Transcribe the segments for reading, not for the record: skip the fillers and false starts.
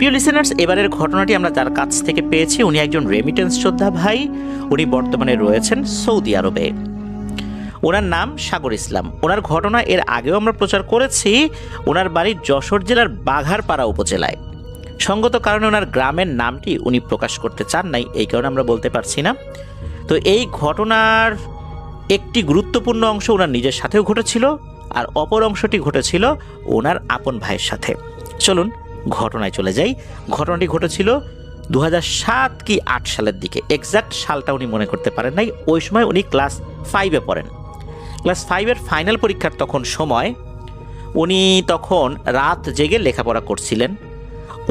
প্রিয় লিসেনার্স, এবারের ঘটনাটি আমরা যার কাছ থেকে পেয়েছি উনি একজন রেমিটেন্স যোদ্ধা ভাই। উনি বর্তমানে রয়েছেন সৌদি আরবে। ওনার নাম সাগর ইসলাম। ওনার ঘটনা এর আগেও আমরা প্রচার করেছি। ওনার বাড়ি যশোর জেলার বাঘারপাড়া উপজেলায়। সঙ্গত কারণে ওনার গ্রামের নামটি উনি প্রকাশ করতে চান নাই, এই কারণে আমরা বলতে পারছি না। তো এই ঘটনার একটি গুরুত্বপূর্ণ অংশ ওনার নিজের সাথেও ঘটেছিল, আর অপর অংশটি ঘটেছিল ওনার আপন ভাইয়ের সাথে। চলুন ঘটনায় চলে যাই। ঘটনাটি ঘটেছিল 2007 কি 8 সালের দিকে। এক্সাক্ট সালটা উনি মনে করতে পারেন নাই। ওই সময় উনি ক্লাস 5-এ পড়েন। ক্লাস 5-এর ফাইনাল পরীক্ষার তখন সময়। উনি তখন রাত জেগে লেখাপড়া করছিলেন।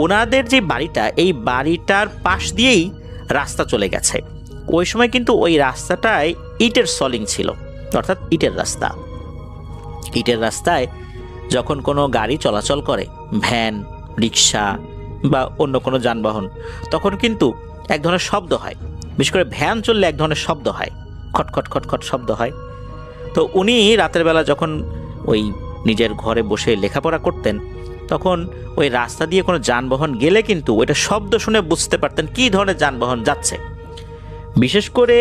ওনাদের যে বাড়িটা, এই বাড়িটার পাশ দিয়েই রাস্তা চলে গেছে। ওই সময় কিন্তু ওই রাস্তাটায় ইটের সলিং ছিল, অর্থাৎ ইটের রাস্তা। ইটের রাস্তায় যখন কোনো গাড়ি চলাচল করে, ভ্যান, রিক্সা বা অন্য কোনো যানবাহন, তখন কিন্তু এক ধরনের শব্দ হয়। বিশেষ করে ভ্যান চললে এক ধরনের শব্দ হয়, খটখট খটখট শব্দ হয়। তো উনি রাতের বেলা যখন ওই নিজের ঘরে বসে লেখাপড়া করতেন, তখন ওই রাস্তা দিয়ে কোনো যানবাহন গেলে কিন্তু ওইটা শব্দ শুনে বুঝতে পারতেন কী ধরনের যানবাহন যাচ্ছে। বিশেষ করে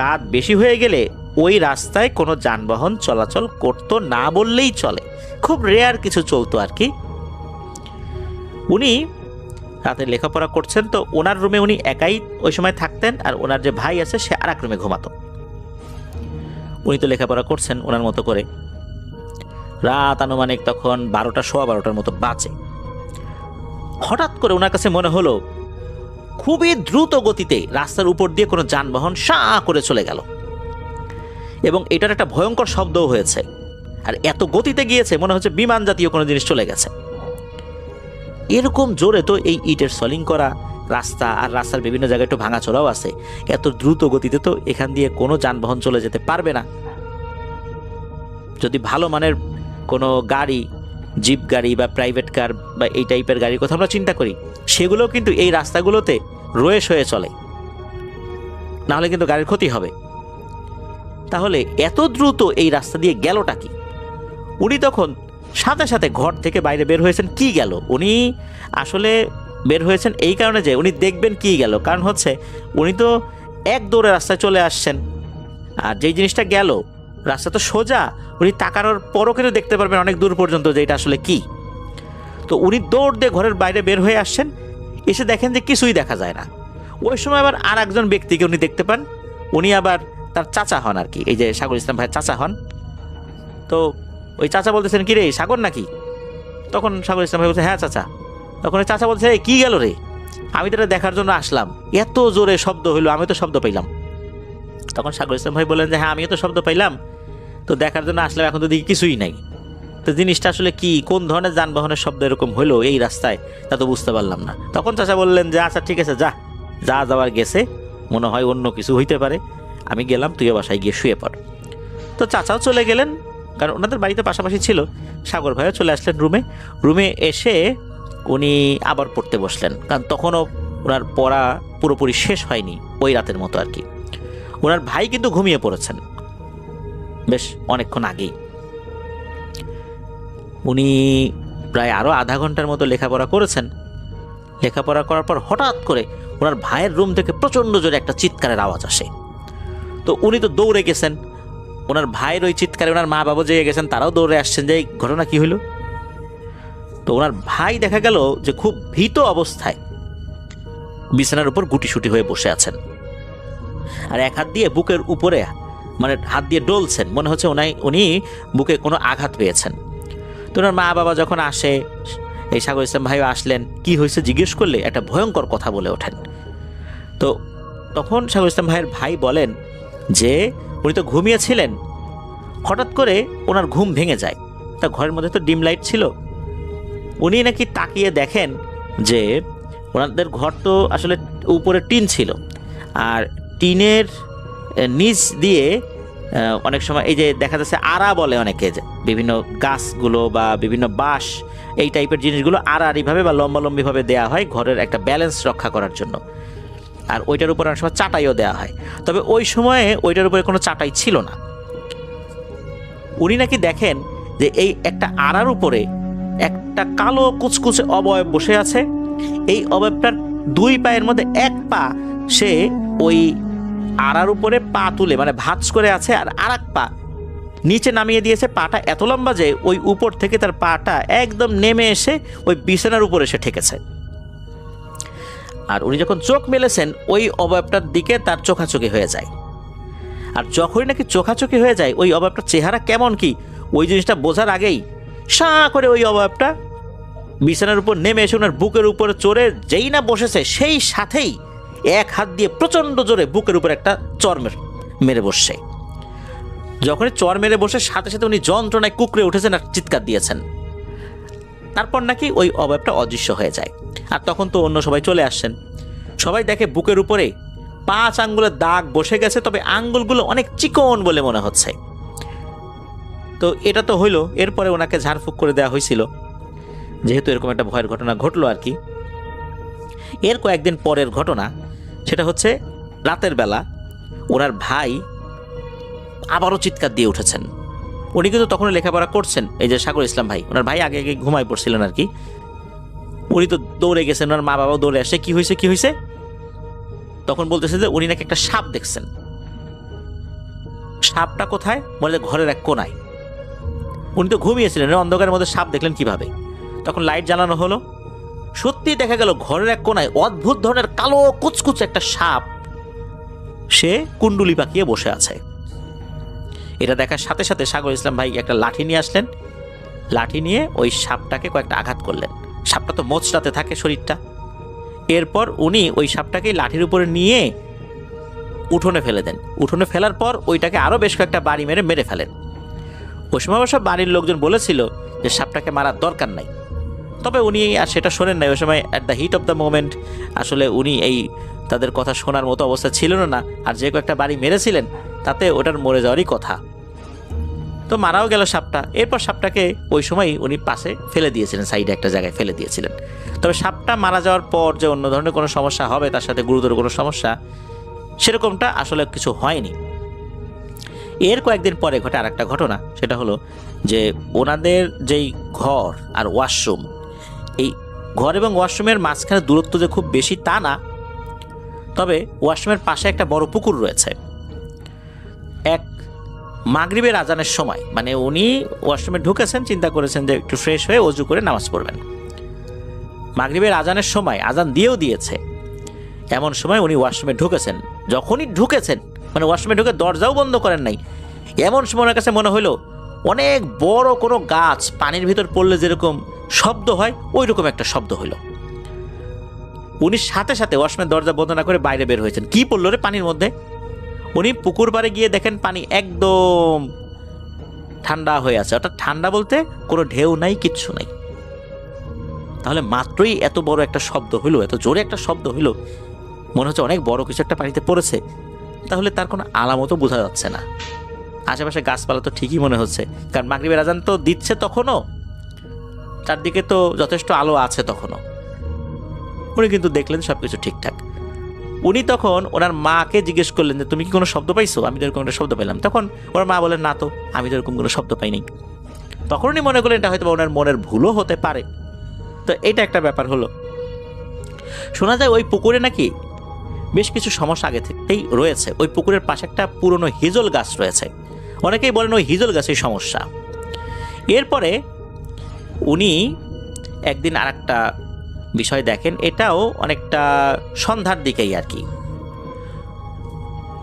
রাত বেশি হয়ে গেলে ওই রাস্তায় কোনো যানবাহন চলাচল করতো না বললেই চলে, খুব রেয়ার কিছু চলতো আর কি। উনি রাতে লেখাপড়া করছেন, তো ওনার রুমে উনি একাই ওই সময় থাকতেন, আর ওনার যে ভাই আছে সে আর এক রুমে ঘুমাতো। উনি তো লেখাপড়া করছেন ওনার মতো করে। রাত আনুমানিক তখন 12টা, সোয়া 12টার মতো বাজে। হঠাৎ করে ওনার কাছে মনে হলো খুবই দ্রুত গতিতে রাস্তার উপর দিয়ে কোনো যানবাহন সাঁ করে চলে গেল, এবং এটার একটা ভয়ঙ্কর শব্দও হয়েছে। আর এত গতিতে গিয়েছে মনে হচ্ছে বিমান জাতীয় কোনো জিনিস চলে গেছে। এরকম জোরে তো এই ইটের সলিং করা রাস্তা, আর রাস্তার বিভিন্ন জায়গায় একটু ভাঙাচোরাও আছে, এত দ্রুত গতিতে তো এখান দিয়ে কোনো যানবাহন চলে যেতে পারবে না। যদি ভালো মানের কোনো গাড়ি, জিপ গাড়ি বা প্রাইভেট কার বা এই টাইপের গাড়ির কথা আমরা চিন্তা করি, সেগুলোও কিন্তু এই রাস্তাগুলোতে রয়েস হয়ে চলে, নাহলে কিন্তু গাড়ির ক্ষতি হবে। তাহলে এত দ্রুত এই রাস্তা দিয়ে গেলটা কি? উনি তখন সাথে সাথে ঘর থেকে বাইরে বের হয়েছেন। কি গেল? উনি আসলে বের হয়েছেন এই কারণে যে উনি দেখবেন কি গেল। কারণ হচ্ছে উনি তো এক দৌড়ে রাস্তায় চলে আসছেন, আর যেই জিনিসটা গেল রাস্তা তো সোজা, উনি তাকানোর পরও কিন্তু দেখতে পারবেন অনেক দূর পর্যন্ত যে এটা আসলে কি। তো উনি দৌড় দিয়ে ঘরের বাইরে বের হয়ে আসছেন, এসে দেখেন যে কিছুই দেখা যায় না। ওই সময় আবার আর একজন ব্যক্তিকে উনি দেখতে পান। উনি আবার তার চাচা হন আর কি, এই যে সাগর ইসলাম ভাইয়ের চাচা হন। তো ওই চাচা বলতেছেন, কি রে সাগর নাকি? তখন সাগর ইসলাম ভাই বলছে, হ্যাঁ চাচা। তখন ওই চাচা বলছে, কি গেল রে? আমি তো এটা দেখার জন্য আসলাম, এত জোরে শব্দ হইলো, আমি তো শব্দ পাইলাম। তখন সাগর ইসলাম ভাই বললেন যে, হ্যাঁ আমিও তো শব্দ পাইলাম, তো দেখার জন্য আসলাম, এখন তো দেখি কিছুই নাই। তো জিনিসটা আসলে কি, কোন ধরনের যানবাহনের শব্দ এরকম হলো এই রাস্তায়, তা তো বুঝতে পারলাম না। তখন চাচা বললেন যে, আচ্ছা ঠিক আছে, যা যা যাওয়ার গেছে, মনে হয় অন্য কিছু হইতে পারে, আমি গেলাম, তুইও বাসায় গিয়ে শুয়ে পড়। তো চাচাও চলে গেলেন, কারণ ওনাদের বাড়িতে পাশাপাশি ছিল। সাগর ভাইও চলে আসলেন রুমে এসে উনি আবার পড়তে বসলেন, কারণ তখনও ওনার পড়া পুরোপুরি শেষ হয়নি ওই রাতের মতো আর কি। ওনার ভাই কিন্তু ঘুমিয়ে পড়েছেন বেশ অনেকক্ষণ আগেই। উনি প্রায় আরও আধা ঘন্টার মতো লেখাপড়া করেছেন। লেখাপড়া করার পর হঠাৎ করে ওনার ভাইয়ের রুম থেকে প্রচণ্ড জোরে একটা চিৎকারের আওয়াজ আসে। তো উনি তো দৌড়ে গেছেন। ওনার ভাইয়ের ওই চিৎকারে ওনার মা বাবা জেগে গেছেন, তারাও দৌড়ে আসছেন যে এই ঘটনা কি হইল। তো ওনার ভাই দেখা গেল যে খুব ভীত অবস্থায় বিছানার উপর গুটিসুটি হয়ে বসে আছেন, আর এক হাত দিয়ে বুকের উপরে মানে হাত দিয়ে ডলছেন, মনে হচ্ছে উনি বুকে কোনো আঘাত পেয়েছেন। তো ওনার মা বাবা যখন আসে, এই সাগর ইসলাম ভাইও আসলেন, কি হয়েছে জিজ্ঞেস করলে একটা ভয়ঙ্কর কথা বলে ওঠেন। তো তখন সাগর ইসলাম ভাইয়ের ভাই বলেন যে উনি তো ঘুমিয়েছিলেন, হঠাৎ করে ওনার ঘুম ভেঙে যায়। তা ঘরের মধ্যে তো ডিম লাইট ছিল, উনি নাকি তাকিয়ে দেখেন যে ওনাদের ঘর তো আসলে উপরে টিন ছিল, আর টিনের নিচ দিয়ে অনেক সময় এই যে দেখা যাচ্ছে আড়া বলে অনেকে, যে বিভিন্ন গাছগুলো বা বিভিন্ন বাঁশ এই টাইপের জিনিসগুলো আড়াআড়িভাবে বা লম্বালম্বিভাবে দেওয়া হয় ঘরের একটা ব্যালেন্স রক্ষা করার জন্য। আর ওইটার উপর অনেক সময় চাটাইও দেওয়া হয়, তবে ওই সময়ে ওইটার উপরে কোনো চাটাই ছিল না। উনি নাকি দেখেন যে এই একটা আড়ার উপরে একটা কালো কুচকুচে অবয়ব বসে আছে, এই অবয়বটার দুই পায়ের মধ্যে এক পা সে ওই আড়ার উপরে পা তুলে মানে ভাঁজ করে আছে, আর আরেক পা নিচে নামিয়ে দিয়েছে। পাটা এত লম্বা যে ওই উপর থেকে তার পাটা একদম নেমে এসে ওই বিছানার উপরে এসে ঠেকেছে। আর উনি যখন চোখ মেলেছেন ওই অবয়বটার দিকে তার চোখাচোখি হয়ে যায়। আর যখনই নাকি চোখাচোখি হয়ে যায় ওই অবয়বটার চেহারা কেমন কি ওই জিনিসটা বোঝার আগেই সাঁ করে ওই অবয়বটা বিছানার উপর নেমে এসে ওনার বুকের উপরে চড়ে যেই না বসেছে সেই সাথেই এক হাত দিয়ে প্রচণ্ড জোরে বুকের উপর একটা চর মেরে বসছে। যখনই চর মেরে বসে সাথে সাথে উনি যন্ত্রণায় কুকড়ে উঠেছেন আর চিৎকার দিয়েছেন। তারপর নাকি ওই অবয়বটা অদৃশ্য হয়ে যায়। আর তখন তো অন্য সবাই চলে আসছেন। সবাই দেখে বুকের উপরে 5 আঙ্গুলের দাগ বসে গেছে, তবে আঙ্গুলগুলো অনেক চিকন বলে মনে হচ্ছে। তো এটা তো হইলো, এরপরে ওনাকে ঝাড়ফুঁক করে দেওয়া হয়েছিল, যেহেতু এরকম একটা ভয়ের ঘটনা ঘটলো আর কি। এর কয়েকদিন পরের ঘটনা, সেটা হচ্ছে রাতের বেলা ওনার ভাই আবারও চিৎকার দিয়ে উঠেছেন। উনি কিন্তু তখন লেখাপড়া করছেন, এই যে সাগর ইসলাম ভাই, ওনার ভাই আগে আগে ঘুমায় পড়ছিলেন আর কি। উনি তো দৌড়ে গেছেন, ওনার মা বাবাও দৌড়ে আসে, কি হয়েছে কি হয়েছে। তখন বলতেছে যে উনি নাকি একটা সাপ দেখছেন। সাপটা কোথায়? বলে ঘরের এক কোনায়। উনি তো ঘুমিয়েছিলেন, অন্ধকারের মধ্যে সাপ দেখলেন কিভাবে? তখন লাইট জ্বালানো হলো, সত্যি দেখা গেল ঘরের এক কোনায় অদ্ভুত ধরনের কালো কুচকুচ একটা সাপ সে কুণ্ডুলি পাকিয়ে বসে আছে। এটা দেখার সাথে সাথে সাগর ইসলাম ভাই একটা লাঠি নিয়ে আসলেন। লাঠি নিয়ে ওই সাপটাকে কয়েকটা আঘাত করলেন। সাপটা তো মোচড়াতে থাকে শরীরটা। এরপর উনি ওই সাপটাকে লাঠির উপরে নিয়ে উঠোনে ফেলে দেন। উঠোনে ফেলার পর ওইটাকে আরও বেশ কয়েকটা বাড়ি মেরে ফেলেন। ওই সময় অবশ্য বাড়ির লোকজন বলেছিল যে সাপটাকে মারার দরকার নাই, তবে উনি আর সেটা শোনেন নাই। ওই সময় at the heat of the moment আসলে উনি এই তাদের কথা শোনার মতো অবস্থা ছিল না। আর যে কয়েকটা বাড়ি মেরেছিলেন তাতে ওটার মরে যাওয়ারই কথা। তো মারাও গেল সাপটা। এরপর সাপটাকে ওই সময় উনি পাশে ফেলে দিয়েছিলেন, সাইডে একটা জায়গায় ফেলে দিয়েছিলেন। তবে সাপটা মারা যাওয়ার পর যে অন্য ধরনের কোনো সমস্যা হবে, তার সাথে গুরুতর কোনো সমস্যা, সেরকমটা আসলে কিছু হয়নি। এর কয়েকদিন পরে ঘটে আর একটা ঘটনা, সেটা হলো যে ওনাদের যেই ঘর আর ওয়াশরুম, এই ঘর এবং ওয়াশরুমের মাঝখানে দূরত্ব যে খুব বেশি তা না, তবে ওয়াশরুমের পাশে একটা বড় পুকুর রয়েছে। এক মাগরিবের আজানের সময়, মানে উনি ওয়াশরুমে ঢুকেছেন, চিন্তা করেছেন যে একটু ফ্রেশ হয়ে ওযু করে নামাজ পড়বেন। মাগরিবের আজানের সময় আজান দিয়েও দিয়েছে, এমন সময় উনি ওয়াশরুমে ঢুকেছেন। যখনই ঢুকেছেন, মানে ওয়াশরুমে ঢুকে দরজাও বন্ধ করেন নাই, এমন সময় ওনার কাছে মনে হলো অনেক বড় কোনো গাছ পানির ভিতর পড়লে যেরকম শব্দ হয় ওই রকম একটা শব্দ হলো। উনি সাথে সাথে ওয়াশরুমের দরজা বন্ধ না করে বাইরে বের হয়েছেন। কি পড়লো রে পানির মধ্যে? উনি পুকুর পাড়ে গিয়ে দেখেন পানি একদম ঠান্ডা হয়ে আছে। অর্থাৎ ঠান্ডা বলতে কোনো ঢেউ নাই, কিচ্ছু নাই। তাহলে মাত্রই এত বড় একটা শব্দ হইলো, এত জোরে একটা শব্দ হইলো, মনে হচ্ছে অনেক বড় কিছু একটা পানিতে পড়েছে। তাহলে তার কোনো আলামতও বোঝা যাচ্ছে না। আশেপাশে গাছপালা তো ঠিকই মনে হচ্ছে, কারণ মাগরিবের আজান তো দিচ্ছে তখনও, চারদিকে তো যথেষ্ট আলো আছে তখনও। উনি কিন্তু দেখলেন সবকিছু ঠিকঠাক। উনি তখন ওনার মাকে জিজ্ঞেস করলেন যে তুমি কি কোনো শব্দ পাইছো? আমি তো এরকম একটা শব্দ পেলাম। তখন ওনার মা বলেন না তো, আমি তো এরকম কোনো শব্দ পাইনি। তখন উনি মনে করলেন এটা হয়তো ওনার মনের ভুলও হতে পারে। তো এটা একটা ব্যাপার হলো। শোনা যায় ওই পুকুরে নাকি বেশ কিছু সমস্যা আগে থেকেই রয়েছে। ওই পুকুরের পাশে একটা পুরনো হিজল গাছ রয়েছে। অনেকেই বলেন ওই হিজল গাছের সমস্যা। এরপরে উনি একদিন আর একটা বিষয় দেখেন, এটাও অনেকটা সন্ধ্যার দিকেই আর কি।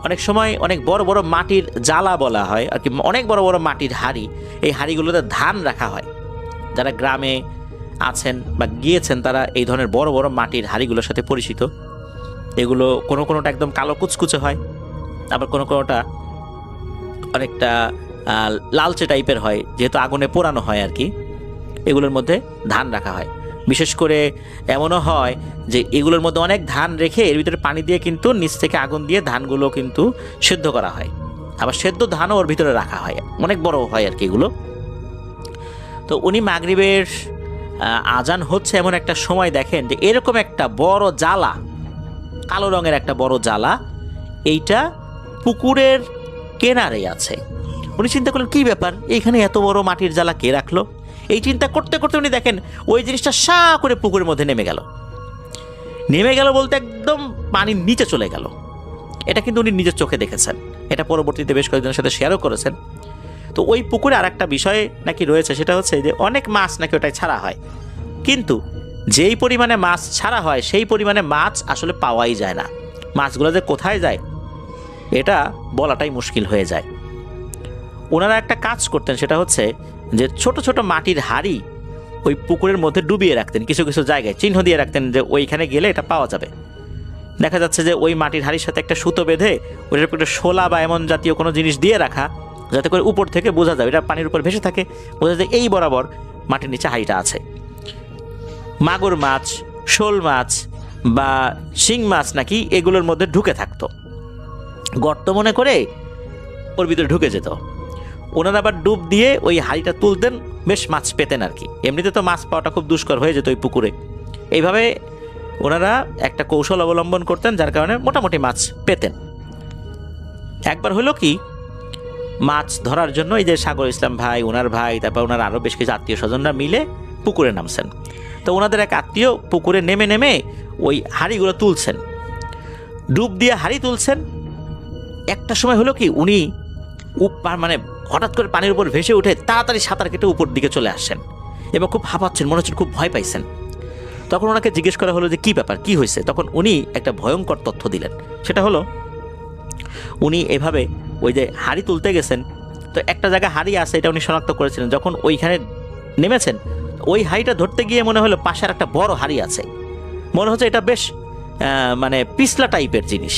অনেক সময় অনেক বড় বড় মাটির জালা বলা হয় আর কি, অনেক বড় বড় মাটির হাঁড়ি, এই হাঁড়িগুলোতে ধান রাখা হয়। যারা গ্রামে আছেন বা গিয়েছেন তারা এই ধরনের বড় বড় মাটির হাঁড়িগুলোর সাথে পরিচিত। এগুলো কোনোটা একদম কালো কুচকুচে হয়, আবার কোনোটা অনেকটা লালচে টাইপের হয়, যেহেতু আগুনে পোড়ানো হয় আর কি। এগুলোর মধ্যে ধান রাখা হয়। বিশেষ করে এমনও হয় যে এগুলোর মধ্যে অনেক ধান রেখে এর ভিতরে পানি দিয়ে কিন্তু নিচ থেকে আগুন দিয়ে ধানগুলো কিন্তু সেদ্ধ করা হয়। আবার সেদ্ধ ধানও ওর ভিতরে রাখা হয়, অনেক বড় হয় আর কি এগুলো। তো উনি মাগরিবের আজান হচ্ছে এমন একটা সময় দেখেন যে এরকম একটা বড় জ্বালা, কালো রঙের একটা বড় জ্বালা, এইটা পুকুরের কিনারে আছে। উনি চিন্তা করলেন কি ব্যাপার, এইখানে এত বড় মাটির জ্বালা কে রাখলো? এই চিন্তা করতে করতে উনি দেখেন ওই জিনিসটা সা করে পুকুরের মধ্যে নেমে গেল। নেমে গেল বলতে একদম পানির নিচে চলে গেল। এটা কিন্তু উনি নিজের চোখে দেখেছেন, এটা পরবর্তীতে বেশ কয়েকজনের সাথে শেয়ারও করেছেন। তো ওই পুকুরে আর একটা বিষয় নাকি রয়েছে, সেটা হচ্ছে যে অনেক মাছ নাকি ওটাই ছাড়া হয়, কিন্তু যেই পরিমাণে মাছ ছাড়া হয় সেই পরিমাণে মাছ আসলে পাওয়াই যায় না। মাছগুলো যে কোথায় যায় এটা বলাটাই মুশকিল হয়ে যায়। ওনারা একটা কাজ করতেন, সেটা হচ্ছে যে ছোট ছোট মাটির হাঁড়ি ওই পুকুরের মধ্যে ডুবিয়ে রাখতেন, কিছু কিছু জায়গায় চিহ্ন দিয়ে রাখতেন যে ওইখানে গেলে এটা পাওয়া যাবে। দেখা যাচ্ছে যে ওই মাটির হাঁড়ির সাথে একটা সুতো বেঁধে ওটার উপর একটা শোলা বা এমন জাতীয় কোনো জিনিস দিয়ে রাখা, যাতে করে উপর থেকে বোঝা যায়, এটা পানির উপর ভেসে থাকে, বোঝা যায় এই বরাবর মাটির নিচে হাঁড়িটা আছে। মাগুর মাছ, শোল মাছ বা শিং মাছ নাকি এগুলোর মধ্যে ঢুকে থাকতো, গর্ত মনে করে ওর ভিতরে ঢুকে যেত। ওনারা আবার ডুব দিয়ে ওই হাঁড়িটা তুলতেন, বেশ মাছ পেতেন আর কি। এমনিতে তো মাছ পাওয়াটা খুব দুষ্কর হয়ে যেত ওই পুকুরে। এইভাবে ওনারা একটা কৌশল অবলম্বন করতেন, যার কারণে মোটামুটি মাছ পেতেন। একবার হলো কি, মাছ ধরার জন্য এই যে সাগর ইসলাম ভাই, ওনার ভাই, তারপর ওনার আরও বেশ কিছু আত্মীয় স্বজনরা মিলে পুকুরে নামছেন। তো ওনাদের এক আত্মীয় পুকুরে নেমে নেমে ওই হাঁড়িগুলো তুলছেন, ডুব দিয়ে হাঁড়ি তুলছেন। একটা সময় হলো কি, উনি মানে হঠাৎ করে পানির উপর ভেসে উঠে তাড়াতাড়ি সাঁতার কেটে উপর দিকে চলে আসছেন এবং খুব হাঁপাচ্ছেন, মনে হচ্ছে খুব ভয় পাইছেন। তখন ওনাকে জিজ্ঞেস করা হলো যে কী ব্যাপার, কী হয়েছে? তখন উনি একটা ভয়ঙ্কর তথ্য দিলেন। সেটা হলো, উনি এভাবে ওই যে হাঁড়ি তুলতে গেছেন, তো একটা জায়গায় হাঁড়ি আছে এটা উনি শনাক্ত করেছিলেন। যখন ওইখানে নেমেছেন, ওই হাঁড়িটা ধরতে গিয়ে মনে হলো পাশের একটা বড় হাঁড়ি আছে, মনে হচ্ছে এটা বেশ মানে পিছলা টাইপের জিনিস,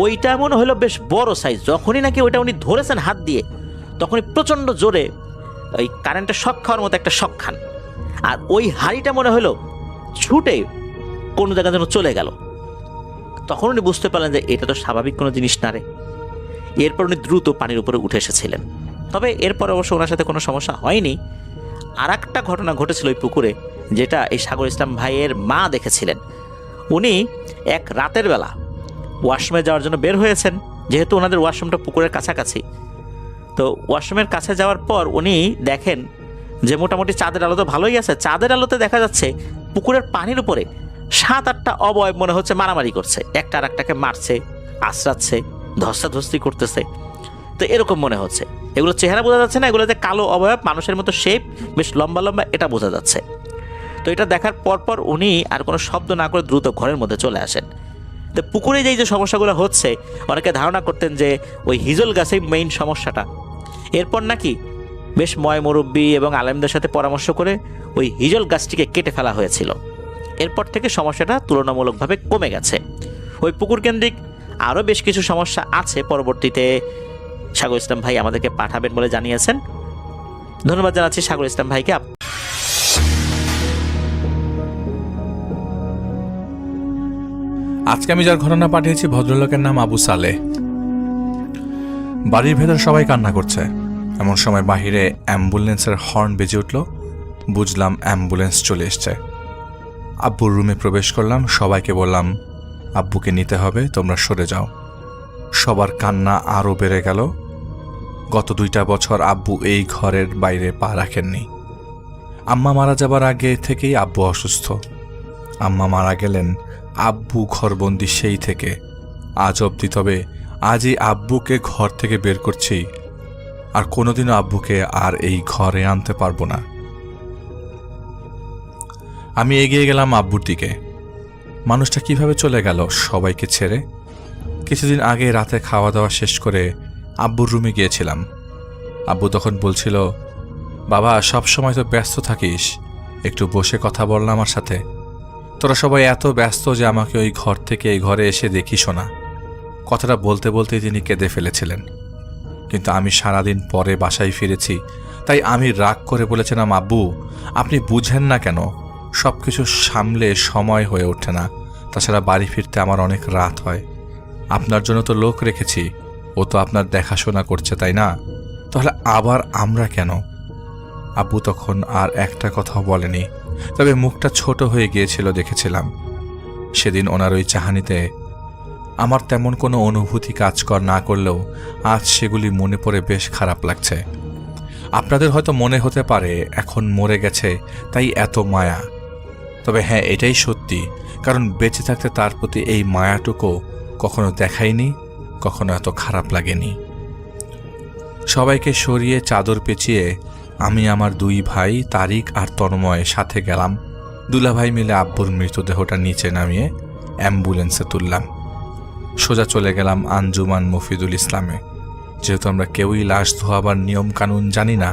ওইটা মনে হলো বেশ বড় সাইজ। যখনই নাকি ওইটা উনি ধরেছেন হাত দিয়ে, তখনই প্রচণ্ড জোরে ওই কারেন্টের শক খাওয়ার মতো একটা শক খান, আর ওই হাঁড়িটা মনে হলো ছুটে কোনো জায়গায় যেন চলে গেল। তখন উনি বুঝতে পারলেন যে এটা তো স্বাভাবিক কোনো জিনিস না রে। এরপর উনি দ্রুত পানির উপরে উঠে এসেছিলেন। তবে এরপর অবশ্য ওনার সাথে কোনো সমস্যা হয়নি। আর একটা ঘটনা ঘটেছিল ওই পুকুরে, যেটা এই সাগর ইসলাম ভাইয়ের মা দেখেছিলেন। উনি এক রাতের বেলা ওয়াশরুমে যাওয়ার জন্য বের হয়েছেন, যেহেতু ওনাদের ওয়াশরুমটা পুকুরের কাছাকাছি। তো ওয়াশরুমের কাছে যাওয়ার পর উনি দেখেন যে মোটামুটি চাঁদের আলো তো ভালোই আছে, চাঁদের আলোতে দেখা যাচ্ছে পুকুরের পানির উপরে 7-8টা অবয়ব মনে হচ্ছে মারামারি করছে, একটা আর একটাকে মারছে, আশ্রাচ্ছে, ধস্তাধস্তি করতেছে। তো এরকম মনে হচ্ছে। এগুলো চেহারা বোঝা যাচ্ছে না, এগুলো যে কালো অবয়ব, মানুষের মতো শেপ, বেশ লম্বা লম্বা, এটা বোঝা যাচ্ছে। তো এটা দেখার পর উনি আর কোনো শব্দ না করে দ্রুত ঘরের মধ্যে চলে আসেন। তো পুকুরে যে সমস্যাগুলো হচ্ছে, অনেকে ধারণা করতেন যে ওই হিজল গাছেই মেইন সমস্যাটা। এরপর নাকি বেশ মুরব্বি এবং আলেমদের সাথে পরামর্শ করে ওই হিজল গাছটিকে কেটে ফেলা হয়েছিল। এরপর থেকে সমস্যাটা তুলনামূলকভাবে কমে গেছে। ওই পুকুর কেন্দ্রিক আরও বেশ কিছু সমস্যা আছে, পরবর্তীতে সাগর ইসলাম ভাই আমাদেরকে পাঠাবেন বলে জানিয়েছেন। ধন্যবাদ জানাচ্ছি সাগর ইসলাম ভাইকে। আজকে আমি যার ঘটনা পাঠিয়েছি, ভদ্রলোকের নাম আবু সালেহ। বাড়ির ভেতর সবাই কান্না করছে, এমন সময় বাহিরে অ্যাম্বুলেন্সের হর্ন বেজে উঠল। বুঝলাম অ্যাম্বুলেন্স চলে এসছে। আব্বুর রুমে প্রবেশ করলাম, সবাইকে বললাম আব্বুকে নিতে হবে, তোমরা সরে যাও। সবার কান্না আরও বেড়ে গেল। গত 2টা বছর আব্বু এই ঘরের বাইরে পা রাখেননি। আম্মা মারা যাবার আগে থেকেই আব্বু অসুস্থ। আম্মা মারা গেলেন, আব্বু ঘরবন্দি সেই থেকে আজ অবধি। তবে আজই আব্বুকে ঘর থেকে বের করছি, আর কোনোদিনও আব্বুকে আর এই ঘরে আনতে পারবো না। আমি এগিয়ে গেলাম আব্বুর দিকে। মানুষটা কিভাবে চলে গেল সবাইকে ছেড়ে। কিছুদিন আগে রাতে খাওয়া দাওয়া শেষ করে আব্বুর রুমে গিয়েছিলাম। আব্বু তখন বলছিল, বাবা সব সময় তো ব্যস্ত থাকিস, একটু বসে কথা বল না আমার সাথে। তোরা সবাই এত ব্যস্ত যে আমাকে ওই ঘর থেকে এই ঘরে এসে দেখিস না। কথাটা বলতে বলতেই তিনি কেঁদে ফেলেছিলেন। কিন্তু আমি সারাদিন পরে বাসায় ফিরেছি, তাই আমি রাগ করে বলেছিলাম, আব্বু আপনি বুঝেন না কেন? সব কিছু সামলে সময় হয়ে ওঠে না, তাছাড়া বাড়ি ফিরতে আমার অনেক রাত হয়। আপনার জন্য তো লোক রেখেছি, ও তো আপনার দেখাশোনা করছে, তাই না? তাহলে আবার আমরা কেন? আব্বু তখন আর একটা কথাও বলেনি, তবে মুখটা ছোট হয়ে গিয়েছিল দেখেছিলাম। সেদিন ওনার ওই চাহানিতে আমার তেমন কোনো অনুভূতি কাজ না করলেও আজ সেগুলি মনে পড়ে বেশ খারাপ লাগছে। আপনাদের হয়তো মনে হতে পারে এখন মরে গেছে তাই এত মায়া, তবে হ্যাঁ, এটাই সত্যি, কারণ বেঁচে থাকতে তার প্রতি এই মায়াটুকু কখনো দেখাইনি, কখনো এত খারাপ লাগেনি। সবাইকে সরিয়ে চাদর পেঁচিয়ে আমি আমার দুই ভাই তারিক আর তন্ময় সাথে গেলাম। দুলাভাই মিলে আব্বুর মৃতদেহটা নিচে নামিয়ে অ্যাম্বুলেন্সে তুললাম। সোজা চলে গেলাম আঞ্জুমান মফিদুল ইসলামে, যেহেতু আমরা কেউই লাশ ধোয়াবার নিয়ম কানুন জানি না,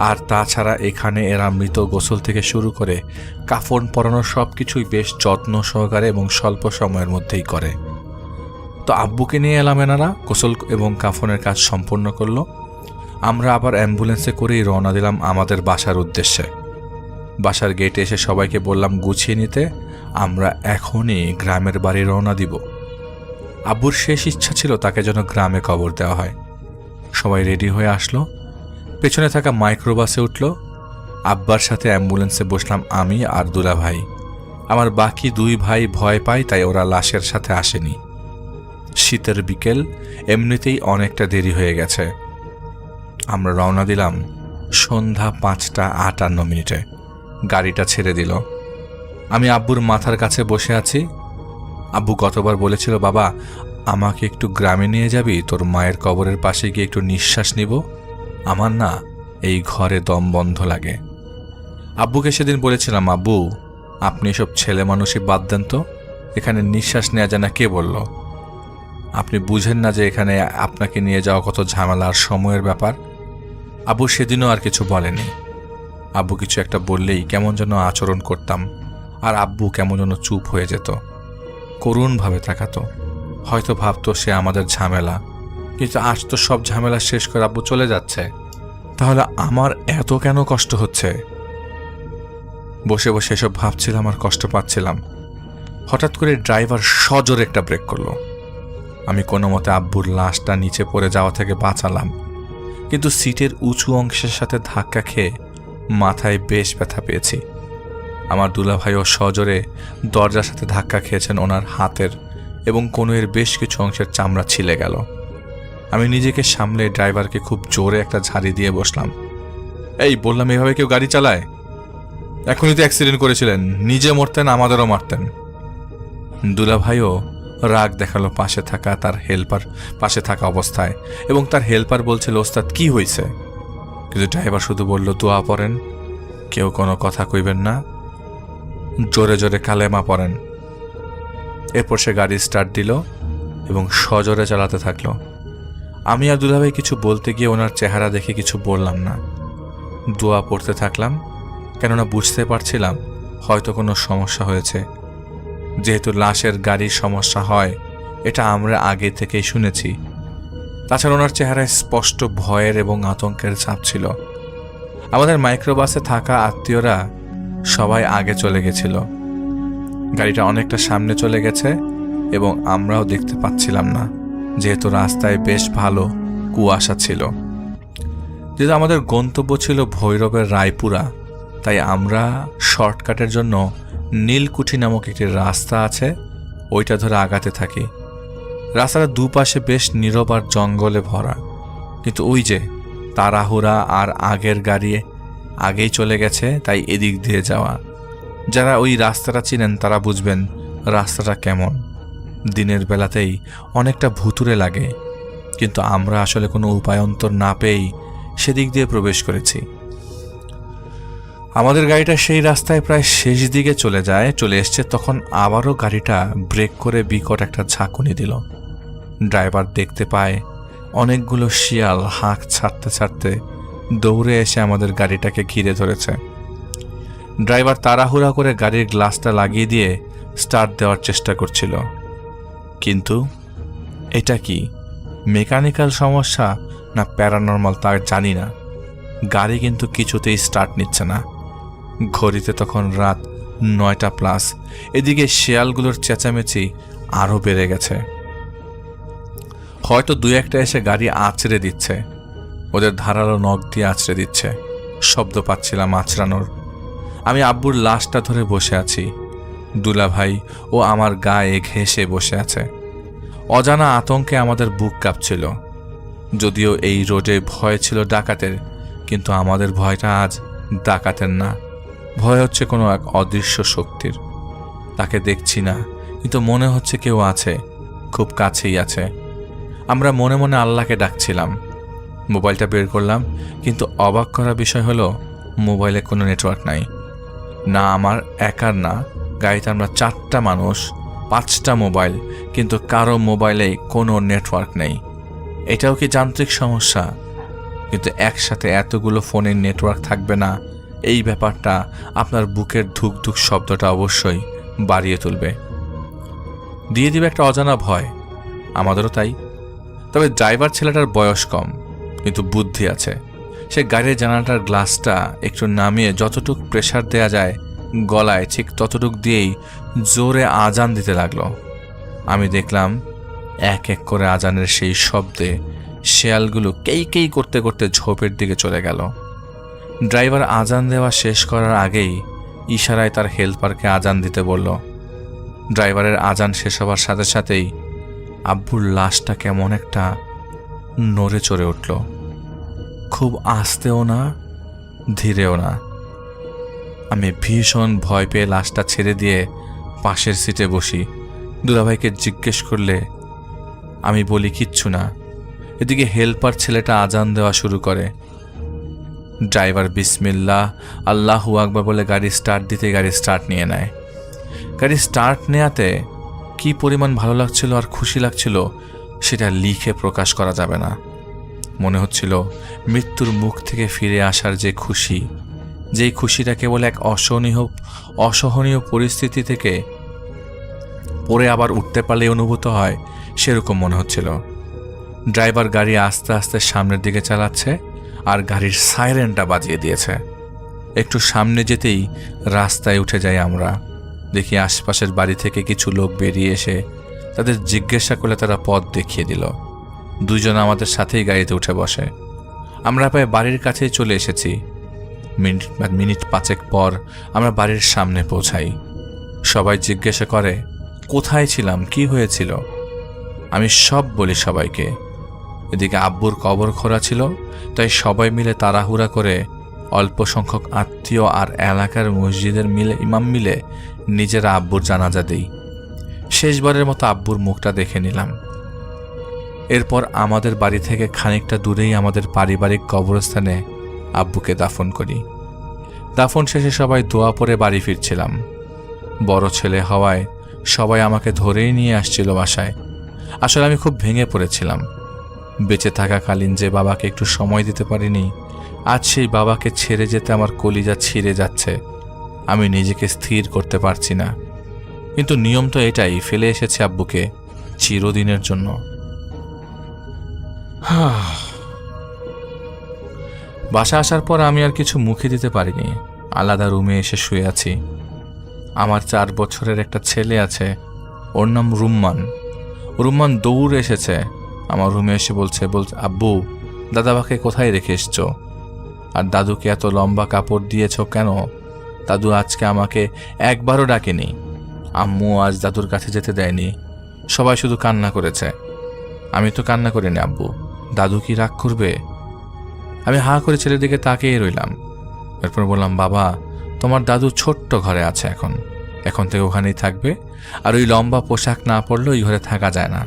আর তাছাড়া এখানে এরা মৃত গোসল থেকে শুরু করে কাফন পরানো সব কিছুই বেশ যত্ন সহকারে এবং স্বল্প সময়ের মধ্যেই করে। তো আব্বুকে নিয়ে এলাম, এনারা গোসল এবং কাফনের কাজ সম্পন্ন করলো। আমরা আবার অ্যাম্বুলেন্সে করেই রওনা দিলাম আমাদের বাসার উদ্দেশ্যে। বাসার গেটে এসে সবাইকে বললাম গুছিয়ে নিতে, আমরা এখনই গ্রামের বাড়ি রওনা দিব। আব্বুর শেষ ইচ্ছা ছিল তাকে যেন গ্রামে কবর দেওয়া হয়। সবাই রেডি হয়ে আসলো, পেছনে থাকা মাইক্রোবাসে উঠল। আব্বার সাথে অ্যাম্বুলেন্সে বসলাম আমি আর দুলাভাই। আমার বাকি দুই ভাই ভয় পায়, তাই ওরা লাশের সাথে আসেনি। শীতের বিকেল, এমনিতেই অনেকটা দেরি হয়ে গেছে। আমরা রওনা দিলাম সন্ধ্যা 5:58। গাড়িটা ছেড়ে দিল। আমি আব্বুর মাথার কাছে বসে আছি। আব্বু গতবার বলেছিল, বাবা আমাকে একটু গ্রামে নিয়ে যাবি, তোর মায়ের কবরের পাশে গিয়ে একটু নিঃশ্বাস নিব, আমার না এই ঘরে দম বন্ধ লাগে। আব্বুকে সেদিন বলেছিলাম, আব্বু আপনি এসব ছেলে মানুষই বাদ দেন তো, এখানে নিঃশ্বাস নেওয়া যায় না কে বলল? আপনি বুঝেন না যে এখানে আপনাকে নিয়ে যাওয়া কত ঝামেলা আর সময়ের ব্যাপার? আব্বু সেদিনও আর কিছু বলেনি। আব্বু কিছু একটা বললেই কেমন যেন আচরণ করতাম, আর আব্বু কেমন যেন চুপ হয়ে যেত, করুণভাবে তাকাতো। হয়তো ভাবতো সে আমাদের ঝামেলা, কিন্তু আজ তো সব ঝামেলা শেষ করে আব্বু চলে যাচ্ছে, তাহলে আমার এত কেন কষ্ট হচ্ছে? বসে বসে এসব ভাবছিলাম আর কষ্ট পাচ্ছিলাম। হঠাৎ করে ড্রাইভার সজোরে একটা ব্রেক করলো। আমি কোনো মতে আব্বুর লাশটা নিচে পড়ে যাওয়া থেকে বাঁচালাম, কিন্তু সিটের উঁচু অংশের সাথে ধাক্কা খেয়ে মাথায় বেশ ব্যথা পেয়েছি। আমার দুলাভাইও সজোরে দরজার সাথে ধাক্কা খেয়েছেন, ওনার হাতের এবং কনুইয়ের বেশ কিছু অংশের চামড়া ছিলে গেল। আমি নিজেকে সামলে ড্রাইভারকে খুব জোরে একটা ঝাড়ি দিয়ে বসলাম। এই বললাম, এভাবে কেউ গাড়ি চালায়? এখনই তো অ্যাক্সিডেন্ট করেছিলেন, নিজে মরতেন আমাদেরও মারতেন। দুলাভাইও রাগ দেখালো পাশে থাকা অবস্থায়, এবং তার হেল্পার বলছিল, ওস্তাদ কি হয়েছে? কিন্তু ড্রাইভার শুধু বলল, দোয়া পড়েন, কেউ কোনো কথা কইবেন না, জোরে জোরে কালেমা পড়েন। এরপর সে গাড়ি স্টার্ট দিল এবং সজোরে চালাতে থাকলো। আমি আর দুলাভাই কিছু বলতে গিয়ে ওনার চেহারা দেখে কিছু বললাম না, দোয়া পড়তে থাকলাম, কেননা বুঝতে পারছিলাম হয়তো কোনো সমস্যা হয়েছে। যেহেতু লাশের গাড়ির সমস্যা হয় এটা আমরা আগে থেকেই শুনেছি। তাছাড়া ওনার চেহারায় স্পষ্ট ভয়ের এবং আতঙ্কের ছাপ ছিল। আমাদের মাইক্রোবাসে থাকা আত্মীয়রা সবাই আগে চলে গেছিল। গাড়িটা অনেকটা সামনে চলে গেছে এবং আমরাও দেখতে পাচ্ছিলাম না, যেহেতু রাস্তায় বেশ ভালো কুয়াশা ছিল। যেহেতু আমাদের গন্তব্য ছিল ভৈরবের রায়পুরা, তাই আমরা শর্টকাটের জন্য নীলকুঠি নামক একটি রাস্তা আছে, ওইটা ধরে আগাতে থাকি। রাস্তার দুপাশে বেশ নীরব আর জঙ্গলে ভরা, কিন্তু ওই যে তাড়াহুড়া আর আগের গাড়ি আগেই চলে গেছে, তাই এদিক দিয়ে যাওয়া। যারা ওই রাস্তাটা চিনেন তারা বুঝবেন রাস্তাটা কেমন। দিনের বেলাতেই অনেকটা ভুতুরে লাগে, কিন্তু আমরা আসলে কোনো উপায়ন্তর না পেয়েই সেদিক দিয়ে প্রবেশ করেছি। আমাদের গাড়িটা সেই রাস্তায় প্রায় শেষ দিকে চলে এসছে, তখন আবারও গাড়িটা ব্রেক করে বিকট একটা ঝাঁকুনি দিল। ড্রাইভার দেখতে পায় অনেকগুলো শিয়াল হাঁক ছাড়তে ছাড়তে দৌড়ে এসে আমাদের গাড়িটাকে ঘিরে ধরেছে। ড্রাইভার তাড়াহুড়া করে গাড়ির গ্লাসটা লাগিয়ে দিয়ে স্টার্ট দেওয়ার চেষ্টা করছিল, কিন্তু এটা কি মেকানিক্যাল সমস্যা না প্যারানর্মাল তা জানি না, গাড়ি কিন্তু কিছুতেই স্টার্ট নিচ্ছে না। ঘড়িতে তখন রাত 9টা+। এদিকে শিয়ালগুলোর চেঁচামেচি আরও বেড়ে গেছে। হয়তো দুই একটা এসে গাড়ি আঁচড়ে দিচ্ছে, ওদের ধারালো নখ দিয়ে আঁচড়ে দিচ্ছে, শব্দ পাচ্ছিলাম আঁচড়ানোর। আমি আব্বুর লাশটা ধরে বসে আছি, দুলাভাই ও আমার গায়ে ঘেঁষে বসে আছে। অজানা আতঙ্কে আমাদের বুক কাঁপছিল। যদিও এই রোডে ভয় ছিল ডাকাতের, কিন্তু আমাদের ভয়টা আজ ডাকাতের না, ভয় হচ্ছে কোনো এক অদৃশ্য শক্তির। তাকে দেখছি না, কিন্তু মনে হচ্ছে কেউ আছে, খুব কাছেই আছে। আমরা মনে মনে আল্লাহকে ডাকছিলাম। মোবাইলটা বের করলাম, কিন্তু অবাক করা বিষয় হলো মোবাইলে কোনো নেটওয়ার্ক নাই। না আমার একার না, গাড়িতে আমরা 4টা মানুষ, 5টা মোবাইল, কিন্তু কারো মোবাইলেই কোনো নেটওয়ার্ক নেই। এটাও কি যান্ত্রিক সমস্যা? কিন্তু একসাথে এতগুলো ফোনের নেটওয়ার্ক থাকবে না, এই ব্যাপারটা আপনার বুকের ধুক ধুক শব্দটা অবশ্যই বাড়িয়ে তুলবে, দিয়ে দিবে একটা অজানা ভয়। আমাদেরও তাই। তবে ড্রাইভার ছেলেটার বয়স কম, কিন্তু বুদ্ধি আছে। সে গাড়ির জানালাটার গ্লাসটা একটু নামিয়ে যতটুক প্রেসার দেয়া যায় গলায়, ঠিক ততটুক দিয়েই জোরে আজান দিতে লাগলো। আমি দেখলাম এক এক করে আজানের সেই শব্দে শেয়ালগুলো কেই কেই করতে করতে ঝোপের দিকে চলে গেল। ড্রাইভার আজান দেওয়া শেষ করার আগেই ইশারায় তার হেল্পারকে আজান দিতে বলল। ড্রাইভারের আজান শেষ হবার সাথে সাথেই আব্বুর লাশটা কেমন একটা নড়ে চড়ে উঠল, খুব আস্তেও না, ধীরেও না। আমি ভীষণ ভয় পেয়ে লাশটা ছেড়ে দিয়ে পাশের সিটে বসি। দুলাভাইকে জিজ্ঞেস করলে আমি বলি কিচ্ছু না। এদিকে হেল্পার ছেলেটা আজান দেওয়া শুরু করে। ড্রাইভার বিসমিল্লাহ আল্লাহু আকবার বলে গাড়ি স্টার্ট দিতে গাড়ি স্টার্ট নিয়ে নেয়। গাড়ি স্টার্ট নেওয়াতে কি পরিমাণ ভালো লাগছিল আর খুশি লাগছিল সেটা লিখে প্রকাশ করা যাবে না। মনে হচ্ছিল মৃত্যুর মুখ থেকে ফিরে আসার যে খুশি, যেই খুশিটা কেবল এক অসহনীয় পরিস্থিতি থেকে পরে আবার উঠতে পারলে অনুভূত হয়, সেরকম মনে হচ্ছিল। ড্রাইভার গাড়ি আস্তে আস্তে সামনের দিকে চালাচ্ছে আর গাড়ির সাইরেনটা বাজিয়ে দিয়েছে। একটু সামনে যেতেই রাস্তায় উঠে যাই আমরা। দেখি আশপাশের বাড়ি থেকে কিছু লোক বেরিয়ে এসে তাদের জিজ্ঞাসা করলে তারা পথ দেখিয়ে দিল। দুইজন আমাদের সাথেই গাড়িতে উঠে বসে। আমরা প্রায় বাড়ির কাছেই চলে এসেছি। মিনিট 5 পর আমরা বাড়ির সামনে পৌঁছাই। সবাই জিজ্ঞাসা করে কোথায় ছিলাম, কি হয়েছিল। আমি সব বলি সবাইকে। এদিকে আব্বুর কবর খোঁড়া ছিল, তাই সবাই মিলে তাড়াহুড়া করে অল্প সংখ্যক আত্মীয় আর এলাকার মসজিদের ইমাম মিলে নিজেরা আব্বুর জানাজা দেই। শেষবারের মতো আব্বুর মুখটা দেখে নিলাম। এরপর আমাদের বাড়ি থেকে খানিকটা দূরেই আমাদের পারিবারিক কবরস্থানে আব্বুকে দাফন করি। দাফন শেষে সবাই দোয়া পড়ে বাড়ি ফিরছিলাম। বড় ছেলে হওয়ায় সবাই আমাকে ধরেই নিয়ে আসছিল বাসায়। আসলে আমি খুব ভেঙে পড়েছিলাম। বেঁচে থাকাকালীন যে বাবাকে একটু সময় দিতে পারিনি, আজ সেই বাবাকে ছেড়ে যেতে আমার কলিজা ছিঁড়ে যাচ্ছে। আমি নিজেকে স্থির করতে পারছি না, কিন্তু নিয়ম তো এটাই, ফেলে এসেছে আব্বুকে চিরদিনের জন্য। বাসা আসার পর আমি আর কিছু মুখে দিতে পারিনি। আলাদা রুমে এসে শুয়ে আছি। আমার 4 বছরের একটা ছেলে আছে, ওর নাম রুম্মান। রুম্মান দৌড়ে এসেছে আমার রুমে এসে বলছে আব্বু, দাদাবাকে কোথায় রেখে এসছো? আর দাদুকে এত লম্বা কাপড় দিয়েছ কেন? দাদু আজকে আমাকে একবারও ডাকেনি। আম্মু আজ দাদুর কাছে যেতে দেয়নি। সবাই শুধু কান্না করেছে। আমি তো কান্না করিনি আব্বু, দাদু কি রাগ করবে? আমি হা করে ছেলের দিকে তাকিয়ে রইলাম। এরপর বললাম, বাবা, তোমার দাদু ছোট্ট ঘরে আছে, এখন থেকে ওখানেই থাকবে। আর ওই লম্বা পোশাক না পরলে ওই ঘরে থাকা যায় না।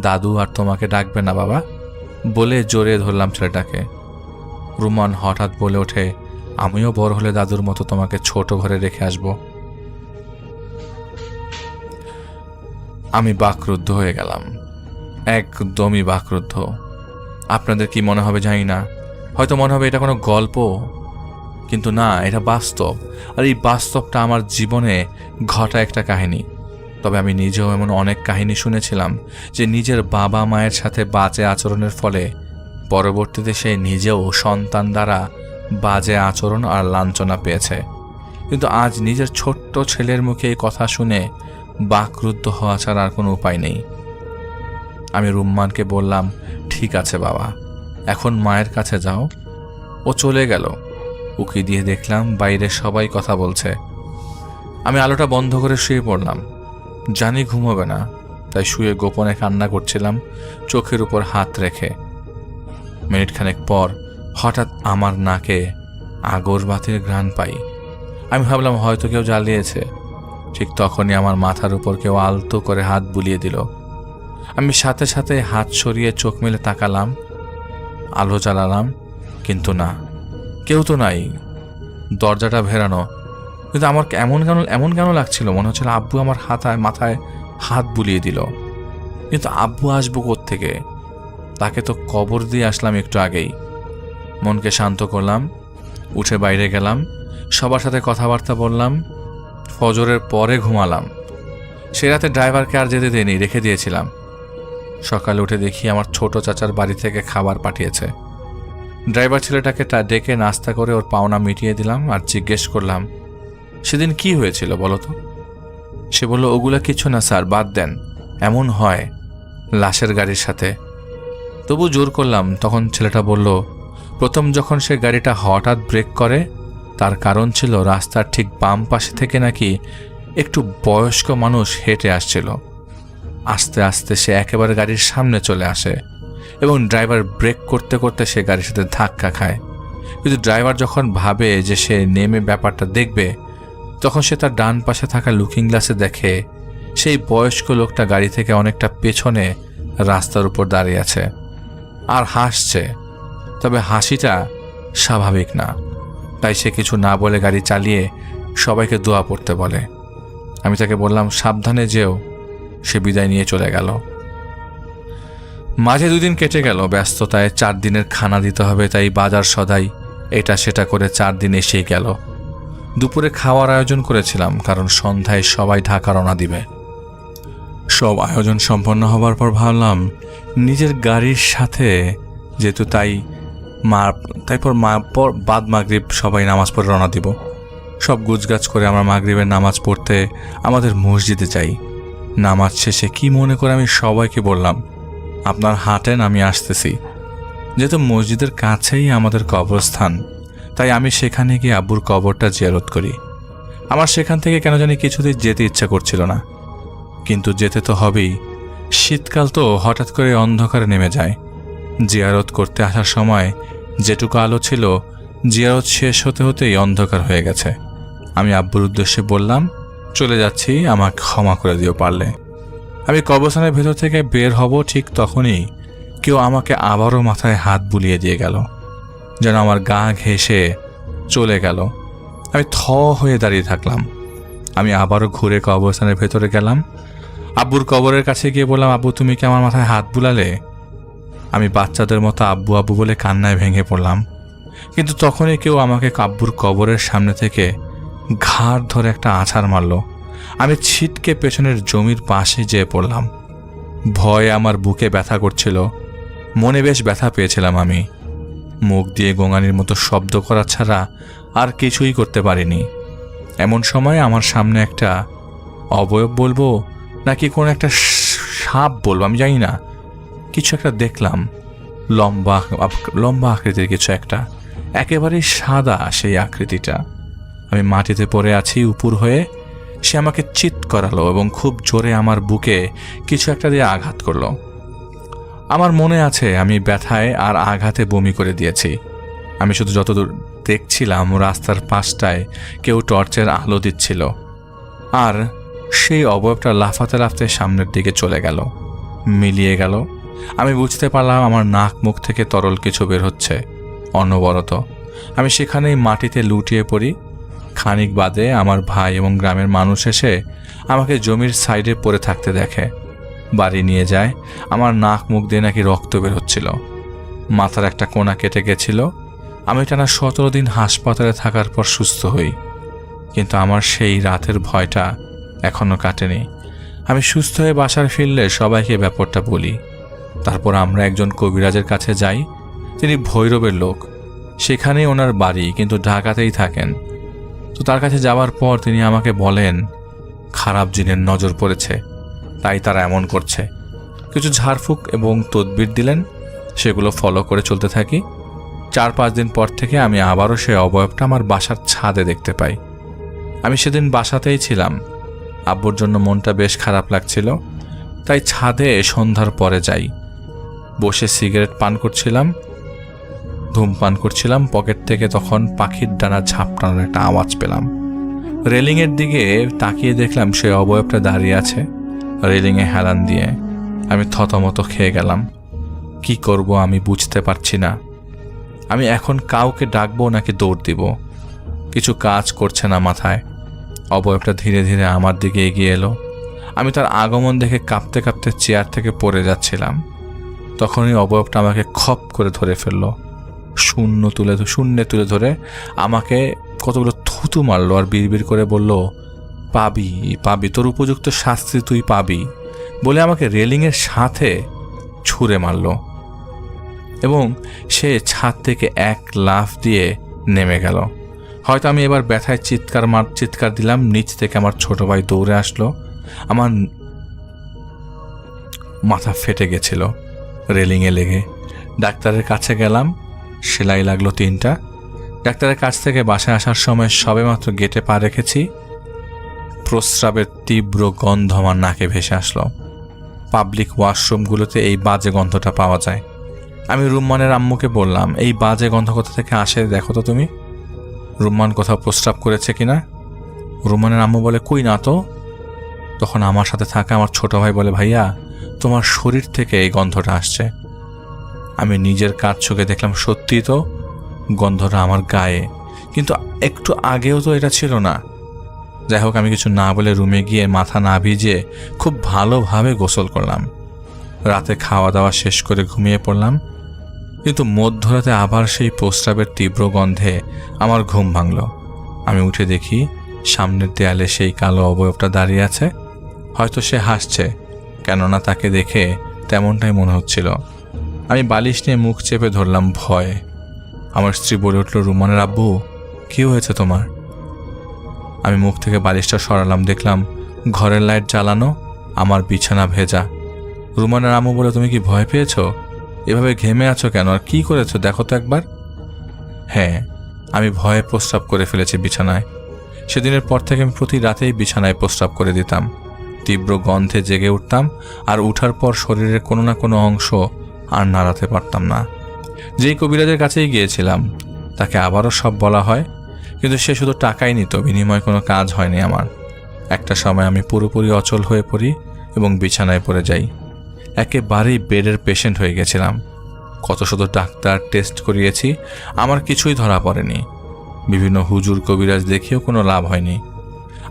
দাদু আর তোমাকে ডাকবে না বাবা, বলে জোরে ধরলাম ছেলেটাকে। রুমান হঠাৎ বলে ওঠে, আমিও বড় হলে দাদুর মতো তোমাকে ছোট ঘরে রেখে আসব। আমি বাকরুদ্ধ হয়ে গেলাম, একদমই বাকরুদ্ধ। আপনাদের কি মনে হবে জানি না, হয়তো মনে হবে এটা কোনো গল্প, কিন্তু না, এটা বাস্তব। আর এই বাস্তবটা আমার জীবনে ঘটা একটা কাহিনী। তবে আমি নিজেও এমন অনেক কাহিনী শুনেছিলাম যে নিজের বাবা মায়ের সাথে বাজে আচরণের ফলে পরবর্তীতে সে নিজেও সন্তান দ্বারা বাজে আচরণ আর লাঞ্ছনা পেয়েছে। কিন্তু আজ নিজের ছোট্ট ছেলের মুখে এই কথা শুনে বাকরুদ্ধ হওয়া ছাড়া আর কোনো উপায় নেই। আমি রুম্মানকে বললাম, ঠিক আছে বাবা, এখন মায়ের কাছে যাও। ও চলে গেল। উকি দিয়ে দেখলাম বাইরে সবাই কথা বলছে। আমি আলোটা বন্ধ করে শুয়ে পড়লাম। জানি ঘুমোবে না, তাই শুয়ে গোপনে কান্না করছিলাম, চোখের উপর হাত রেখে। মিনিটখানেক পর হঠাৎ আমার নাকে আগরবাতির ঘ্রাণ পাই। আমি ভাবলাম হয়তো কেউ জ্বালিয়েছে। ঠিক তখনই আমার মাথার উপর কেউ আলতো করে হাত বুলিয়ে দিল। আমি সাথে সাথে হাত সরিয়ে চোখ মেলে তাকালাম, আলো জ্বালালাম, কিন্তু না, কেউ তো নাই। দরজাটা ভেরানো, কিন্তু আমার এমন কেন লাগছিল, মনে হচ্ছিল আব্বু আমার মাথায় হাত বুলিয়ে দিল। কিন্তু আব্বু আসবো কোত্থেকে? তাকে তো কবর দিয়ে আসলাম একটু আগেই। মনকে শান্ত করলাম, উঠে বাইরে গেলাম, সবার সাথে কথাবার্তা বললাম, ফজরের পরে ঘুমালাম। সে রাতে ড্রাইভারকে আর যেতে দেয়নি, রেখে দিয়েছিলাম। সকালে উঠে দেখি আমার ছোট চাচার বাড়ি থেকে খাবার পাঠিয়েছে। ড্রাইভার ছেলেটাকে ডেকে নাস্তা করে ওর পাওনা মিটিয়ে দিলাম আর জিজ্ঞেস করলাম, সেদিন কি হয়েছিল বলো তো? সে বলল, ওগুলা কিছু না স্যার, বাদ দেন, এমন হয় লাশের গাড়ির সাথে। তবু জোর করলাম। তখন ছেলেটা বলল, প্রথম যখন সে গাড়িটা হঠাৎ ব্রেক করে, তার কারণ ছিল রাস্তার ঠিক বাম পাশে থেকে নাকি একটু বয়স্ক মানুষ হেঁটে আসছিল। আস্তে আস্তে সে একেবারে গাড়ির সামনে চলে আসে এবং ড্রাইভার ব্রেক করতে করতে সে গাড়ির সাথে ধাক্কা খায়। কিন্তু ড্রাইভার যখন ভাবে যে সে নেমে ব্যাপারটা দেখবে, তখন সে তার ডান পাশে থাকা লুকিং গ্লাসে দেখে সেই বয়স্ক লোকটা গাড়ি থেকে অনেকটা পেছনে রাস্তার উপর দাঁড়িয়ে আছে আর হাসছে। তবে হাসিটা স্বাভাবিক না। তাই সে কিছু না বলে গাড়ি চালিয়ে সবাইকে দোয়া পড়তে বলে। আমি তাকে বললাম, সাবধানে যেও। সে বিদায় নিয়ে চলে গেল। মাঝে 2 দিন কেটে গেল ব্যস্ততায়। 4 দিনের খানা দিতে হবে, তাই বাজার সদাই এটা সেটা করে 4 দিন এসেই গেল। দুপুরে খাওয়ার আয়োজন করেছিলাম, কারণ সন্ধ্যায় সবাই ঢাকা রওনা দিবে। সব আয়োজন সম্পন্ন হবার পর ভাবলাম নিজের গাড়ির সাথে যেহেতু, তারপর বাদ মাগরিব সবাই নামাজ পড়ে রওনা দিব। সব গুছগাছ করে আমরা মাগরিবের নামাজ পড়তে আমাদের মসজিদে যাই। নামাজ শেষে কি মনে করে আমি সবাইকে বললাম, আপনার হাঁটেন, আমি আসতেছি। যেহেতু মসজিদের কাছেই আমাদের কবরস্থান, তাই আমি সেখানে গিয়ে আব্বুর কবরটা জিয়ারত করি। আমার সেখান থেকে কেন জানি কিছুতেই যেতে ইচ্ছা করছিল না, কিন্তু যেতে তো হবেই। শীতকাল তো, হঠাৎ করে অন্ধকারে নেমে যায়। জিয়ারত করতে আসার সময় যেটুকু আলো ছিল, জিয়ারত শেষ হতে হতেই অন্ধকার হয়ে গেছে। আমি আব্বুর উদ্দেশ্যে বললাম, চলে যাচ্ছি, আমাকে ক্ষমা করে দিও পারলে। আমি কবরস্থানের ভেতর থেকে বের হব, ঠিক তখনই কেউ আমাকে আবারও মাথায় হাত বুলিয়ে দিয়ে গেল, যেন আমার গা ঘেঁষে চলে গেল। আমি থ হয়ে দাঁড়িয়ে থাকলাম। আমি আবারও ঘুরে কবরস্থানের ভেতরে গেলাম। আব্বুর কবরের কাছে গিয়ে বললাম, আব্বু তুমি কি আমার মাথায় হাত বুলালে? আমি বাচ্চাদের মতো আব্বু আব্বু বলে কান্নায় ভেঙে পড়লাম। কিন্তু তখনই কেউ আমাকে আব্বুর কবরের সামনে থেকে ঘাড় ধরে একটা আছাড় মারল। আমি ছিটকে পেছনের জমির পাশে যেয়ে পড়লাম। ভয়ে আমার বুকে ব্যথা করছিল, মনে বেশ ব্যথা পেয়েছিলাম। আমি মুখ দিয়ে গোঙানির মতো শব্দ করা ছাড়া আর কিছুই করতে পারিনি। এমন সময় আমার সামনে একটা অবয়ব বলবো নাকি কোনো একটা সাপ বলবো আমি জানি না, কিছু একটা দেখলাম। লম্বা আকৃতির কিছু একটা, একেবারেই সাদা সেই আকৃতিটা। আমি মাটিতে পড়ে আছি উপুর হয়ে। সে আমাকে চিৎ করালো এবং খুব জোরে আমার বুকে কিছু একটা দিয়ে আঘাত করলো। আমার মনে আছে আমি ব্যথায় আর আঘাতে বমি করে দিয়েছি। আমি শুধু যতদূর দেখছিলাম, রাস্তার পাশটায় কেউ টর্চের আলো দিচ্ছিল, আর সেই অবয়বটা লাফাতে লাফাতে সামনের দিকে চলে গেল, মিলিয়ে গেল। আমি বুঝতে পারলাম আমার নাক মুখ থেকে তরল কিছু বের হচ্ছে অনবরত। আমি সেখানেই মাটিতে লুটিয়ে পড়ি। খানিক বাদে আমার ভাই এবং গ্রামের মানুষ এসে আমাকে জমির সাইডে পড়ে থাকতে দেখে। বাড়ি নিয়ে যায়। আমার নাক মুখ দিয়ে নাকি রক্ত বের হচ্ছিল, মাথার একটা কোনা কেটে গেছিল। আমি টানা 17 দিন হাসপাতালে থাকার পর সুস্থ হই, কিন্তু আমার সেই রাতের ভয়টা এখনো কাটেনি। আমি সুস্থ হয়ে বাসায় ফিরলে সবাইকে ব্যাপারটা বলি। তারপর আমরা একজন কবিরাজের কাছে যাই। তিনি ভৈরবের লোক, সেখানেই ওনার বাড়ি, কিন্তু ঢাকাতেই থাকেন। তো তার কাছে যাওয়ার পর তিনি আমাকে বলেন, খারাপ জিনের নজর পড়েছে, তাই তারা এমন করছে। কিছু ঝাড়ফুঁক এবং তদবির দিলেন, সেগুলো ফলো করে চলতে থাকি। 4-5 দিন পর থেকে আমি আবারও সে অবয়বটা আমার বাসার ছাদে দেখতে পাই। আমি সেদিন বাসাতেই ছিলাম। আব্বুর জন্য মনটা বেশ খারাপ লাগছিল, তাই ছাদে সন্ধ্যার পরে যাই। বসে সিগারেট পান করছিলাম, ধূমপান করছিলাম। পকেট থেকে তখন পাখির ডানা ঝাপটানোর একটা আওয়াজ পেলাম। রেলিংয়ের দিকে তাকিয়ে দেখলাম সে অবয়বটা দাঁড়িয়ে আছে রেলিংয়ে হেলান দিয়ে। আমি থতমত খেয়ে গেলাম। কি করব আমি বুঝতে পারছি না। আমি এখন কাউকে ডাকবো নাকি দৌড় দিব, কিছু কাজ করছে না মাথায়। অবয়বটা ধীরে ধীরে আমার দিকে এগিয়ে এলো। আমি তার আগমন দেখে কাঁপতে কাঁপতে চেয়ার থেকে পড়ে যাচ্ছিলাম। তখনই অবয়বটা আমাকে খপ করে ধরে ফেললো। শূন্যে তুলে ধরে আমাকে কতগুলো থুতু মারলো আর বিড়বিড় করে বলল, পাবি পাবি, তোর উপযুক্ত শাস্তি তুই পাবি, বলে আমাকে রেলিংয়ের সাথে ছুঁড়ে মারল এবং সে ছাদ থেকে এক লাফ দিয়ে নেমে গেল। হয়তো আমি এবার ব্যথায় চিৎকার দিলাম। নিচ থেকে আমার ছোট ভাই দৌড়ে আসলো। আমার মাথা ফেটে গেছিল রেলিংয়ে লেগে। ডাক্তারের কাছে গেলাম, সেলাই লাগলো 3টা। ডাক্তারের কাছ থেকে বাসায় আসার সময় সবেমাত্র গেটে পা রেখেছি, প্রস্রাবের তীব্র গন্ধ আমার নাকে ভেসে আসলো। পাবলিক ওয়াশরুমগুলোতে এই বাজে গন্ধটা পাওয়া যায়। আমি রুম্মানের আম্মুকে বললাম, এই বাজে গন্ধ কোথা থেকে আসে দেখো তো তুমি, রুম্মান কোথাও প্রস্রাব করেছে কিনা। রুম্মানের আম্মু বলে, কই না তো। তখন আমার সাথে থাকা আমার ছোট ভাই বলে, ভাইয়া তোমার শরীর থেকে এই গন্ধটা আসছে। আমি নিজের কাজ চোখে দেখলাম, সত্যি তো গন্ধটা আমার গায়ে, কিন্তু একটু আগেও তো এটা ছিল না। যাই হোক, আমি কিছু না বলে রুমে গিয়ে মাথা না ভিজিয়ে খুব ভালোভাবে গোসল করলাম। রাতে খাওয়া দাওয়া শেষ করে ঘুমিয়ে পড়লাম, কিন্তু মধ্যরাতে আবার সেই প্রস্রাবের তীব্র গন্ধে আমার ঘুম ভাঙল। আমি উঠে দেখি সামনের দেয়ালে সেই কালো অবয়বটা দাঁড়িয়ে আছে। হয়তো সে হাসছে, কেননা তাকে দেখে তেমনটাই মনে হচ্ছিল। আমি বালিশ নিয়ে মুখ চেপে ধরলাম ভয়ে। আমার স্ত্রী বলে উঠল, রুমানের আব্বু কি হয়েছে তোমার? আমি মুখ থেকে বালিশটা সরালাম, দেখলাম ঘরের লাইট জ্বালানো, আমার বিছানা ভেজা। রুমানের আম্মু বলে, তুমি কি ভয় পেয়েছো? এভাবে ঘেমে আছো কেন, আর কি করেছো দেখো তো একবার। হ্যাঁ, আমি ভয়ে প্রস্রাব করে ফেলেছি বিছানায়। সেদিনের পর থেকে আমি প্রতি রাতেই বিছানায় প্রস্রাব করে দিতাম। তীব্র গন্ধে জেগে উঠতাম, আর উঠার পর শরীরের কোনো না কোনো অংশ আর নাড়াতে পারতাম না। যেই কবিরাজের কাছেই গিয়েছিলাম তাকে আবারও সব বলা হয়, কিন্তু সে শুধু টাকাই নিত, বিনিময়ে কোনো কাজ হয়নি আমার। একটা সময় আমি পুরোপুরি অচল হয়ে পড়ি এবং বিছানায় পড়ে যাই। একেবারেই বেডের পেশেন্ট হয়ে গেছিলাম। কত শুধু ডাক্তার টেস্ট করিয়েছি, আমার কিছুই ধরা পড়েনি। বিভিন্ন হুজুর কবিরাজ দেখিয়েও কোনো লাভ হয়নি।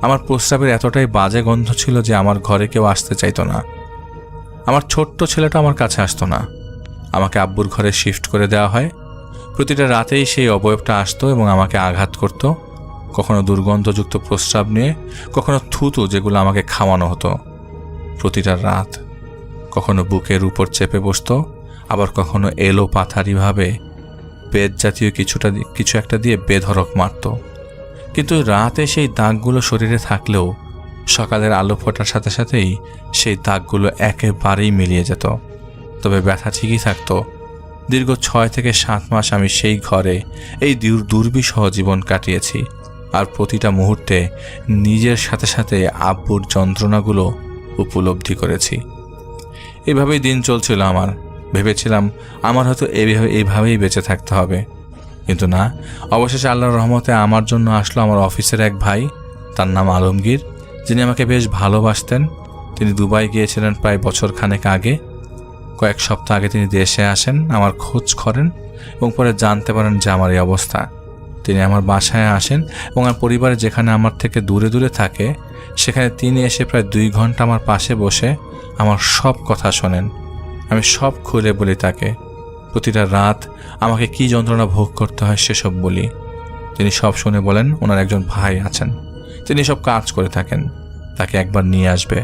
আমার প্রস্রাবের এতটাই বাজে গন্ধ ছিল যে আমার ঘরে কেউ আসতে চাইতো না। আমার ছোট্ট ছেলেটা আমার কাছে আসতো না। আমাকে আব্বুর ঘরে শিফট করে দেওয়া হয়। প্রতিটা রাতেই সেই অবয়বটা আসতো এবং আমাকে আঘাত করত, কখনো দুর্গন্ধযুক্ত প্রস্রাব নিয়ে, কখনো থুতু যেগুলো আমাকে খাওয়ানো হতো। প্রতিটা রাত কখনো বুকের উপর চেপে বসতো, আবার কখনো এলো পাথারিভাবে বেদ জাতীয় কিছু একটা দিয়ে বেধড়ক মারত। কিন্তু রাতে সেই দাগগুলো শরীরে থাকলেও সকালের আলো ফোটার সাথে সাথেই সেই দাগগুলো একেবারেই মিলিয়ে যেত। তবে ব্যথা ঠিকই থাকতো। দীর্ঘ 6 থেকে 7 মাস আমি সেই ঘরে এই দুর্বিষহ জীবন কাটিয়েছি, আর প্রতিটা মুহূর্তে নিজের সাথে সাথে আব্বুর যন্ত্রণাগুলো উপলব্ধি করেছি। এভাবেই দিন চলছিল আমার। ভেবেছিলাম আমার হয়তো এইভাবেই বেঁচে থাকতে হবে, কিন্তু না। অবশেষে আল্লাহর রহমতে আমার জন্য আসলো আমার অফিসের এক ভাই, তার নাম আলমগীর, যিনি আমাকে বেশ ভালোবাসতেন। তিনি দুবাই গিয়েছিলেন প্রায় বছরখানেক আগে। কয়েক সপ্তাহ আগে তিনি দেশে আসেন, আমার খোঁজ করেন এবং পরে জানতে পারেন যে আমার এই অবস্থা। তিনি আমার বাসায় আসেন এবং আমার পরিবারে যেখানে আমার থেকে দূরে দূরে থাকে সেখানে তিনি এসে প্রায় 2 ঘন্টা আমার পাশে বসে আমার সব কথা শোনেন। আমি সব খুলে বলি তাকে। প্রতিটা রাত আমাকে কি যন্ত্রণা ভোগ করতে হয় সেসব বলি। তিনি সব শুনে বলেন ওনার একজন ভাই আছেন, তিনি সব কাজ করে থাকেন, তাকে একবার নিয়ে আসবে।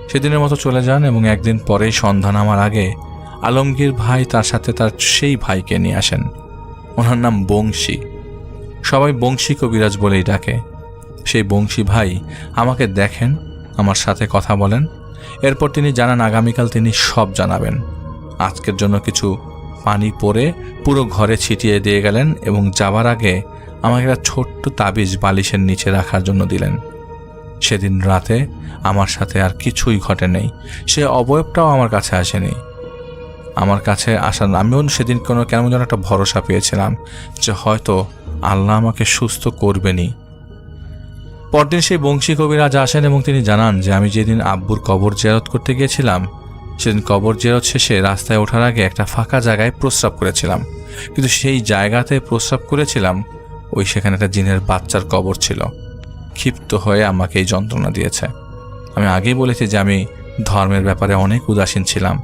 সেদিনের মতো চলে যান এবং একদিন পরেই সন্ধ্যা নামার আগে আলমগীর ভাই তার সাথে তার সেই ভাইকে নিয়ে আসেন। ওনার নাম বংশী, সবাই বংশী কবিরাজ বলেই ডাকে। সেই বংশী ভাই আমাকে দেখেন, আমার সাথে কথা বলেন। এরপর তিনি জানান আগামীকাল তিনি সব জানাবেন। আজকের জন্য কিছু পানি পরে পুরো ঘরে ছিটিয়ে দিয়ে গেলেন এবং যাবার আগে আমাকে একটা ছোট্ট তাবিজ বালিশের নিচে রাখার জন্য দিলেন। সেদিন রাতে আমার সাথে আর কিছুই ঘটে নেই। সে অবয়বটাও আমার কাছে আসেনি। আমার কাছে আসার আমিও সেদিন কেমন যেন একটা ভরসা পেয়েছিলাম যে হয়তো আল্লাহ আমাকে সুস্থ করবেনই। পরদিন সেই বংশী কবিরাজ আসেন এবং তিনি জানান যে আমি যেদিন আব্বুর কবর জিয়ারত করতে গিয়েছিলাম সেদিন কবর জিয়ারত শেষে রাস্তায় ওঠার আগে একটা ফাঁকা জায়গায় প্রস্রাব করেছিলাম, কিন্তু সেই জায়গাতে প্রস্রাব করেছিলাম সেখানে একটা জিনের বাচ্চার কবর ছিল। ক্ষিপ্ত হয়ে আমাকে এই যন্ত্রণা দিয়েছে। আমি আগেই বলেছি যে আমি ধর্মের ব্যাপারে অনেক উদাসীন ছিলাম,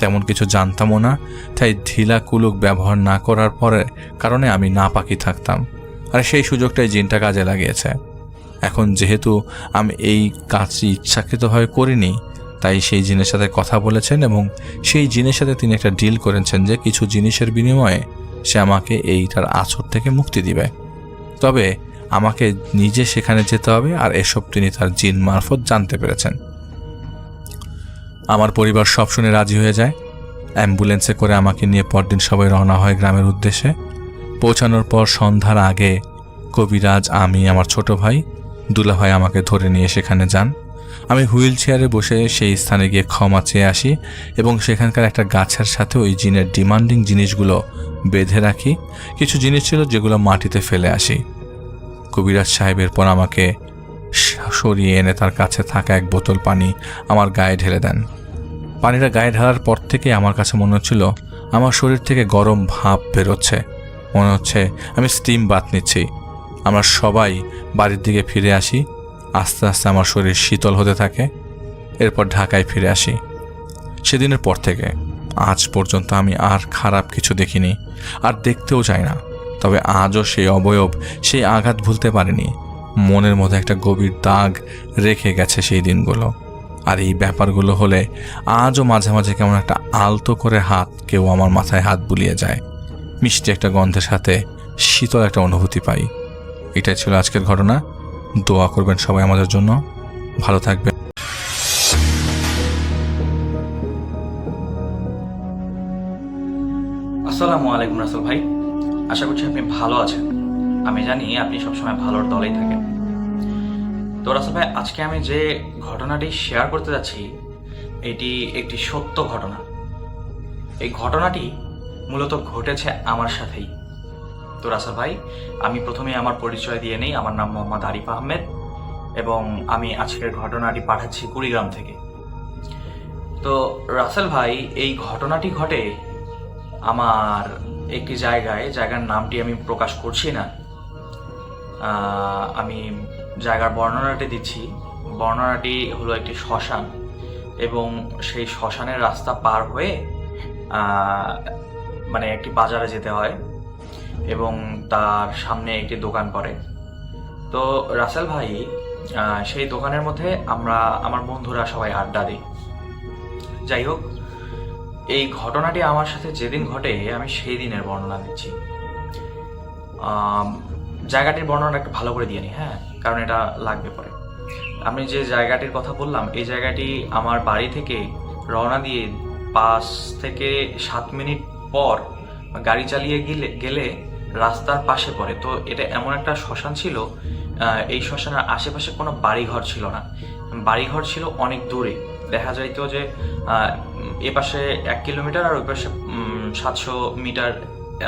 তেমন কিছু জানতামও না, তাই ঢিলা কুলুক ব্যবহার না করার পরে কারণে আমি নাপাকি থাকতাম। আর সেই সুযোগটাই জিনটা কাজে লাগিয়েছে। এখন যেহেতু আমি এই কাজটি ইচ্ছাকৃতভাবে করিনি, তাই সেই জিনের সাথে কথা বলেছেন এবং সেই জিনের সাথে তিনি একটা ডিল করেছেন যে কিছু জিনিসের বিনিময়ে সে আমাকে এইটার আছর থেকে মুক্তি দিবে। তবে আমাকে নিজে সেখানে যেতে হবে, আর এসব তিনি তার জিন মারফত জানতে পেরেছেন। আমার পরিবার সব শুনে রাজি হয়ে যায়। অ্যাম্বুলেন্সে করে আমাকে নিয়ে পরদিন সবাই রওনা হয় গ্রামের উদ্দেশ্যে। পৌঁছানোর পর সন্ধ্যার আগে কবিরাজ, আমি, আমার ছোট ভাই দুলাভাই আমাকে ধরে নিয়ে সেখানে যান। আমি হুইল চেয়ারে বসে সেই স্থানে গিয়ে ক্ষমা চেয়ে আসি এবং সেখানকার একটা গাছের সাথে ওই জিনের ডিমান্ডিং জিনিসগুলো বেঁধে রাখি। কিছু জিনিস ছিল যেগুলো মাটিতে ফেলে আসি। কবিরাজ সাহেবের পর আমাকে সরিয়ে এনে তার কাছে থাকা এক বোতল পানি আমার গায়ে ঢেলে দেন। পানিটা গায়ে ঢালার পর থেকে আমার কাছে মনে হচ্ছিল আমার শরীর থেকে গরম ভাপ বেরোচ্ছে, মনে হচ্ছে আমি স্টিম বাথ নিচ্ছি। আমরা সবাই বাড়ির দিকে ফিরে আসি। আস্তে আস্তে আমার শরীর শীতল হতে থাকে। এরপর ঢাকায় ফিরে আসি। সেদিনের পর থেকে আজ পর্যন্ত আমি আর খারাপ কিছু দেখিনি, আর দেখতেও চাই না। তবে আজও সেই অবয়ব, সেই আঘাত ভুলতে পারিনি। মনের মধ্যে একটা গভীর দাগ রেখে গেছে সেই দিনগুলো। আর এই ব্যাপারগুলো হলে আজও মাঝে মাঝে কেমন একটা আলতো করে হাত কেউ আমার মাথায় হাত বুলিয়ে যায়। মিষ্টি একটা গন্ধের সাথে শীতল একটা অনুভূতি পাই। এটাই ছিল আজকের ঘটনা। দোয়া করবেন সবাই আমাদের জন্য। ভালো থাকবেন। আসসালামু আলাইকুম রাসেল ভাই, আশা করছি আপনি ভালো আছেন। আমি জানি আপনি সবসময় ভালোর দলেই থাকেন। তো রাসেল ভাই, আজকে আমি যে ঘটনাটি শেয়ার করতে যাচ্ছি এটি একটি সত্য ঘটনা। এই ঘটনাটি মূলত ঘটেছে আমার সাথেই। তো রাসেল ভাই, আমি প্রথমে আমার পরিচয় দিয়ে নেই। আমার নাম মোহাম্মদ আরিফ আহমেদ এবং আমি আজকের ঘটনাটি পাঠাচ্ছি কুড়িগ্রাম থেকে। তো রাসেল ভাই, এই ঘটনাটি ঘটে আমার একটি জায়গার নামটি আমি প্রকাশ করছি না। আমি জায়গার বর্ণনাটি দিচ্ছি। বর্ণনাটি হলো একটি শ্মশান এবং সেই শ্মশানের রাস্তা পার হয়ে মানে একটি বাজারে যেতে হয় এবং তার সামনে একটি দোকান পড়ে। তো রাসেল ভাই, সেই দোকানের মধ্যে আমার বন্ধুরা সবাই আড্ডা দিই। যাই হোক, এই ঘটনাটি আমার সাথে যেদিন ঘটে আমি সেই দিনের বর্ণনা দিচ্ছি। জায়গাটির বর্ণনা একটু ভালো করে দিয়ে নিই, হ্যাঁ, কারণ এটা লাগবে পরে। আমি যে জায়গাটির কথা বললাম, এই জায়গাটি আমার বাড়ি থেকে রওনা দিয়ে 5 থেকে 7 মিনিট পর গাড়ি চালিয়ে গেলে রাস্তার পাশে পড়ে। তো এটা এমন একটা শ্মশান ছিল, এই শ্মশানের আশেপাশে কোনো বাড়িঘর ছিল না। বাড়িঘর ছিল অনেক দূরে। দেখা যাইতো যে এ পাশে 1 কিলোমিটার আর ওই পাশে 700 মিটার,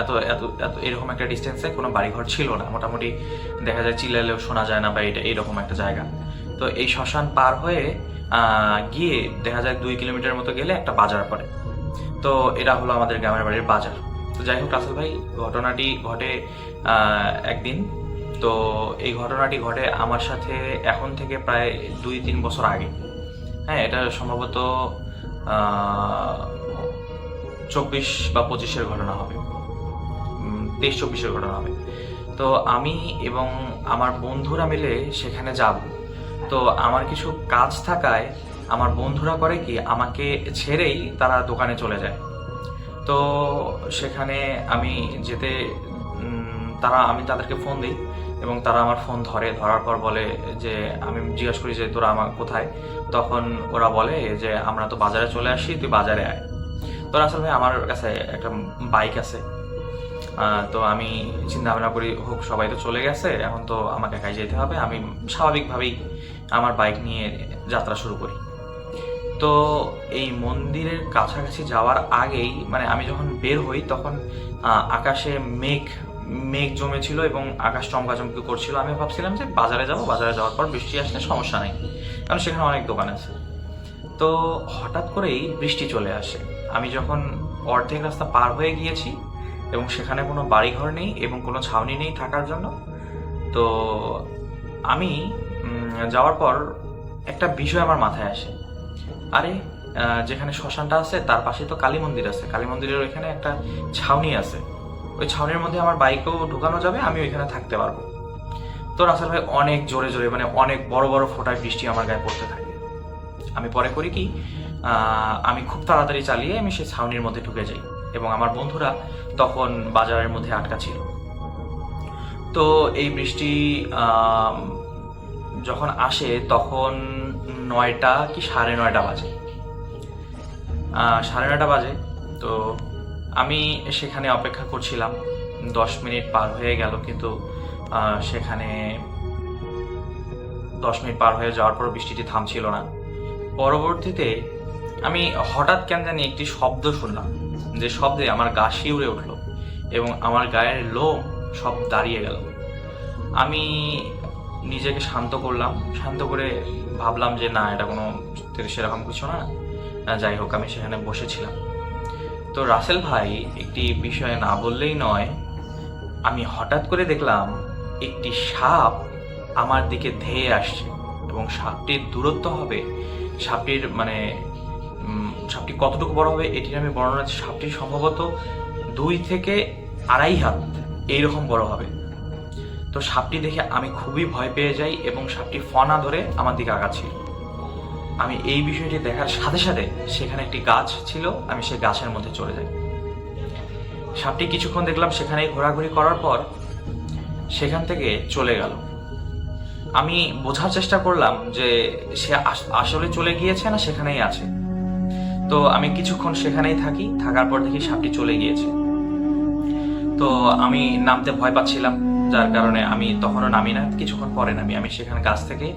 এত এত এত এরকম একটা ডিস্টেন্সে কোনো বাড়িঘর ছিল না। মোটামুটি দেখা যায় চিল্লালেও শোনা যায় না, বা এটা এইরকম একটা জায়গা। তো এই শ্মশান পার হয়ে গিয়ে দেখা যায় 2 কিলোমিটার মতো গেলে একটা বাজার পড়ে। তো এটা হলো আমাদের গ্রামের বাড়ির বাজার। তো যাই হোক রাসেল ভাই, ঘটনাটি ঘটে একদিন। তো এই ঘটনাটি ঘটে আমার সাথে এখন থেকে প্রায় 2-3 বছর আগে। হ্যাঁ, এটা সম্ভবত 24 বা 25-এর ঘটনা হবে, 23-24-এর ঘটনা হবে। তো আমি এবং আমার বন্ধুরা মিলে সেখানে যাব। তো আমার কিছু কাজ থাকায় আমার বন্ধুরা করে কি, আমাকে ছেড়েই তারা দোকানে চলে যায়। তো সেখানে আমি যেতে আমি তাদেরকে ফোন দিই এবং তারা আমার ফোন ধরার পর বলে যে, আমি জিজ্ঞাসা করি যে তোরা আমার কোথায়। তখন ওরা বলে যে আমরা তো বাজারে চলে আসি, তুই বাজারে আয়। তো আসলে ভাই, আমার কাছে একটা বাইক আছে। তো আমি চিন্তা ভাবনা করি, হোক সবাই তো চলে গেছে, এখন তো আমাকে একাই যেতে হবে। আমি স্বাভাবিকভাবেই আমার বাইক নিয়ে যাত্রা শুরু করি। তো এই মন্দিরের কাছাকাছি যাওয়ার আগেই, মানে আমি যখন বের হই তখন আকাশে মেঘ মেঘ জমেছিল এবং আকাশ চমকাচমকি করছিল। আমি ভাবছিলাম যে বাজারে যাব, বাজারে যাওয়ার পর বৃষ্টি আসলে সমস্যা নেই, কারণ সেখানে অনেক দোকান আছে। তো হঠাৎ করেই বৃষ্টি চলে আসে। আমি যখন অর্ধেক রাস্তা পার হয়ে গিয়েছি এবং সেখানে কোনো বাড়িঘর নেই এবং কোনো ছাউনি নেই থাকার জন্য, তো আমি যাওয়ার পর একটা বিষয় আমার মাথায় আসে, আরে যেখানে শ্মশানটা আছে তার পাশে তো কালী মন্দির আছে, কালী মন্দিরের ওইখানে একটা ছাউনি আছে, ওই ছাউনির মধ্যে আমার বাইকও ঢোকানো যাবে, আমি ওইখানে থাকতে পারবো। তো রাসেল ভাই অনেক জোরে জোরে, মানে অনেক বড় বড় ফোঁটায় বৃষ্টি আমার গায়ে পড়তে থাকে। আমি পরে করি কি, আমি খুব তাড়াতাড়ি চালিয়ে আমি সেই ছাউনির মধ্যে ঢুকে যাই এবং আমার বন্ধুরা তখন বাজারের মধ্যে আটকা ছিল। তো এই বৃষ্টি যখন আসে তখন 9টা কি 9:30 বাজে, 9:30 বাজে। তো আমি সেখানে অপেক্ষা করছিলাম, 10 মিনিট পার হয়ে গেল, কিন্তু সেখানে 10 মিনিট পার হয়ে যাওয়ার পর বৃষ্টিটি থামছিল না। পরবর্তীতে আমি হঠাৎ কেন জানি একটি শব্দ শুনলাম, যে শব্দে আমার গা শিউরে উঠলো এবং আমার গায়ের লোম সব দাঁড়িয়ে গেল। আমি নিজেকে শান্ত করলাম, শান্ত করে ভাবলাম যে না, এটা কোনো সেরকম কিছু না। যাই হোক, আমি সেখানে বসেছিলাম। তো রাসেল ভাই একটি বিষয় না বললেই নয়, আমি হঠাৎ করে দেখলাম একটি সাপ আমার দিকে ধেয়ে আসছে এবং সাপটির দূরত্ব হবে, সাপটির মানে সাপটি কতটুকু বড় হবে এটির আমি বর্ণনা, সাপটি সম্ভবত 2 থেকে 2.5 হাত এইরকম বড় হবে। তো সাপটি দেখে আমি খুবই ভয় পেয়ে যাই এবং সাপটি ফনা ধরে আমার দিকে আগাচ্ছিল। আমি এই বিষয়টি দেখার সাথে সাথে সেখানে একটি গাছ ছিল, আমি সেই গাছের মধ্যে চলে যাই। সাপটি কিছুক্ষণ দেখলাম সেখানেই ঘোরাঘুরি করার পর সেখান থেকে চলে গেল। আমি বোঝার চেষ্টা করলাম যে সে আসলে চলে গিয়েছে না সেখানেই আছে। তো আমি কিছুক্ষণ সেখানেই থাকি, থাকার পর দেখি সাপটি চলে গিয়েছে। তো আমি নামতে ভয় পাচ্ছিলাম, যার কারণে আমি তখনও নামি না, কিছুক্ষণ পরে নামি। আমি সেখানে গাছ থেকে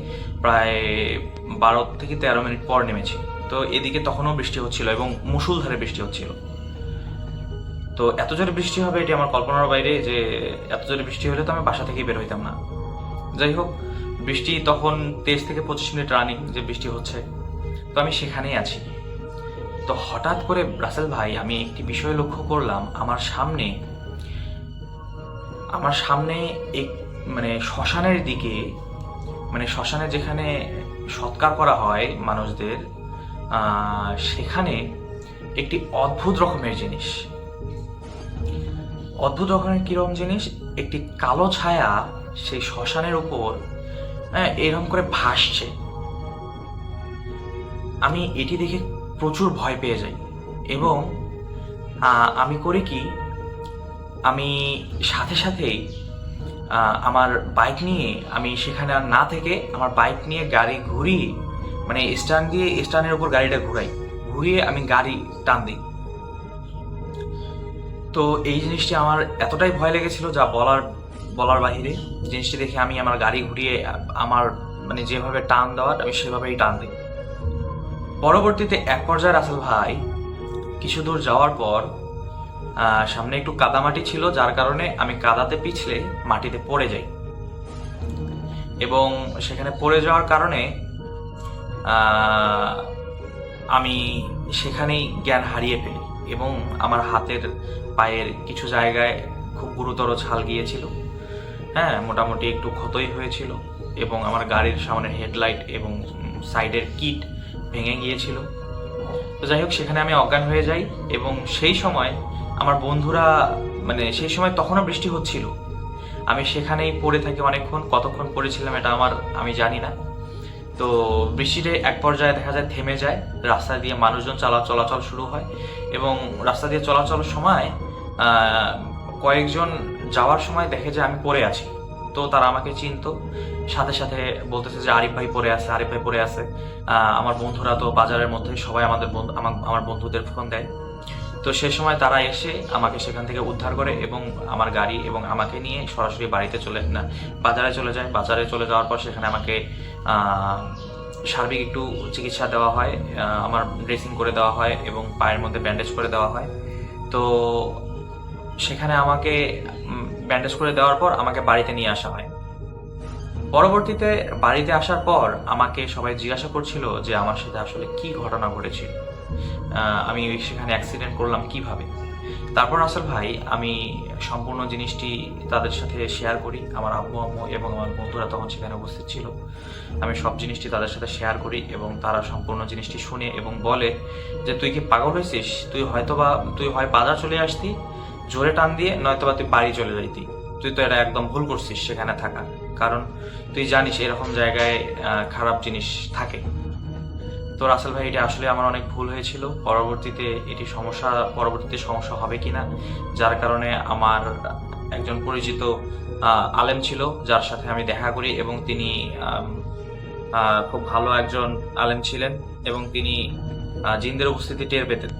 প্রায় 12 থেকে 13 মিনিট পর নেমেছি। তো এদিকে তখনও বৃষ্টি হচ্ছিল এবং মুষলধারে বৃষ্টি হচ্ছিল। তো এত জোরে বৃষ্টি হবে এটি আমার কল্পনার বাইরে, যে এত জোরে বৃষ্টি হলে তো আমি বাসা থেকেই বের হইতাম না। যাই হোক, বৃষ্টি তখন 23 থেকে 25 মিনিট রানিং যে বৃষ্টি হচ্ছে। তো আমি সেখানেই আছি। তো হঠাৎ করে রাসেল ভাই, আমি একটি বিষয় লক্ষ্য করলাম, আমার সামনে এক মানে শ্মশানের দিকে, মানে শ্মশানে যেখানে সৎকার করা হয় মানুষদের, সেখানে একটি অদ্ভুত রকমের জিনিস, অদ্ভুত রকমের কিরকম জিনিস, একটি কালো ছায়া সেই শ্মশানের উপর এরকম করে ভাসছে। আমি এটি দেখে প্রচুর ভয় পেয়ে যাই এবং আমি করি কি, আমি সাথে সাথেই আমার বাইক নিয়ে, আমি সেখানে আর না থেকে আমার বাইক নিয়ে গাড়ি ঘুরিয়ে, মানে স্ট্যান্ডের উপর গাড়িটা ঘুরিয়ে আমি গাড়ি টান দিই। তো এই জিনিসটি আমার এতটাই ভয় লেগেছিল যা বলার বাহিরে। জিনিসটি দেখে আমি আমার গাড়ি ঘুরিয়ে আমার মানে যেভাবে টান দেওয়ার আমি সেভাবেই টান দিই। পরবর্তীতে এক পর্যায়ে রাসেল ভাই কিছু দূর যাওয়ার পর সামনে একটু কাদামাটি ছিল, যার কারণে আমি কাদাতে পিছলে মাটিতে পড়ে যাই এবং সেখানে পড়ে যাওয়ার কারণে আমি সেখানেই জ্ঞান হারিয়ে ফেলি এবং আমার হাতের পায়ের কিছু জায়গায় খুব গুরুতর ছাল গিয়েছিল। হ্যাঁ, মোটামুটি একটু ক্ষতই হয়েছিল এবং আমার গাড়ির সামনের হেডলাইট এবং সাইডের কিট ভেঙে গিয়েছিল। তো যাই হোক, সেখানে আমি অজ্ঞান হয়ে যাই এবং সেই সময় আমার বন্ধুরা, মানে সেই সময় তখনও বৃষ্টি হচ্ছিল, আমি সেখানেই পড়ে থাকি অনেকক্ষণ। কতক্ষণ পড়েছিলাম এটা আমি জানি না। তো বৃষ্টিতে এক পর্যায়ে দেখা যায় থেমে যায়, রাস্তা দিয়ে মানুষজন চলাচল শুরু হয় এবং রাস্তা দিয়ে চলাচলের সময় কয়েকজন যাওয়ার সময় দেখে যে আমি পড়ে আছি। তো তারা আমাকে চিনতো, সাথে সাথে বলতেছে যে আরিফ ভাই পড়ে আছে। আমার বন্ধুরা তো বাজারের মধ্যে সবাই আমার বন্ধুদের ফোন দেয়। তো সে সময় তারা এসে আমাকে সেখান থেকে উদ্ধার করে এবং আমার গাড়ি এবং আমাকে নিয়ে সরাসরি বাজারে চলে যায়। বাজারে চলে যাওয়ার পর সেখানে আমাকে সার্বিক একটু চিকিৎসা দেওয়া হয়, আমার ড্রেসিং করে দেওয়া হয় এবং পায়ের মধ্যে ব্যান্ডেজ করে দেওয়া হয়। তো সেখানে আমাকে ব্যান্ডেজ করে দেওয়ার পর আমাকে বাড়িতে নিয়ে আসা হয়। পরবর্তীতে বাড়িতে আসার পর আমাকে সবাই জিজ্ঞাসা করছিল যে আমার সাথে আসলে কি ঘটনা ঘটেছিল, আমি সেখানে অ্যাক্সিডেন্ট করলাম কিভাবে। তারপর রাসেল ভাই আমি সম্পূর্ণ জিনিসটি তাদের সাথে শেয়ার করি। আমার আব্বু আম্মু এবং আমার বন্ধুরা তখন সেখানে উপস্থিত ছিল। আমি সব জিনিসটি তাদের সাথে শেয়ার করি এবং তারা সম্পূর্ণ জিনিসটি শুনে এবং বলে যে তুই কি পাগল হয়েছিস, তুই হয় বাজার চলে আসতি জোরে টান দিয়ে, নয়তোবা তুই বাড়ি চলে যাইতি, তুই তো এটা একদম ভুল করছিস সেখানে থাকা, কারণ তুই জানিস এরকম জায়গায় খারাপ জিনিস থাকে। তো রাসেল ভাই এটা আসলে আমার অনেক ভুল হয়েছিল। পরবর্তীতে সমস্যা হবে কিনা, যার কারণে আমার একজন পরিচিত আলেম ছিল যার সাথে আমি দেখা করি এবং তিনি খুব ভালো একজন আলেম ছিলেন এবং তিনি জিনদের উপস্থিতি টের পেতেন।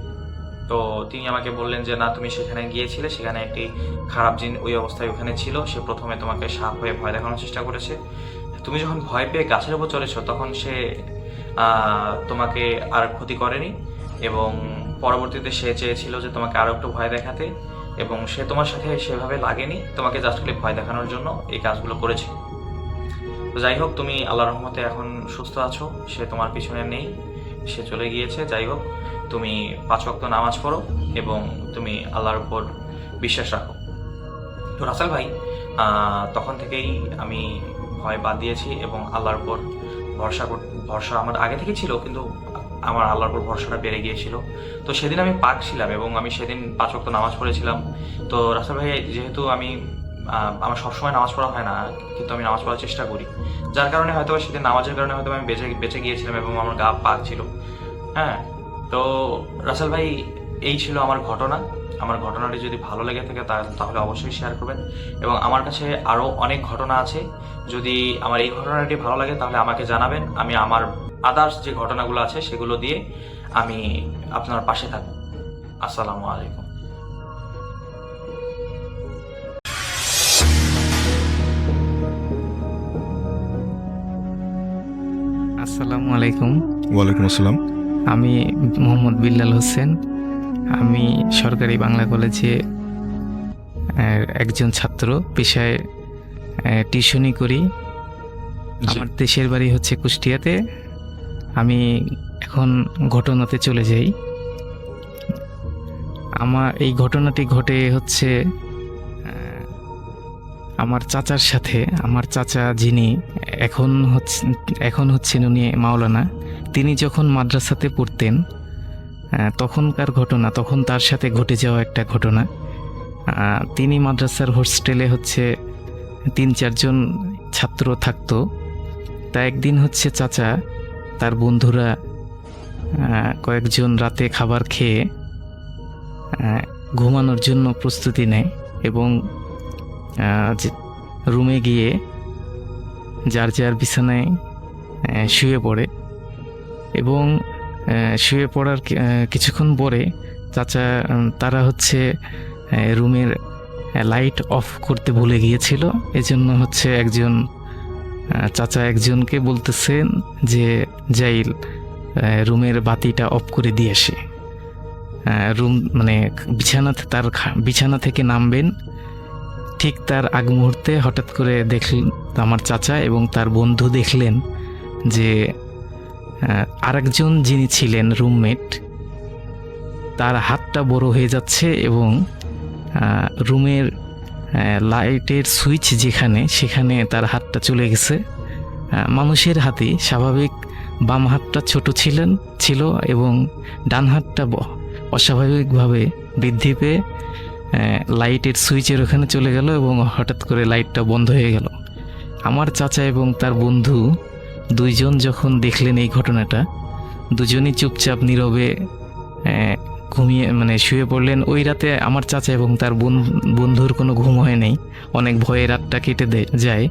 তো তিনি আমাকে বললেন যে না, তুমি সেখানে গিয়েছিলে, সেখানে একটি খারাপ জিন ওই অবস্থায় ওখানে ছিল, সে প্রথমে তোমাকে সাপ হয়ে ভয় দেখানোর চেষ্টা করেছে, তুমি যখন ভয় পেয়ে গাছের উপর চলেছো তখন সে তোমাকে আর ক্ষতি করেনি এবং পরবর্তীতে সে চেয়েছিল যে তোমাকে আরো একটু ভয় দেখাতে এবং সে তোমার সাথে সেভাবে লাগেনি, তোমাকে জাস্ট খালি ভয় দেখানোর জন্য এই কাজগুলো করেছে। তো যাই হোক, তুমি আল্লাহর রহমতে এখন সুস্থ আছো, সে তোমার পিছনে নেই, সে চলে গিয়েছে। যাই হোক, তুমি 5 ওয়াক্ত নামাজ পড়ো এবং তুমি আল্লাহর উপর বিশ্বাস রাখো। তো রাসেল ভাই তখন থেকেই আমি ভয় বাদ দিয়েছি এবং আল্লাহর উপর ভরসা আমার আগে থেকে ছিল, কিন্তু আমার আল্লাহর উপর ভরসাটা বেড়ে গিয়েছিল। তো সেদিন আমি পাক ছিলাম এবং আমি সেদিন 5 ওয়াক্ত নামাজ পড়েছিলাম। তো রাসেল ভাই, যেহেতু আমার সবসময় নামাজ পড়া হয় না, কিন্তু আমি নামাজ পড়ার চেষ্টা করি, যার কারণে হয়তো সেদিন নামাজের কারণে হয়তো আমি বেঁচে গিয়েছিলাম এবং আমার গা পাক ছিল। হ্যাঁ, তো রাসেল ভাই এই ছিল আমার ঘটনা। আমার ঘটনাটি যদি ভালো লেগে থাকে তাহলে অবশ্যই শেয়ার করবেন এবং আমার কাছে আরও অনেক ঘটনা আছে। যদি আমার এই ঘটনাটি ভালো লাগে তাহলে আমাকে জানাবেন, আমি আমার আদার্স যে ঘটনাগুলো আছে সেগুলো দিয়ে আমি আপনার পাশে থাকব। আসসালামু আলাইকুম। আসসালামু আলাইকুম। ওয়ালাইকুম আসসালাম। আমি মোহাম্মদ বিল্লাল হোসেন। আমি সরকারি বাংলা কলেজে একজন ছাত্র, পেশায় টিউশনি করি। আমার দেশের বাড়ি হচ্ছে কুষ্টিয়াতে। আমি এখন ঘটনাতে চলে যাই। আমার এই ঘটনাটি ঘটে হচ্ছে আমার চাচার সাথে। আমার চাচা যিনি এখন হচ্ছেন উনি মাওলানা, তিনি যখন মাদ্রাসাতে পড়তেন তখনকার ঘটনা, তখন তার সাথে ঘটে যাওয়া একটা ঘটনা। তিনি মাদ্রাসার হোস্টেলে হচ্ছে 3-4 জন ছাত্র থাকতো। তা একদিন হচ্ছে চাচা তার বন্ধুরা কয়েকজন রাতে খাবার খেয়ে ঘুমানোর জন্য প্রস্তুতি নেয় এবং রুমে গিয়ে যার যার বিছানায় শুয়ে পড়ে এবং শুয়ে পড়ার কিছুক্ষণ পরে তারা হচ্ছে রুমের লাইট অফ করতে ভুলে গিয়েছিল। এজন্য হচ্ছে চাচা একজনকে বলতেছেন যে যাই রুমের বাতিটা অফ করে দিয়ে আসে। বিছানা থেকে নামবেন, ঠিক তার আগ মুহূর্তে হঠাৎ করে দেখলেন আমার চাচা এবং তার বন্ধু দেখলেন যে আরেকজন যিনি ছিলেন রুমমেট, তার হাতটা বড় হয়ে যাচ্ছে এবং রুমের লাইটের সুইচ সেখানে তার হাতটা চলে গেছে। মানুষের হাতে স্বাভাবিক বাম হাতটা ছোট ছিল এবং ডান হাতটা অস্বাভাবিকভাবে বৃদ্ধি পেয়ে লাইটের সুইচের ওখানে চলে গেল এবং হঠাৎ করে লাইটটা বন্ধ হয়ে গেল। আমার চাচা এবং তার বন্ধু দুইজন যখন দেখলেন এই ঘটনাটা, দুজনই চুপচাপ নীরবে শুয়ে পড়লেন। ওই রাতে আমার চাচা এবং তার বন্ধুর কোনো ঘুম হয় নাই, অনেক ভয়ে রাতটা কেটে যায়।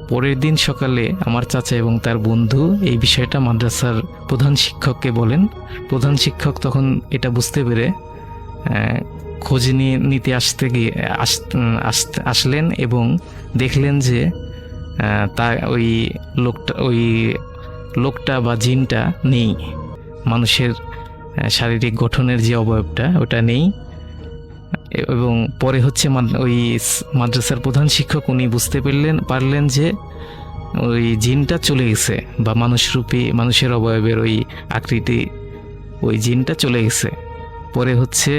পরের দিন সকালে আমার চাচা এবং তার বন্ধু এই বিষয়টা মাদ্রাসার প্রধান শিক্ষককে বলেন। প্রধান শিক্ষক তখন এটা বুঝতে পেরে খোঁজ নিতে আসলেন এবং দেখলেন যে ওই লোকটা বা জিনটা নেই, মানুষের শারীরিক গঠনের যে অবয়বটা ওটা নেই এবং পরে হচ্ছে ওই মাদ্রাসার প্রধান শিক্ষক উনি বুঝতে পারলেন যে ওই জিনটা চলে গেছে, বা মানুষরূপী মানুষের অবয়বের ওই আকৃতি ওই জিনটা চলে গেছে। পরে হচ্ছে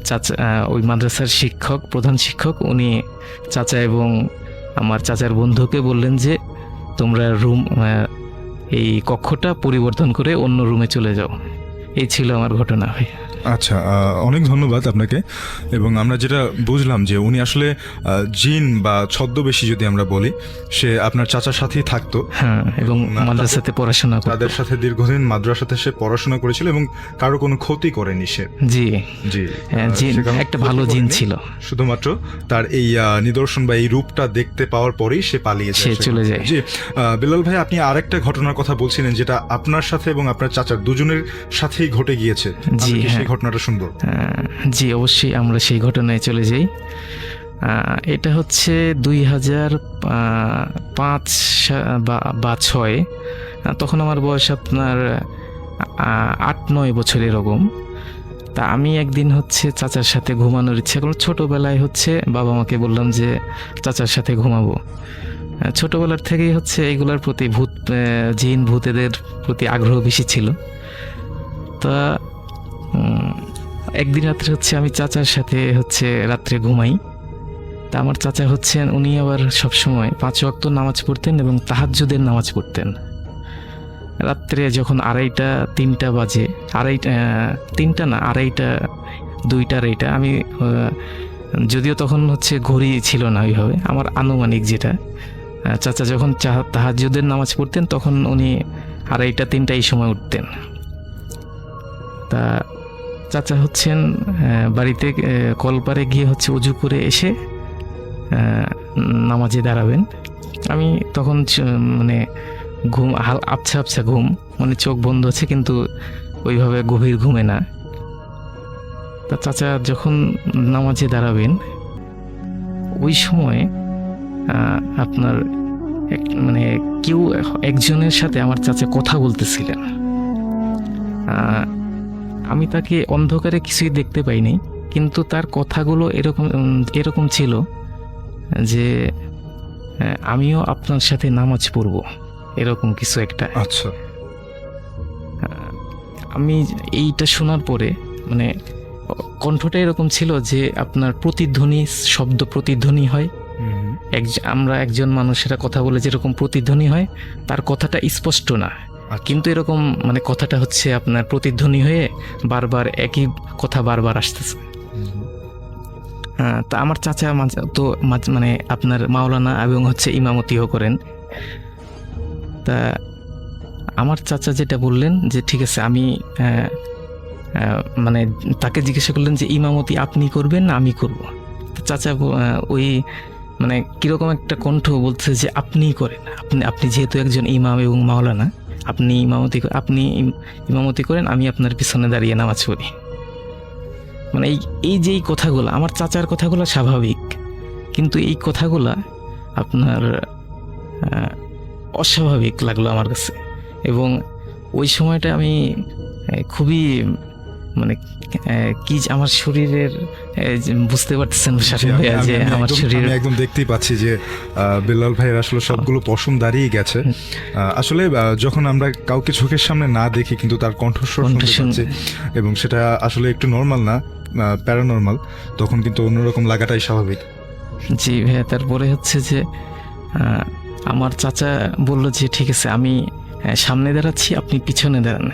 চাচা ওই মাদ্রাসার প্রধান শিক্ষক উনি চাচা এবং আমার চাচার বন্ধুকে বললেন যে তোমরা এই কক্ষটা পরিবর্তন করে অন্য রুমে চলে যাও। এই ছিল আমার ঘটনা ভাই। আচ্ছা, অনেক ধন্যবাদ আপনাকে। এবং আমরা যেটা বুঝলাম যে উনি আসলে জিন বা ছদ্মবেশী যদি আমরা বলি, সে আপনার চাচার সাথেই থাকতো। হ্যাঁ, এবং মাদ্রাসাতে পড়াশোনা করতো। তাদের সাথে দীর্ঘদিন মাদ্রাসাতে সে পড়াশোনা করেছিল এবং কারো কোনো ক্ষতি করেনি সে। জি জি, জিন একটা ভালো জিন ছিল। শুধুমাত্র তার এই নিদর্শন বা এই রূপটা দেখতে পাওয়ার পরেই সে পালিয়ে যায়, সে চলে যায়। জি, বেলাল ভাই, আপনি আরেকটা ঘটনার কথা বলছিলেন যেটা আপনার সাথে এবং আপনার চাচার দুজনের সাথেই ঘটে গিয়েছে। জি, সেই ঘটনাটা শুনবো। জি অবশ্যই, আমরা সেই ঘটনায় চলে যাই। এটা হচ্ছে 2005 বা 6, তখন আমার বয়স আপনার 8-9 বছর এরকম। তা আমি একদিন হচ্ছে চাচার সাথে ঘুমানোর ইচ্ছা করলো। ছোটোবেলায় হচ্ছে বাবা মাকে বললাম যে চাচার সাথে ঘুমাবো। ছোটোবেলার থেকেই হচ্ছে এইগুলোর প্রতি জিন ভূতেদের প্রতি আগ্রহ বেশি ছিল। তা একদিন রাত্রে হচ্ছে আমি চাচার সাথে হচ্ছে রাত্রে ঘুমাই। তা আমার চাচা হচ্ছেন উনি আবার সবসময় 5 ওয়াক্ত নামাজ পড়তেন এবং তাহাজ্জুদের নামাজ পড়তেন। রাত্রে যখন 2:30-3টা বাজে, 3টা না 2:30 আমি যদিও তখন হচ্ছে ঘড়ি ছিল না ওইভাবে, আমার আনুমানিক যেটা, চাচা যখন তাহাজ্জুদের নামাজ পড়তেন তখন উনি 2:30-3টা এই সময় উঠতেন। তা চাচা হচ্ছেন বাড়িতে কলপারে গিয়ে হচ্ছে উজু করে এসে নামাজে দাঁড়াবেন। আমি তখন মানে ঘুম, আবছা ঘুম, মানে চোখ বন্ধ আছে কিন্তু ওইভাবে গভীর ঘুমে না। তা চাচা যখন নামাজে দাঁড়াবেন ওই সময় আপনার মানে কেউ একজনের সাথে আমার চাচা কথা বলতেছিলেন। আমি তাকে অন্ধকারে কিছুই দেখতে পাইনি, কিন্তু তার কথাগুলো এরকম ছিল যে আমিও আপনার সাথে নামাজ পড়ব, এরকম কিছু একটা। আচ্ছা, আমি এইটা শোনার পরে মানে কণ্ঠটা এরকম ছিল যে আপনার শব্দ প্রতিধ্বনি হয়। আমরা একজন মানুষেরা কথা বলে যেরকম প্রতিধ্বনি হয়, তার কথাটা স্পষ্ট না, কিন্তু এরকম মানে কথাটা হচ্ছে আপনার প্রতিধ্বনি হয়ে বারবার একই কথা বারবার আসতেছে। তা আমার চাচা তো মানে আপনার মাওলানা এবং হচ্ছে ইমামতিও করেন। তা আমার চাচা যেটা বললেন যে ঠিক আছে, আমি মানে তাকে জিজ্ঞাসা করলেন যে ইমামতি আপনি করবেন না আমি করব। চাচা ওই মানে কীরকম একটা কণ্ঠ বলছে যে আপনিই করেন, আপনি যেহেতু একজন ইমাম এবং মাওলানা, আপনি ইমামতি করেন, আমি আপনার পিছনে দাঁড়িয়ে নামাজ পড়ি। মানে এই যে এই কথাগুলো, আমার চাচার কথাগুলো স্বাভাবিক, কিন্তু এই কথাগুলা আপনার অস্বাভাবিক লাগলো আমার কাছে। এবং ওই সময়টা আমি খুবই মানে কি আমার শরীরের বুঝতে পারতেছেন যে আমার শরীর, আমি একদম দেখতেই পাচ্ছি যে বেলাল ভাইয়ের আসলে সবগুলো পশম দাঁড়িয়ে গেছে। আসলে যখন আমরা কাউকে চোখের সামনে না দেখি কিন্তু তার কণ্ঠস্বর শুনতে, এবং সেটা আসলে একটু নর্মাল না, প্যারানর্মাল, তখন কিন্তু অন্যরকম লাগাটাই স্বাভাবিক। জি ভাইয়া। তারপরে হচ্ছে যে আমার চাচা বলল যে ঠিক আছে, আমি সামনে দাঁড়াচ্ছি, আপনি পিছনে দাঁড়ান।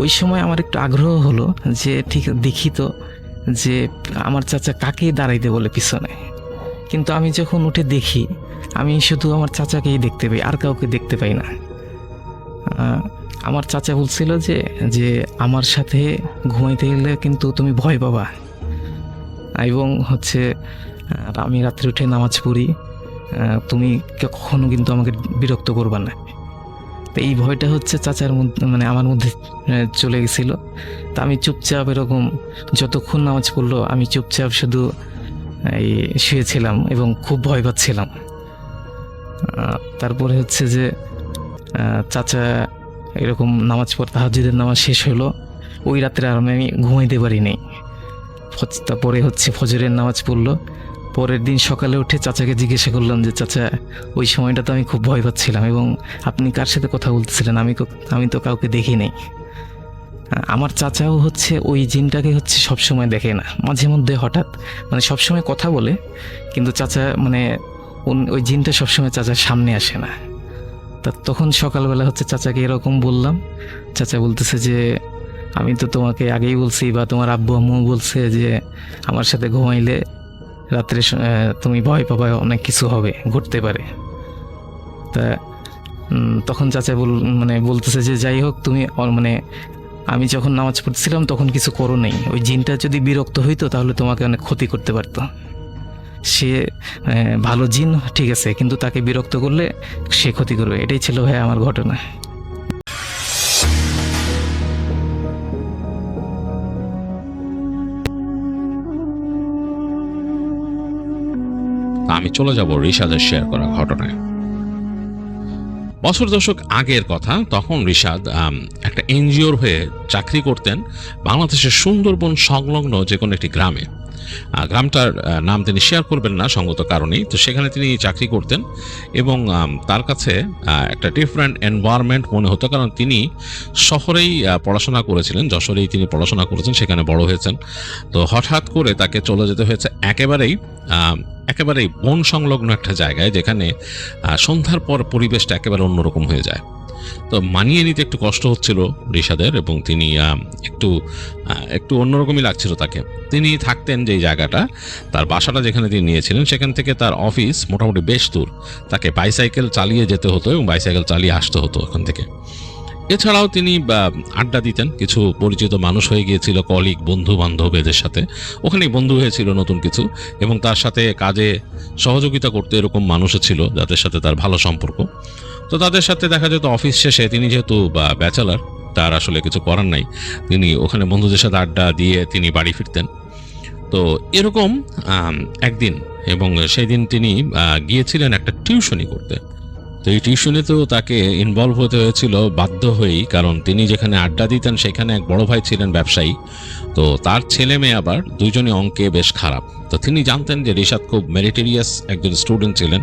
ওই সময় আমার একটু আগ্রহ হলো যে ঠিক দেখি তো যে আমার চাচা কাকে দাঁড়াইতে বলে পিছনে। কিন্তু আমি যখন উঠে দেখি, আমি শুধু আমার চাচাকেই দেখতে পাই, আর কাউকে দেখতে পাই না। আমার চাচা বলছিল যে আমার সাথে ঘুমাইতে গেলে কিন্তু তুমি ভয় পাবা, এবং হচ্ছে আমি রাত্রে উঠে নামাজ পড়ি, তুমি কখনো কিন্তু আমাকে বিরক্ত করবা না। তো এই ভয়টা হচ্ছে চাচার মধ্যে মানে আমার মধ্যে চলে গেছিলো। তা আমি চুপচাপ এরকম যতক্ষণ নামাজ পড়লো আমি চুপচাপ শুধু এই শুয়েছিলাম এবং খুব ভয় পাচ্ছিলাম। তারপরে হচ্ছে যে চাচা এরকম নামাজ পড়তে, তাহাজ্জুদের নামাজ শেষ হলো, ওই রাত্রে আর আমি ঘুমাইতে পারিনি। তারপরে হচ্ছে ফজরের নামাজ পড়লো। পরের দিন সকালে উঠে চাচাকে জিজ্ঞাসা করলাম যে চাচা, ওই সময়টা তো আমি খুব ভয় পাচ্ছিলাম এবং আপনি কার সাথে কথা বলতেছিলেন, আমি তো কাউকে দেখি নাই। আমার চাচাও হচ্ছে ওই জিনটাকে হচ্ছে সবসময় দেখে না, মাঝে মধ্যে হঠাৎ, মানে সবসময় কথা বলে, কিন্তু চাচা মানে ওই জিনটা সবসময় চাচার সামনে আসে না। তখন সকালবেলা হচ্ছে চাচাকে এরকম বললাম, চাচা বলতেছে যে আমি তো তোমাকে আগেই বলছি বা তোমার আব্বু আম্মু বলছে যে আমার সাথে ঘুমাইলে রাত্রে তুমি ভয় পাবা, অনেক কিছু হবে, ঘটতে পারে। তা তখন চাচা বলতেছে যে যাই হোক, তুমি মানে আমি যখন নামাজ পড়তেছিলাম তখন কিছু করো নেই, ওই জিনটা যদি বিরক্ত হইতো তাহলে তোমাকে অনেক ক্ষতি করতে পারতো। সে ভালো জিন ঠিক আছে, কিন্তু তাকে বিরক্ত করলে সে ক্ষতি করবে। এটাই ছিল ভাই আমার ঘটনা। আমি চলে যাব রিশাদের শেয়ার করা ঘটনায়। বছর দশক আগের কথা, তখন রিশাদ একটা এনজিওর হয়ে চাকরি করতেন বাংলাদেশের সুন্দরবন সংলগ্ন যে কোনো একটি গ্রামে। গ্রামটার নাম তিনি শেয়ার করবেন না সঙ্গত কারণেই। তো সেখানে তিনি চাকরি করতেন এবং তার কাছে একটা ডিফারেন্ট এনভায়রনমেন্ট মনে হতো, কারণ তিনি শহরেই পড়াশোনা করেছিলেন, যশোরেই তিনি পড়াশোনা করেছেন, সেখানে বড় হয়েছেন। তো হঠাৎ করে তাকে চলে যেতে হয়েছে একেবারেই বন সংলগ্ন একটা জায়গায়, যেখানে সন্ধ্যার পর পরিবেশটা একেবারে অন্যরকম হয়ে যায়। তো মানিয়ে নিতে একটু কষ্ট হচ্ছিল রিশাদের, এবং তিনি একটু অন্যরকমই লাগছিল তাকে। তিনি থাকতেন যেই জায়গাটা, তার বাসাটা যেখানে তিনি নিয়েছিলেন, সেখান থেকে তার অফিস মোটামুটি বেশ দূর। তাকে বাইসাইকেল চালিয়ে যেতে হতো এবং বাইসাইকেল চালিয়ে আসতে হতো ওখান থেকে। এছাড়াও তিনি আড্ডা দিতেন, কিছু পরিচিত মানুষ হয়ে গিয়েছিল, কলিগ, বন্ধু বান্ধব, এদের সাথে ওখানেই বন্ধু হয়েছিল নতুন কিছু, এবং তার সাথে কাজে সহযোগিতা করতে এরকম মানুষও ছিল যাদের সাথে তার ভালো সম্পর্ক। তো তাদের সাথে দেখা যেত অফিস শেষে, তিনি যেহেতু ব্যাচেলার, তার আসলে কিছু করার নাই, তিনি ওখানে বন্ধুদের সাথে আড্ডা দিয়ে তিনি বাড়ি ফিরতেন। তো এরকম একদিন, এবং সেই দিন তিনি গিয়েছিলেন একটা টিউশনি করতে। তো এই টিউশনিতেও তাকে ইনভলভ হতে হয়েছিল বাধ্য হয়েই, কারণ তিনি যেখানে আড্ডা দিতেন সেখানে এক বড় ভাই ছিলেন ব্যবসায়ী। তো তার ছেলে মেয়ে আবার দুইজনই অঙ্কে বেশ খারাপ। তো তিনি জানতেন যে রিশাদ খুব মেরিটেরিয়াস একজন স্টুডেন্ট ছিলেন।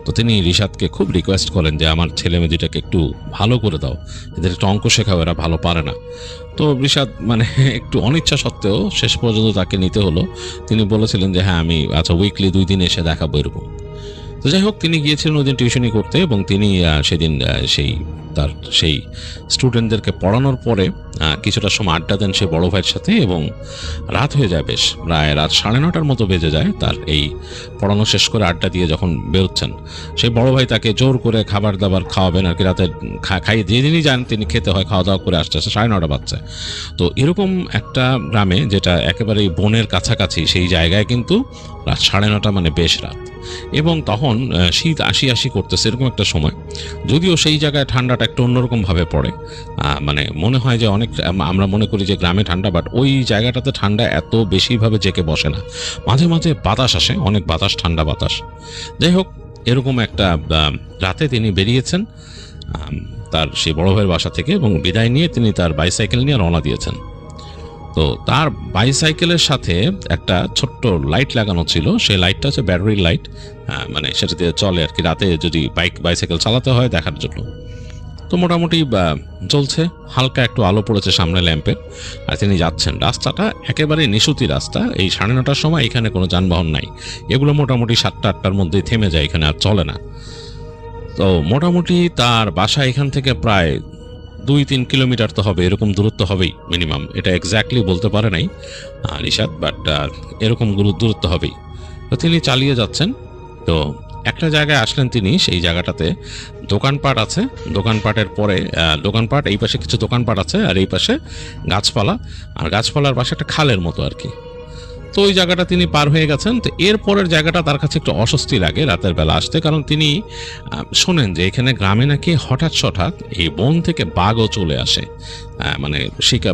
তো তিনি রিশাদকে খুব রিকোয়েস্ট করেন যে আমার ছেলে মেয়েটাকে একটু ভালো করে দাও, এদের একটু অঙ্ক শেখাও, এরা ভালো পারে না। তো রিশাদ একটু অনিচ্ছা সত্ত্বেও শেষ পর্যন্ত তাকে নিতে হলো। তিনি বলেছিলেন যে হ্যাঁ, আমি উইকলি 2 দিন এসে দেখাবো এরকম। তো যাই হোক, তিনি গিয়েছিলেন ওই দিন টিউশনি করতে, এবং তিনি সেদিন সেই স্টুডেন্টদেরকে পড়ানোর পরে কিছুটা সময় আড্ডা দেন সে বড় ভাইয়ের সাথে, এবং রাত হয়ে যায়, বেশ প্রায় রাত 9:30 মতো বেজে যায়। তার এই পড়ানো শেষ করে আড্ডা দিয়ে যখন বেরোচ্ছেন, সেই বড় ভাই তাকে জোর করে খাবার দাবার খাওয়াবেন আর কি, রাতে খাইয়ে দিয়ে দিনই যান, তিনি খেতে হয়, খাওয়া দাওয়া করে আসতে 9:30 বাজছে। তো এরকম একটা গ্রামে, যেটা একেবারেই বনের কাছাকাছি, সেই জায়গায় কিন্তু রাত 9:30 বেশ রাত, এবং তখন শীত আসি করতেছে এরকম একটা সময়। যদিও সেই জায়গায় ঠান্ডাটা একটু অন্যরকমভাবে পড়ে, মনে হয় যে আমরা মনে করি যে গ্রামে ঠান্ডা, বাট ওই জায়গাটাতে ঠান্ডা এত বেশিভাবে জেকে বসে না, মাঝে মাঝে বাতাস আসে, অনেক বাতাস, ঠান্ডা বাতাস। যাই হোক, এরকম একটা রাতে তিনি বেরিয়েছেন তার সেই বড় ভাইয়ের বাসা থেকে, এবং বিদায় নিয়ে তিনি তার বাইসাইকেল নিয়ে রওনা দিয়েছেন। তো তার বাইসাইকেলের সাথে একটা ছোট্ট লাইট লাগানো ছিল, সেই লাইটটা হচ্ছে ব্যাটারির লাইট, সেটা দিয়ে চলে আর কি, রাতে যদি বাইসাইকেল চালাতে হয় দেখার জন্য। তো মোটামুটি চলছে, হালকা একটু আলো পড়েছে সামনে ল্যাম্পের, আর তিনি যাচ্ছেন। রাস্তাটা একেবারে নিশুতি রাস্তা, এই 9:30 সময় এখানে কোনো যানবাহন নাই, এগুলো মোটামুটি 7টা-8টার মধ্যেই থেমে যায়, এখানে আর চলে না। তো মোটামুটি তার বাসা এখান থেকে প্রায় 2-3 কিলোমিটার তো হবে, এরকম দূরত্ব হবেই মিনিমাম, এটা এক্স্যাক্টলি বলতে পারে নাই রিশাদ, বাট এরকম দূরত্ব হবেই। তো তিনি চালিয়ে যাচ্ছেন। তো একটা জায়গায় আসলেন তিনি, সেই জায়গাটাতে দোকানপাট আছে, দোকানপাটের পরে দোকানপাট, এই পাশে কিছু দোকানপাট আছে, আর এই পাশে গাছপালা, আর গাছপালার পাশে একটা খালের মতো আর কি। তো ওই জায়গাটা তিনি পার হয়ে গেছেন। তো এর পরের জায়গাটা তার কাছে একটু অস্বস্তি লাগে রাতের বেলা আসতে, কারণ তিনি শোনেন যে এখানে গ্রামে নাকি হঠাৎ এই বন থেকে বাঘও চলে আসে,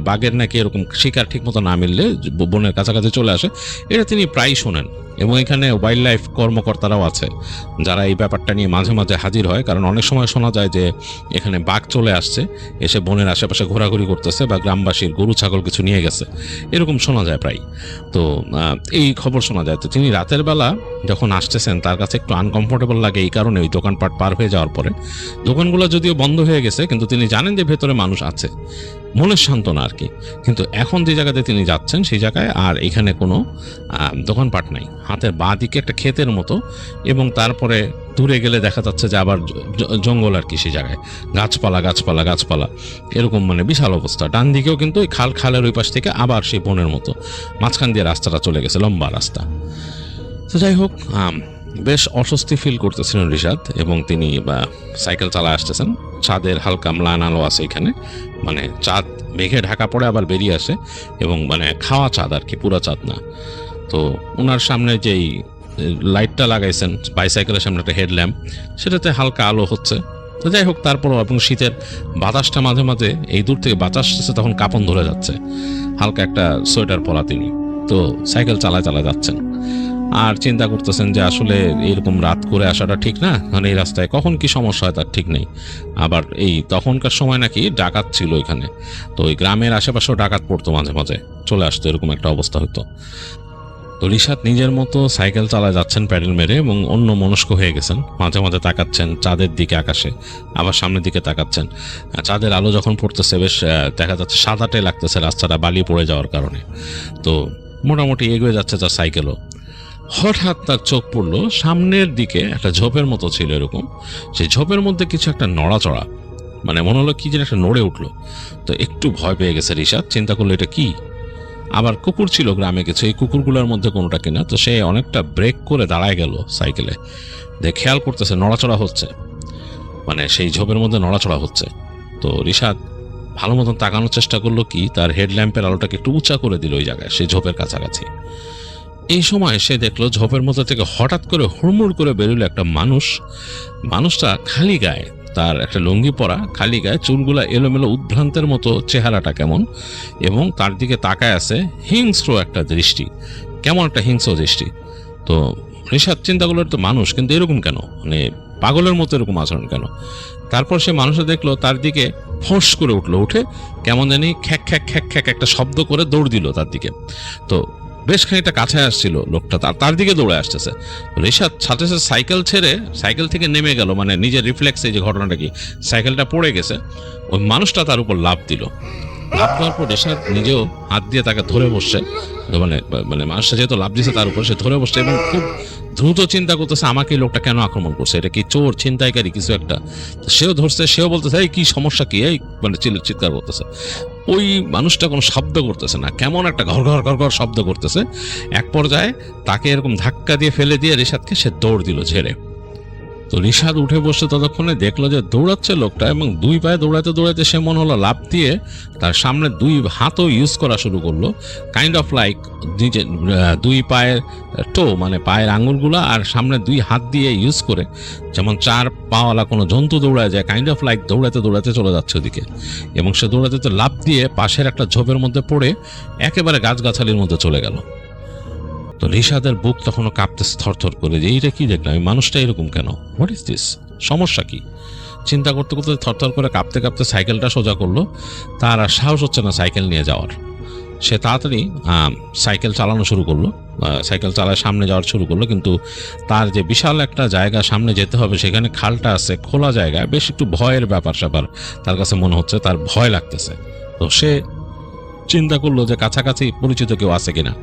বাঘের নাকি এরকম শিকার ঠিক মতো না মিললে বনের কাছাকাছি চলে আসে, এটা তিনি প্রায়ই শোনেন। এবং এখানে ওয়াইল্ড লাইফ কর্মকর্তারাও আছে যারা এই ব্যাপারটা নিয়ে মাঝে মাঝে হাজির হয়, কারণ অনেক সময় শোনা যায় যে এখানে বাঘ চলে আসছে, এসে বনের আশেপাশে ঘোরাঘুরি করতেছে বা গ্রামবাসীর গরু ছাগল কিছু নিয়ে গেছে, এরকম শোনা যায় প্রায়। তো এই খবর শোনা যায়। তো তিনি রাতের বেলা যখন আসতেছেন তার কাছে একটু আনকমফোর্টেবল লাগে এই কারণে, ওই দোকানপাট পার হয়ে যাওয়ার পরে দোকানগুলো যদিও বন্ধ হয়ে গেছে কিন্তু তিনি জানেন যে ভেতরে মানুষ আছে, মনের সান্ত্বনা আর কি। কিন্তু এখন যে জায়গাতে তিনি যাচ্ছেন সেই জায়গায় আর এখানে কোনো দোকানপাট নাই, হাতের বাঁ দিকে একটা ক্ষেতের মতো, এবং তারপরে দূরে গেলে দেখা যাচ্ছে যে আবার জঙ্গল আর কি, সেই জায়গায় গাছপালা গাছপালা গাছপালা এরকম, মানে বিশাল অবস্থা। ডান দিকেও কিন্তু ওই খালের ওই পাশ থেকে আবার সেই বনের মতো মাঝখান দিয়ে রাস্তাটা চলে গেছে, লম্বা রাস্তা। তো যাই হোক, বেশ অস্বস্তি ফিল করতেছিলেন রিশাদ, এবং তিনি সাইকেল চালায় আসতেছেন। চাঁদের হালকা ম্লান আলো আছে এখানে, মানে চাঁদ মেঘে ঢাকা পড়ে আবার বেরিয়ে আসে, এবং মানে খাওয়া চাঁদ আর কি, পুরা চাঁদ না। তো ওনার সামনে যেই লাইটটা লাগাইছেন বাইসাইকেলের সামনে, একটা হেডল্যাম্প, সেটাতে হালকা আলো হচ্ছে। তো যাই হোক, তারপরও এবং শীতের বাতাসটা মাঝে মাঝে এই দূর থেকে বাতাস আসছে, তখন কাঁপন ধরে যাচ্ছে, হালকা একটা সোয়েটার পরা তিনি। তো সাইকেল চালায় চালায় যাচ্ছেন আর চিন্তা করতেছেন যে আসলে এরকম রাত করে আসাটা ঠিক না, কারণ এই রাস্তায় কখন কি সমস্যা হয় তার ঠিক নেই। আবার এই তখনকার সময় নাকি ডাকাত ছিল এখানে, তো ওই গ্রামের আশেপাশেও ডাকাত পড়তো, মাঝে মাঝে চলে আসতো, এরকম একটা অবস্থা হতো। তো রিশাদ নিজের মতো সাইকেল চালায় যাচ্ছেন প্যাডেল মেরে, এবং অন্য মনস্ক হয়ে গেছেন। মাঝে মাঝে তাকাচ্ছেন চাঁদের দিকে আকাশে, আবার সামনের দিকে তাকাচ্ছেন। চাঁদের আলো যখন পড়তেছে বেশ দেখা যাচ্ছে সাদাটে লাগতেছে রাস্তাটা বালি পড়ে যাওয়ার কারণে। তো মোটামুটি এগিয়ে যাচ্ছে তার সাইকেলও। হঠাৎ তার চোখ পড়লো সামনের দিকে একটা ঝোপের মতো ছিল এরকম, সেই ঝোপের মধ্যে কিছু একটা নড়াচড়া, মানে মনে হলো কি যেন একটা নড়ে উঠলো। তো একটু ভয় পেয়ে গেছে রিশাদ, চিন্তা করলো এটা কি। আবার কুকুর ছিল গ্রামে কিছু, এই কুকুরগুলোর মধ্যে কোনোটা কিনা। তো সে অনেকটা ব্রেক করে দাঁড়ায় গেল সাইকেলে, দেখে খেয়াল করতেছে নড়াচড়া হচ্ছে, মানে সেই ঝোপের মধ্যে নড়াচড়া হচ্ছে। তো রিশাদ ভালো মতন তাকানোর চেষ্টা করলো, কি তার হেডল্যাম্পের আলোটাকে একটু উঁচা করে দিল ওই জায়গায়, সেই ঝোপের কাছাকাছি। এই সময় সে দেখলো ঝোপের মধ্যে থেকে হঠাৎ করে হুড়মুড় করে বেরোলো একটা মানুষ। মানুষটা খালি গায়ে, তার একটা লুঙ্গি পরা, খালি গায়ে, চুলগুলা এলোমেলো, উদ্ভ্রান্তের মতো চেহারাটা কেমন, এবং তার দিকে তাকায় আছে হিংস্র একটা দৃষ্টি, কেমন একটা হিংস্র দৃষ্টি। তো রিশাদ চিন্তা করলো তো মানুষ, কিন্তু এরকম কেন, মানে পাগলের মতো এরকম আচরণ কেন। তারপর সে মানুষটা দেখলো তার দিকে ফোঁস করে উঠলো, উঠে কেমন জানি খ্যাক খ্যাক খ্যাক খ্যাক একটা শব্দ করে দৌড় দিল তার দিকে। তো বেশ খানিকটা কাছে আসছিল লোকটা, তার দিকে দৌড়ে আসতেছে। রিশাদ সাথে সাথে সাইকেল ছেড়ে সাইকেল থেকে নেমে গেল, মানে নিজের রিফ্লেক্সে যে ঘটনাটা কি, সাইকেলটা পড়ে গেছে, ওই মানুষটা তার উপর লাফ দিল। লাফ দেওয়ার পর রিশাদ নিজেও হাত দিয়ে তাকে ধরে বসছে, মানে মানে মানুষটা যেহেতু লাফ দিয়েছে তার উপর, সে ধরে বসছে এবং খুব দ্রুত চিন্তা করতেছে আমাকে এই লোকটা কেন আক্রমণ করছে, এটা কি চোর ছিনতাইকারী কিছু একটা। সেও ধরছে, সেও বলতেছে এই কি সমস্যা কি, এই মানে চিৎকার করতেছে। ওই মানুষটা কোনো শব্দ করতেছে না, কেমন একটা ঘর ঘর ঘর ঘর শব্দ করতেছে। এক পর্যায়ে তাকে এরকম ধাক্কা দিয়ে ফেলে দিয়ে রিশাদকে সে দৌড় দিল ঝেড়ে। তো রিশাদ উঠে বসে ততক্ষণে দেখলো যে দৌড়াচ্ছে লোকটা, এবং দুই পায়ে দৌড়াতে দৌড়াতে সে মনে হলো লাফ দিয়ে তার সামনে দুই হাতও ইউজ করা শুরু করলো, কাইন্ড অফ লাইক নিজে দুই পায়ের টো, মানে পায়ের আঙুলগুলো আর সামনে দুই হাত দিয়ে ইউজ করে, যেমন চার পাওয়ালা কোনো জন্তু দৌড়ায় যায়, কাইন্ড অফ লাইক দৌড়াতে দৌড়াতে চলে যাচ্ছে ওদিকে। এবং সে দৌড়াতে তো লাফ দিয়ে পাশের একটা ঝোপের মধ্যে পড়ে একেবারে গাছগাছালির মধ্যে চলে গেল। তো রিশাদের বুক তখনও কাঁপতেছে থরথর করে, যে এইটা কি দেখলাম, এই মানুষটা এরকম কেন, হোয়াট ইজ দিস, সমস্যা কি। চিন্তা করতে করতে থরথর করে কাঁপতে কাঁপতে সাইকেলটা সোজা করলো। তার আর সাহস হচ্ছে না সাইকেল নিয়ে যাওয়ার। সে তাড়াতাড়ি সাইকেল চালানো শুরু করলো, সাইকেল চালায় সামনে যাওয়ার শুরু করলো। কিন্তু তার যে বিশাল একটা জায়গা সামনে যেতে হবে, সেখানে খালটা আছে, খোলা জায়গা, বেশ একটু ভয়ের ব্যাপার স্যাপার তার কাছে মনে হচ্ছে, তার ভয় লাগতেছে। তো সে চিন্তা করলো যে কাছাকাছি পরিচিত কেউ আছে কিনা।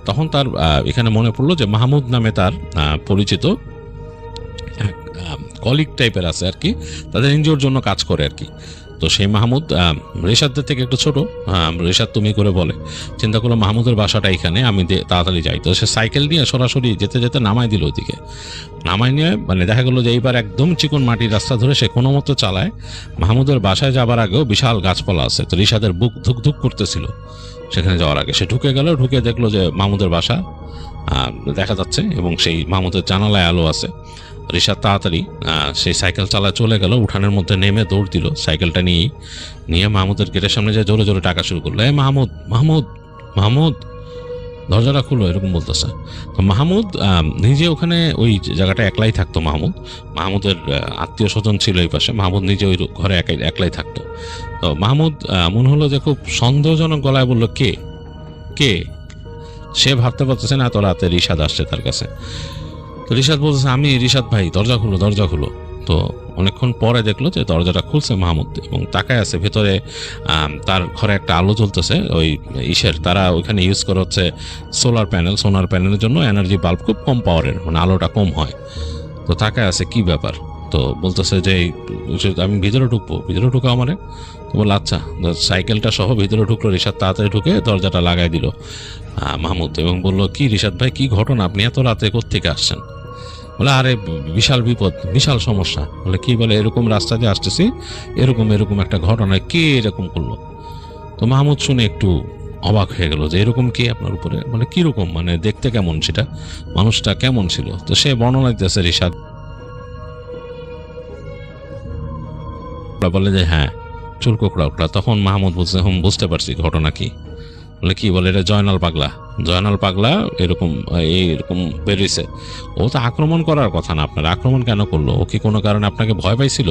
তখন তার এখানে মনে পড়লো যে মাহমুদ নামে তার পরিচিত কলিগ টাইপের আছে আর কি, তাদের এনজিওর জন্য কাজ করে আর কি। তো সেই মাহমুদ রিশাদের থেকে একটু ছোট, রিশাদ তুমি করে বলে। চিন্তা করলো মাহমুদের বাসাটা এখানে, আমি তাড়াতাড়ি যাই। তো সে সাইকেল নিয়ে সরাসরি যেতে যেতে নামাই দিল ওইদিকে। নামাই নিয়ে মানে দেখা গেলো যে এইবার একদম চিকন মাটির রাস্তা ধরে সে কোনো মতো চালায়। মাহমুদের বাসায় যাবার আগেও বিশাল গাছপালা আছে, তো রিশাদের বুক ধুক ধুক করতেছিল সেখানে যাওয়ার আগে। সে ঢুকে গেল, ঢুকে দেখলো যে মাহমুদের বাসা দেখা যাচ্ছে, এবং সেই মাহমুদের জানালায় আলো আছে। রিশাদ তাড়াতাড়ি সেই সাইকেল চালায় চলে গেল, উঠানের মধ্যে নেমে দৌড় দিল সাইকেলটা নিয়ে মাহমুদের গেটের সামনে যায় জোরে জোরে টাকা শুরু করলো, মাহমুদ মাহমুদ মাহমুদ। দরজাটা খুলো, এরকম বলতেছে। তো মাহমুদ নিজে ওখানে ওই জায়গাটা একলাই থাকতো। মাহমুদের আত্মীয় স্বজন ছিল এই পাশে, মাহমুদ নিজে ওই ঘরে একলাই থাকতো। তো মাহমুদ মনে হলো যে খুব সন্দেহজনক গলায় বলল, কে কে? সে ভাবতে পারতেছে না এত রাতে রিশাদ আসছে তার কাছে। তো রিশাদ বলতেছে, আমি রিশাদ ভাই, দরজা খুলো, দরজা খুলো। তো অনেকক্ষণ পরে দেখলো যে দরজাটা খুলছে মাহমুদ এবং তাকায় আছে ভেতরে। তার ঘরে একটা আলো জ্বলতেছে, ওই তারা ওইখানে ইউজ করে হচ্ছে সোলার প্যানেলের জন্য এনার্জি বাল্ব খুব কম পাওয়ারের, মানে আলোটা কম হয়। তো তাকায় আছে, কি ব্যাপার? তো বলতেছে যে আমি ভিতরে ঢুকো আমারে। তো বললো আচ্ছা। সাইকেলটা সহ ভিতরে ঢুকলো রিশাদ, তাড়াতাড়ি ঢুকে দরজাটা লাগাই দিল মাহমুদ এবং বললো, কি রিশাদ ভাই, কি ঘটনা, আপনি এত রাতে কোত্থেকে আসছেন? বলে, আরে বিশাল বিপদ, বিশাল সমস্যা। বলে, কি? বলে, এরকম রাস্তা দিয়ে আসতেছি, এরকম একটা ঘটনা, কে এরকম করলো? তো মাহমুদ শুনে একটু অবাক হয়ে গেল যে এরকম কি আপনার উপরে? বলে, কিরকম, মানে দেখতে কেমন, সেটা মানুষটা কেমন ছিল? তো সে বর্ণনা দিতেছে রিশাদ। বলে যে হ্যাঁ, চুল কোকড়া ওকড়া। তখন মাহমুদ বলছে, বুঝতে পারছি ঘটনা কি। বলে, কি? বলে, এটা জয়নাল পাগলা এরকম বেরিয়েছে। ও তো আক্রমণ করার কথা না আপনার, আক্রমণ কেন করলো? ও কি কোনো কারণে আপনাকে ভয় পাইছিল?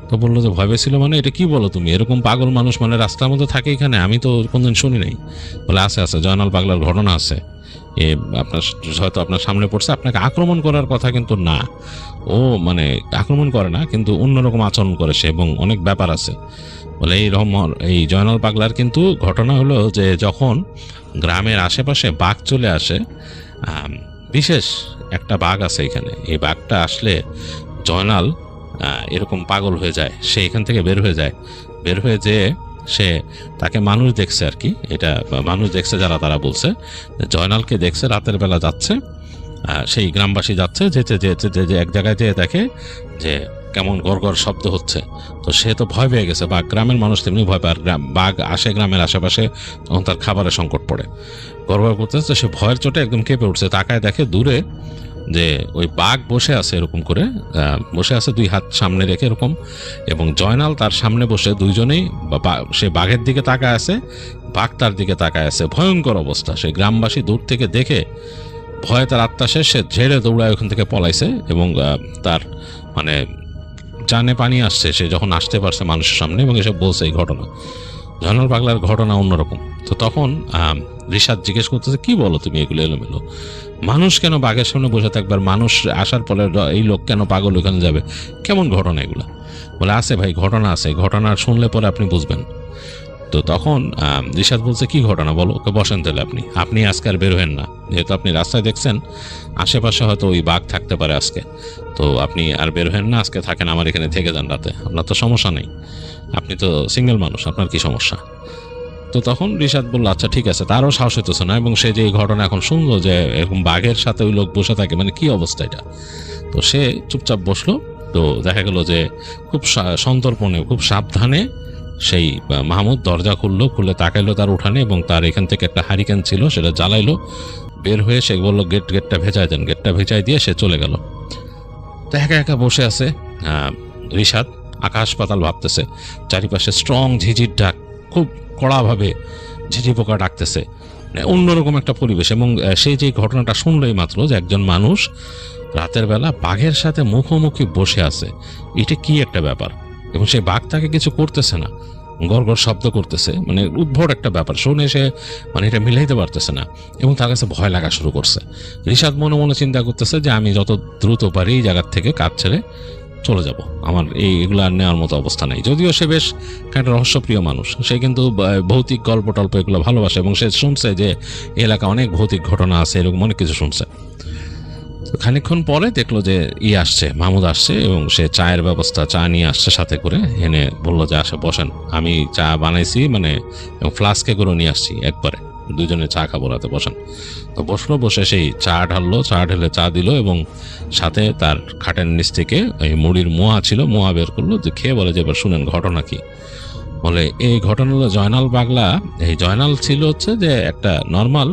তো বললো যে ভয় পেয়েছিল মানে? এটা কি বলো তুমি? এরকম পাগল মানুষ মানে রাস্তার মধ্যে থাকে এখানে? আমি তো কোনদিন শুনি নাই। বলে, আছে জয়নাল পাগলার ঘটনা আছে, হয়তো আপনার সামনে পড়ছে, আপনাকে আক্রমণ করার কথা কিন্তু না। ও মানে আক্রমণ করে না, কিন্তু অন্যরকম আচরণ করে সে, এবং অনেক ব্যাপার আছে। বলে, এই জয়নাল পাগলার কিন্তু ঘটনা হলো যে যখন গ্রামের আশেপাশে বাঘ চলে আসে, বিশেষ একটা বাঘ আছে এখানে, এই বাঘটা আসলে জয়নাল এরকম পাগল হয়ে যায়, সে এখান থেকে বের হয়ে যেয়ে সে তাকে মানুষ দেখছে আর কি, এটা মানুষ দেখছে যারা, তারা বলছে জয়নালকে দেখছে রাতের বেলা যাচ্ছে, সেই গ্রামবাসী যাচ্ছে, যেতে এক জায়গায় যেয়ে দেখে যে কেমন গড়গড় শব্দ হচ্ছে। তো সে তো ভয় পেয়ে গেছে, বাঘ, গ্রামের মানুষ তেমনি ভয় পায়, আর বাঘ আসে গ্রামের আশেপাশে, তখন তার খাবারের সংকট পড়ে, গড়গড় করতেছে। সে ভয়ের চোটে একদম কেঁপে উঠছে, তাকায় দেখে দূরে যে ওই বাঘ বসে আছে, এরকম করে বসে আছে, দুই হাত সামনে রেখে এরকম, এবং জয়নাল তার সামনে বসে, দুইজনেই সে বাঘের দিকে তাকায় আছে, বাঘ তার দিকে তাকায় আছে। ভয়ঙ্কর অবস্থা। সে গ্রামবাসী দূর থেকে দেখে ভয়ে তার আত্মা শেষ, সে ঝেড়ে দৌড়ায় ওখান থেকে পলাইছে, এবং তার মানে জানে পানি আসছে সে যখন আসতে পারছে মানুষের সামনে, এবং এসব বলছে এই ঘটনা। জয়নাল পাগলার ঘটনা অন্যরকম। তো তখন রিশাদ জিজ্ঞেস করতেছে, কি বলো তুমি এগুলো এলোমেলো? মানুষ কেন বাঘের সামনে বসে থাকবে? আর মানুষ আসার পরে এই লোক কেন পাগল ওখানে যাবে? কেমন ঘটনা এগুলো? বলে, আছে ভাই, ঘটনা আছে, ঘটনা শুনলে পরে আপনি বুঝবেন। তো তখন রিশাদ বলছে, কি ঘটনা বলো? ওকে বসেন তাহলে, আপনি আজকে আর বের হবেন না, যেহেতু আপনি রাস্তায় দেখছেন আশেপাশে হয়তো ওই বাঘ থাকতে পারে আজকে, তো আপনি আর বের হবেন না, আজকে থাকেন আমার এখানে, থেকে যান রাতে, আপনার তো সমস্যা নেই, আপনি তো সিঙ্গেল মানুষ, আপনার কি সমস্যা? তো তখন রিশাদ বলল, আচ্ছা ঠিক আছে। তারও সাহস হইতেছে না, এবং সে যে এই ঘটনা এখন শুনলো যে এরকম বাঘের সাথে ওই লোক বসে থাকে, মানে কি অবস্থা এটা। তো সে চুপচাপ বসলো। তো দেখা গেল যে খুব সন্তর্পণে, খুব সাবধানে সেই মাহমুদ দরজা খুলে তাকাইলো তার উঠানে, এবং তার এখান থেকে একটা হারিকেন ছিল, সেটা জ্বালাইলো। বের হয়ে সে বললো, গেটটা ভেজাই দেন। গেটটা ভেজাই দিয়ে সে চলে গেল। তো একা একা বসে আছে রিশাদ, আকাশ পাতাল ভাবতেছে। চারিপাশে স্ট্রং ঝিঝির ডাক, খুব কড়াভাবে ঝিঝি পোকা ডাকতেছে, অন্যরকম একটা পরিবেশ। এবং সেই যে ঘটনাটা শুনলোই মাত্র, যে একজন মানুষ রাতের বেলা বাঘের সাথে মুখোমুখি বসে আছে, এটা কি একটা ব্যাপার। এবং সেই বাঘ তাকে কিছু করতেছে না, গড়গড় শব্দ করতেছে, মানে উদ্ভট একটা ব্যাপার। শুনে সে মানে এটা মিলাইতে পারতেছে না, এবং তার কাছে ভয় লাগা শুরু করছে। রিশাদ মনে মনে চিন্তা করতেছে যে আমি যত দ্রুত পারি এই জায়গার থেকে কাজ ছেড়ে চলে যাব, আমার এগুলো আর নেওয়ার মতো অবস্থা নাই। যদিও সে বেশ একটা রহস্যপ্রিয় মানুষ, সে কিন্তু ভৌতিক গল্প টল্প এগুলো ভালোবাসে, এবং সে শুনছে যে এলাকা অনেক ভৌতিক ঘটনা আছে, এরকম অনেক কিছু শুনছে। খানিকক্ষণ পরে দেখলো যে আসছে, মাহমুদ আসছে, এবং সে চায়ের ব্যবস্থা, চা নিয়ে আসছে সাথে করে, এনে বললো যে আসে বসেন, আমি চা বানাইছি, মানে ফ্লাস্কে করে নিয়ে আসছি, একবারে দুজনে চা খাবো রাতে, বসেন। তো বসলো, বসে সেই চা ঢাললো, চা ঢেলে চা দিল, এবং সাথে তার খাটের নিচ থেকে এই মুড়ির মোয়া ছিল, মোয়া বের করলো, যে খেয়ে বলে যে এবার শুনেন ঘটনা কি। বলে, এই ঘটনা হলো জয়নাল পাগলা, এই জয়নাল ছিল হচ্ছে যে একটা নর্মাল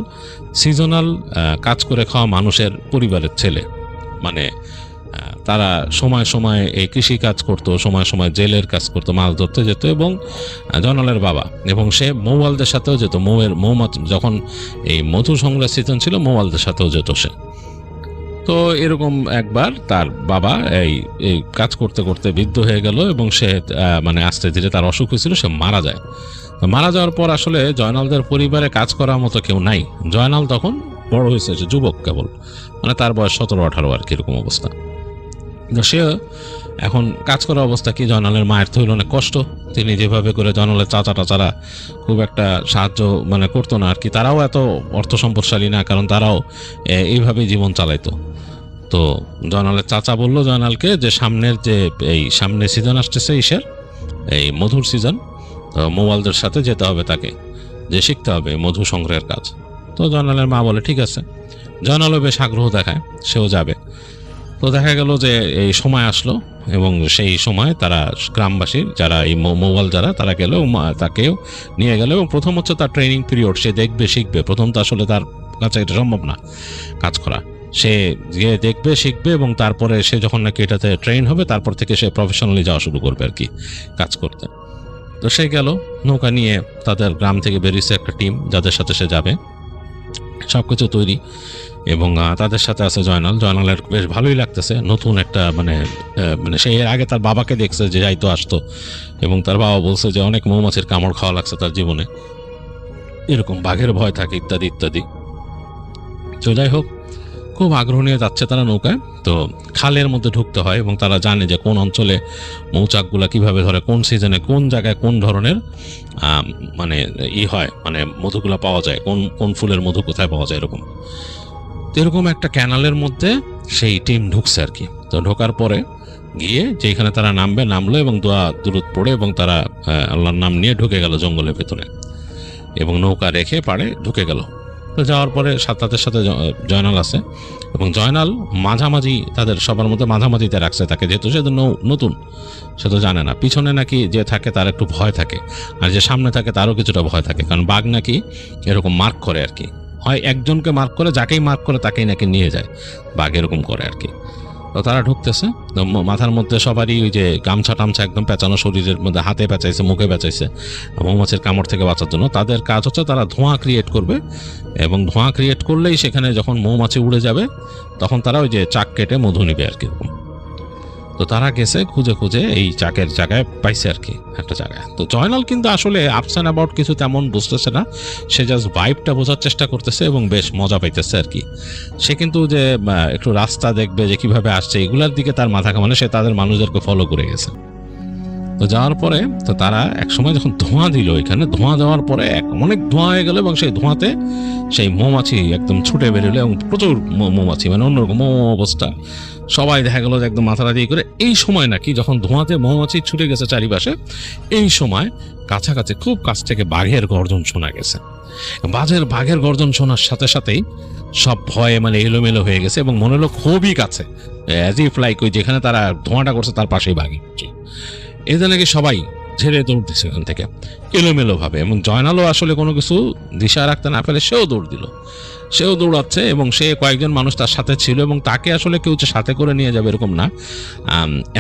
সিজনাল কাজ করে খাওয়া মানুষের পরিবারের ছেলে, মানে তারা সময় সময় এই কৃষি কাজ করতো, সময় সময় জেলের কাজ করতো, মাছ ধরতে যেত, এবং জয়নালের বাবা এবং সে মৌয়ালদের সাথেও যেত। মৌমাছি যখন এই মধু সংগ্রহের সিজন ছিল, মৌয়ালদের সাথেও যেত সে। তো এরকম একবার তার বাবা এই কাজ করতে করতে বৃদ্ধ হয়ে গেল এবং সে মানে আস্তে ধীরে তার অসুখ হয়েছিল, সে মারা যায়। তো মারা যাওয়ার পর আসলে জয়নালদের পরিবারে কাজ করার মতো কেউ নাই। জয়নাল তখন বড় হয়েছে, সে যুবক কেবল, মানে তার বয়স 17-18 আর কি এরকম অবস্থা। তো সে এখন কাজ করার অবস্থা কি, জয়নালের মায়ের তো হইল অনেক কষ্ট। তিনি যেভাবে করে জয়নালের চাচা টাচারা খুব একটা সাহায্য মানে করতো না আর কি, তারাও এত অর্থ সম্পদশালী না, কারণ তারাও এইভাবেই জীবন চালাইতো। তো জয়নালের চাচা বলল জয়নালকে যে সামনের যে এই সামনে সিজন আসতেছে ইসের এই মধুর সিজন, মৌয়ালদের সাথে যেতে হবে তাকে, যে শিখতে হবে মধু সংগ্রহের কাজ। তো জয়নালের মা বলে ঠিক আছে। জয়নালও বেশ আগ্রহ দেখায়, সেও যাবে। তো দেখা গেল যে এই সময় আসলো এবং সেই সময় তারা গ্রামবাসী যারা এই মৌয়াল যারা তারা গেল, তাকেও নিয়ে গেল। এবং প্রথম হচ্ছে তার ট্রেনিং পিরিয়ড, সে দেখবে শিখবে। প্রথম তো আসলে তার কাছে এটা সম্ভব না কাজ করা, সে গিয়ে দেখবে শিখবে এবং তারপরে সে যখন নাকি এটাতে ট্রেন হবে তারপর থেকে সে প্রফেশনালি যাওয়া শুরু করবে আর কি কাজ করতে। তো সে গেল নৌকা নিয়ে, তাদের গ্রাম থেকে বেরিয়েছে একটা টিম যাদের সাথে সে যাবে, সব কিছু তৈরি। এবং তাদের সাথে আছে জয়নালের বেশ ভালোই লাগতেছে, নতুন একটা মানে সে এর আগে তার বাবাকে দেখছে যে যাইতো আসতো, এবং তার বাবা বলছে যে অনেক মৌমাছির কামড় খাওয়া লাগছে তার জীবনে, এরকম বাঘের ভয় থাকে ইত্যাদি ইত্যাদি। তো যাই হোক, খুব আগ্রহ নিয়ে যাচ্ছে তারা নৌকায়। তো খালের মধ্যে ঢুকতে হয় এবং তারা জানে যে কোন অঞ্চলে মৌচাকগুলা কিভাবে ধরে, কোন সিজনে কোন জায়গায় কোন ধরনের মানে হয়, মানে মধুগুলা পাওয়া যায়, কোন কোন ফুলের মধু কোথায় পাওয়া যায় এরকম। তো এরকম একটা ক্যানালের মধ্যে সেই টিম ঢুকছে আর কি। তো ঢোকার পরে গিয়ে যেখানে তারা নামলো এবং দোয়া দুরুদ পড়ে এবং তারা আল্লাহর নাম নিয়ে ঢুকে গেল জঙ্গলের ভেতরে এবং নৌকা রেখে পাড়ে ঢুকে গেল। তো যাওয়ার পরে তাদের সাথে জয়নাল আছে এবং জয়নাল মাঝামাঝি তাদের সবার মধ্যে মাঝামাঝিতে রাখছে তাকে, যেহেতু সে নতুন, সে তো জানে না। পিছনে নাকি যে থাকে তার একটু ভয় থাকে, আর যে সামনে থাকে তারও কিছুটা ভয় থাকে, কারণ বাঘ নাকি এরকম মার্ক করে আর কি, হয় একজনকে মার্ক করে, যাকেই মার্ক করে তাকেই নাকি নিয়ে যায়, বাঘ এরকম করে আর কি। তো তারা ঢুকতেছে, মাথার মধ্যে সবারই ওই যে গামছা টামছা একদম পেঁচানো, শরীরের মধ্যে হাতে পেঁচাইছে, মুখে পেঁচাইছে মৌমাছির কামড় থেকে বাঁচার জন্য। তাদের কাজ হচ্ছে তারা ধোঁয়া ক্রিয়েট করবে এবং ধোঁয়া ক্রিয়েট করলেই সেখানে যখন মৌমাছি উড়ে যাবে তখন তারা ওই যে চাক কেটে মধু নিবে আর কি। তো তারা গেছে খুঁজে খুঁজে এই চাকের জায়গায় পাইছে আর কি একটা জায়গায়। তো জয়নাল কিন্তু আসলে আপস অ্যান্ড অ্যাবাউট কিছু তেমন বুঝতেছে না, সে জাস্ট ভাইবটা বোঝার চেষ্টা করতেছে এবং বেশ মজা পাইতেছে আর কি। সে কিন্তু যে একটু রাস্তা দেখবে যে কিভাবে আসছে এগুলার দিকে তার মাথা কামানে, সে তাদের মানুষদেরকে ফলো করে গেছে। তো যাওয়ার পরে তো তারা একসময় যখন ধোঁয়া দিল, এখানে ধোঁয়া দেওয়ার পরে অনেক ধোঁয়া হয়ে গেল এবং সেই ধোঁয়াতে সেই মৌমাছি একদম ছুটে বেরোলো এবং প্রচুর মৌমাছি, মানে অন্যরকম অবস্থা। সবাই দেখা গেল যে একদম মাথাটা দিয়ে করে। এই সময় নাকি যখন ধোঁয়াতে মৌমাছি ছুটে গেছে চারিপাশে, এই সময় কাছাকাছি খুব কাছ থেকে বাঘের গর্জন শোনা গেছে। বাঘের গর্জন শোনার সাথে সাথেই সব ভয়ে মানে এলোমেলো হয়ে গেছে এবং মনে হলো খুবই কাছে, অ্যাজ ইফ লাইক ওই যেখানে তারা ধোঁয়াটা করছে তার পাশেই বাঘ। এতে নাকি সবাই ঝেড়ে দৌড় দিচ্ছে এখান থেকে এলোমেলো ভাবে, এবং জয়নালও আসলে কোনো কিছু দিশা রাখতে না পেরে সেও দৌড় দিল, সেও দৌড়াচ্ছে এবং সে কয়েকজন মানুষ তার সাথে ছিল এবং তাকে আসলে কেউ সাথে করে নিয়ে যাবে এরকম না।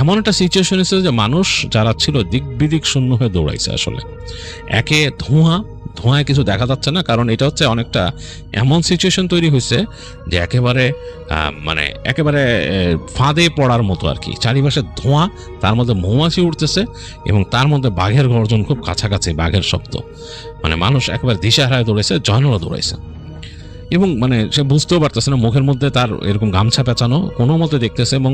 এমন একটা সিচুয়েশন এসেছে যে মানুষ যারা ছিল দিক বিদিক শূন্য হয়ে দৌড়াইছে আসলে। একে ধোঁয়ায় কিছু দেখা যাচ্ছে না, কারণ এটা হচ্ছে অনেকটা এমন সিচুয়েশন তৈরি হয়েছে যে একেবারে মানে একেবারে ফাঁদে পড়ার মতো আর কি। চারিপাশে ধোঁয়া, তার মধ্যে মৌমাছি উঠতেছে এবং তার মধ্যে বাঘের গর্জন খুব কাছাকাছি, বাঘের শব্দ, মানে মানুষ একেবারে দিশাহারায় দৌড়াইছে, জয়নালও দৌড়াইছে এবং মানে সে বুঝতেও পারতেছে না, মুখের মধ্যে তার এরকম গামছা পেঁচানো, কোনো মতে দেখতেছে। এবং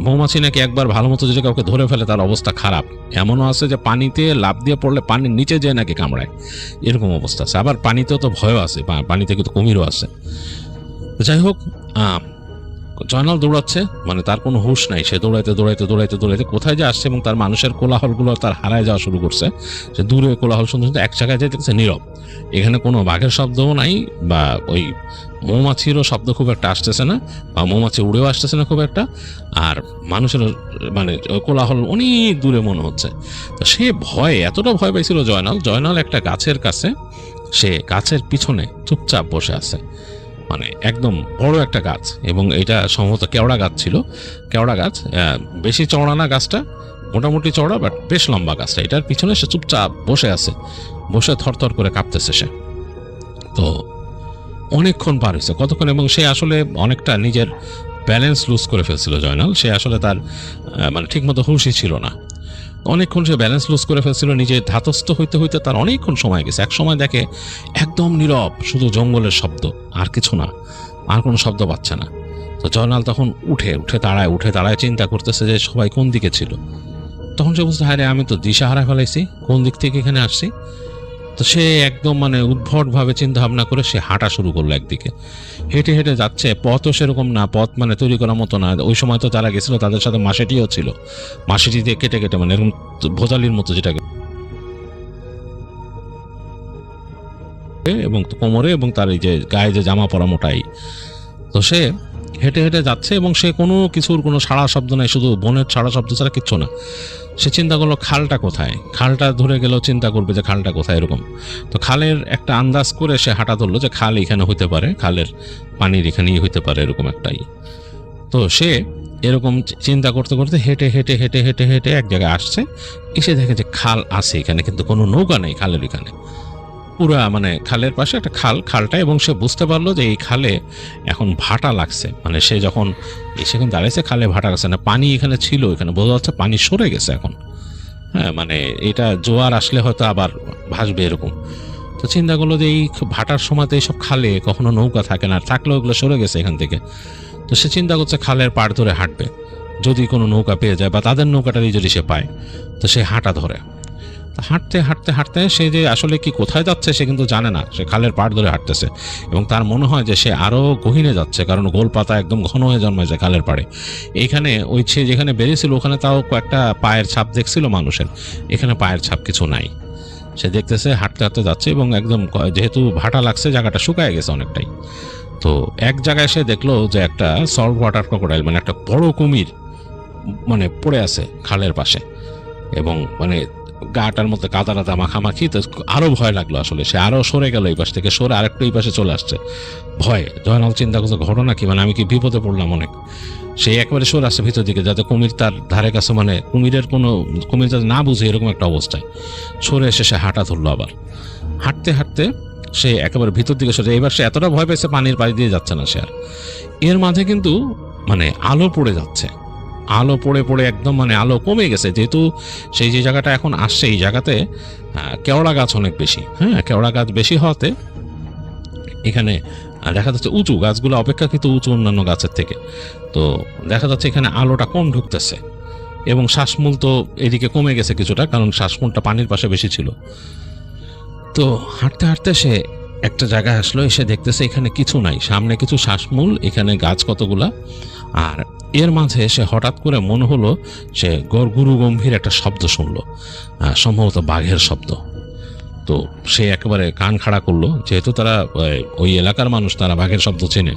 মৌমাছি নাকি একবার ভালো মতো যদি কাউকে ধরে ফেলে তার অবস্থা খারাপ, এমনও আছে যে পানিতে লাফ দিয়ে পড়লে পানির নিচে যেয়ে নাকি কামড়ায়, এরকম অবস্থা আছে। আবার পানিতেও তো ভয়ও আছে, পানিতে কিন্তু কুমিরও আছে। যাই হোক, জয়নাল দৌড়াচ্ছে, মানে তার কোনো হুঁশ নাই, সে দৌড়াইতে দৌড়াইতে দৌড়াইতে দৌড়াইতে কোথায় যে আসছে এবং তার মানুষের কোলাহলগুলো তার হারায় যাওয়া শুরু করছে। সে দূরে কোলাহল শুনতে শুনতে এক জায়গায় যেতে দেখছে নীরব, এখানে কোনো বাঘের শব্দও নাই বা ওই মৌমাছিরও শব্দ খুব একটা আসতেছে না, বা মৌমাছি উড়েও আসতেছে না খুব একটা, আর মানুষের মানে কোলাহল অনেক দূরে মনে হচ্ছে। তো সে এতটা ভয় পাইছিল জয়নাল একটা গাছের কাছে, সে গাছের পিছনে চুপচাপ বসে আছে মানে একদম বড় একটা গাছ, এবং এটা সম্ভবত কেওড়া গাছ ছিল। কেওড়া গাছ, বেশি চওড়া না গাছটা, মোটামুটি চওড়া, বাট বেশ লম্বা গাছটা। এটার পিছনে সে চুপচাপ বসে আছে, বসে থরথর করে কাঁপতেছে সে। তো অনেকক্ষণ পার হয়েছে, কতক্ষণ, এবং সে আসলে অনেকটা নিজের ব্যালেন্স লুজ করে ফেলছিল জয়নাল। সে আসলে তার মানে ঠিকমতো হুঁশই ছিল না। অনেকক্ষণ সে ব্যালেন্স লুজ করে ফেলছিল, নিজে ধাতস্থ হইতে হইতে তার অনেকক্ষণ সময় গেছে। এক সময় দেখে একদম নীরব, শুধু জঙ্গলের শব্দ, আর কিছু না, আর কোনো শব্দ পাচ্ছে না। তো জয়নাল তখন উঠে দাঁড়ায় চিন্তা করতেছে যে সবাই কোন দিকে ছিল। তখন সে বুঝতে, হায় রে, আমি তো দিশাহারা ফেলাইছি, কোন দিক থেকে এখানে আসছি। তো সে একদম মানে উদ্ভটভাবে চিন্তা ভাবনা করে সে হাঁটা শুরু করলো একদিকে। হেঁটে হেঁটে যাচ্ছে, পথও সেরকম না, পথ মানে তৈরি করার মতো না। ওই সময় তো যারা গেছিল তাদের সাথে মাসেটিও ছিল, মাসেটি দিয়ে কেটে কেটে মানে এরকম ভোজালির মতো, যেটাকে, এবং কোমরে এবং তার এই যে গায়ে যে জামা পরা মোটাই। তো সে হেঁটে হেঁটে যাচ্ছে এবং সে কোনো কিছুর কোনো সাড়া শব্দ নাই, শুধু বনের সাড়া শব্দ ছাড়া কিচ্ছু না। সে চিন্তা করলো খালটা কোথায়, খালটা ধরে গেলেও চিন্তা করবে যে খালটা কোথায়, এরকম। তো খালের একটা আন্দাজ করে সে হাঁটা ধরলো যে খাল এখানে হইতে পারে, খালের পানির এখানেই হইতে পারে, এরকম একটাই। তো সে এরকম চিন্তা করতে করতে হেঁটে হেঁটে হেঁটে হেঁটে হেঁটে এক জায়গায় আসছে, এসে দেখে যে খাল আছে এখানে, কিন্তু কোনো নৌকা নেই খালের এখানে। পুরা মানে খালের পাশে একটা খালটা, এবং সে বুঝতে পারলো যে এই খালে এখন ভাটা লাগছে। মানে সে যখন সেখানে দাঁড়াইছে, খালে ভাটা লাগছে না, পানি এখানে ছিল, এখানে বোঝা যাচ্ছে পানি সরে গেছে এখন। হ্যাঁ, মানে এটা জোয়ার আসলে হয়তো আবার ভাসবে এরকম। তো চিন্তা করলো যে এই ভাটার সময়তে এইসব খালে কখনো নৌকা থাকে না, থাকলেও ওগুলো সরে গেছে এখান থেকে। তো সে চিন্তা করছে খালের পাড় ধরে হাঁটবে, যদি কোনো নৌকা পেয়ে যায় বা তাদের নৌকাটারই যদি সে পায়। তো সে হাঁটা ধরে, হাঁটতে হাঁটতে হাঁটতে সে যে আসলে কি কোথায় যাচ্ছে সে কিন্তু জানে না। সে খালের পাড় ধরে হাঁটতেছে এবং তার মনে হয় যে সে আরও গহীনে যাচ্ছে, কারণ গোলপাতা একদম ঘন হয়ে জন্মায় যায় খালের পাড়ে। এইখানে ওই সে যেখানে বেরিয়েছিল ওখানে তাও কয়েকটা পায়ের ছাপ দেখছিল মানুষের, এখানে পায়ের ছাপ কিছু নাই। সে দেখতেছে হাঁটতে হাঁটতে যাচ্ছে এবং একদম, যেহেতু ভাটা লাগছে জায়গাটা শুকায় গেছে অনেকটাই। তো এক জায়গায় সে দেখলো যে একটা সল্ট ওয়াটার ক্রোকোডাইল, মানে একটা বড় কুমির মানে পড়ে আছে খালের পাশে, এবং মানে গাটার মধ্যে কাদা রাদা মাখামাখি। তো আরো ভয় লাগলো আসলে, সে আরো সরে গেল, এই পাশ থেকে সরে আরেকটু এই পাশে চলে আসছে ভয়ে। জয়নাল চিন্তা করছে ঘটনা কি, মানে আমি কি বিপদে পড়লাম অনেক। সে একবারে সরে আসছে ভিতর দিকে, যাতে কুমির তার ধারে কাছে, মানে কুমির যাতে না বুঝে এরকম একটা অবস্থায় সরে এসে সে হাঁটা ধরলো। আবার হাঁটতে হাঁটতে সে একেবারে ভিতর দিকে সরে, এবার সে এতটা ভয় পেয়েছে পানির পাড়ি দিয়ে যাচ্ছে না সে আর। এর মাঝে কিন্তু মানে আলো পড়ে যাচ্ছে, আলো পড়ে পড়ে একদম মানে আলো কমে গেছে, যেহেতু সেই যে জায়গাটা এখন আসছে এই জায়গাতে কেওড়া গাছ অনেক বেশি। হ্যাঁ, কেওড়া গাছ বেশি হওয়াতে এখানে দেখা যাচ্ছে উঁচু গাছগুলো অপেক্ষাকৃত উঁচু অন্যান্য গাছের থেকে। তো দেখা যাচ্ছে এখানে আলোটা কম ঢুকতেছে, এবং শ্বাসমূল তো এদিকে কমে গেছে কিছুটা, কারণ শ্বাসমূলটা পানির পাশে বেশি ছিল। তো হাঁটতে হাঁটতে সে একটা জায়গায় আসলো, এসে দেখতেছে এখানে কিছু নাই, সামনে কিছু শ্বাসমূল, এখানে গাছ কতগুলা। আর এর মাঝে সে হঠাৎ করে মনে হলো সে গুরু গম্ভীর একটা শব্দ শুনলো, সম্ভবত বাঘের শব্দ। তো সে একেবারে কান খাড়া করলো, যেহেতু তারা ওই এলাকার মানুষ, তারা বাঘের শব্দ চেনে।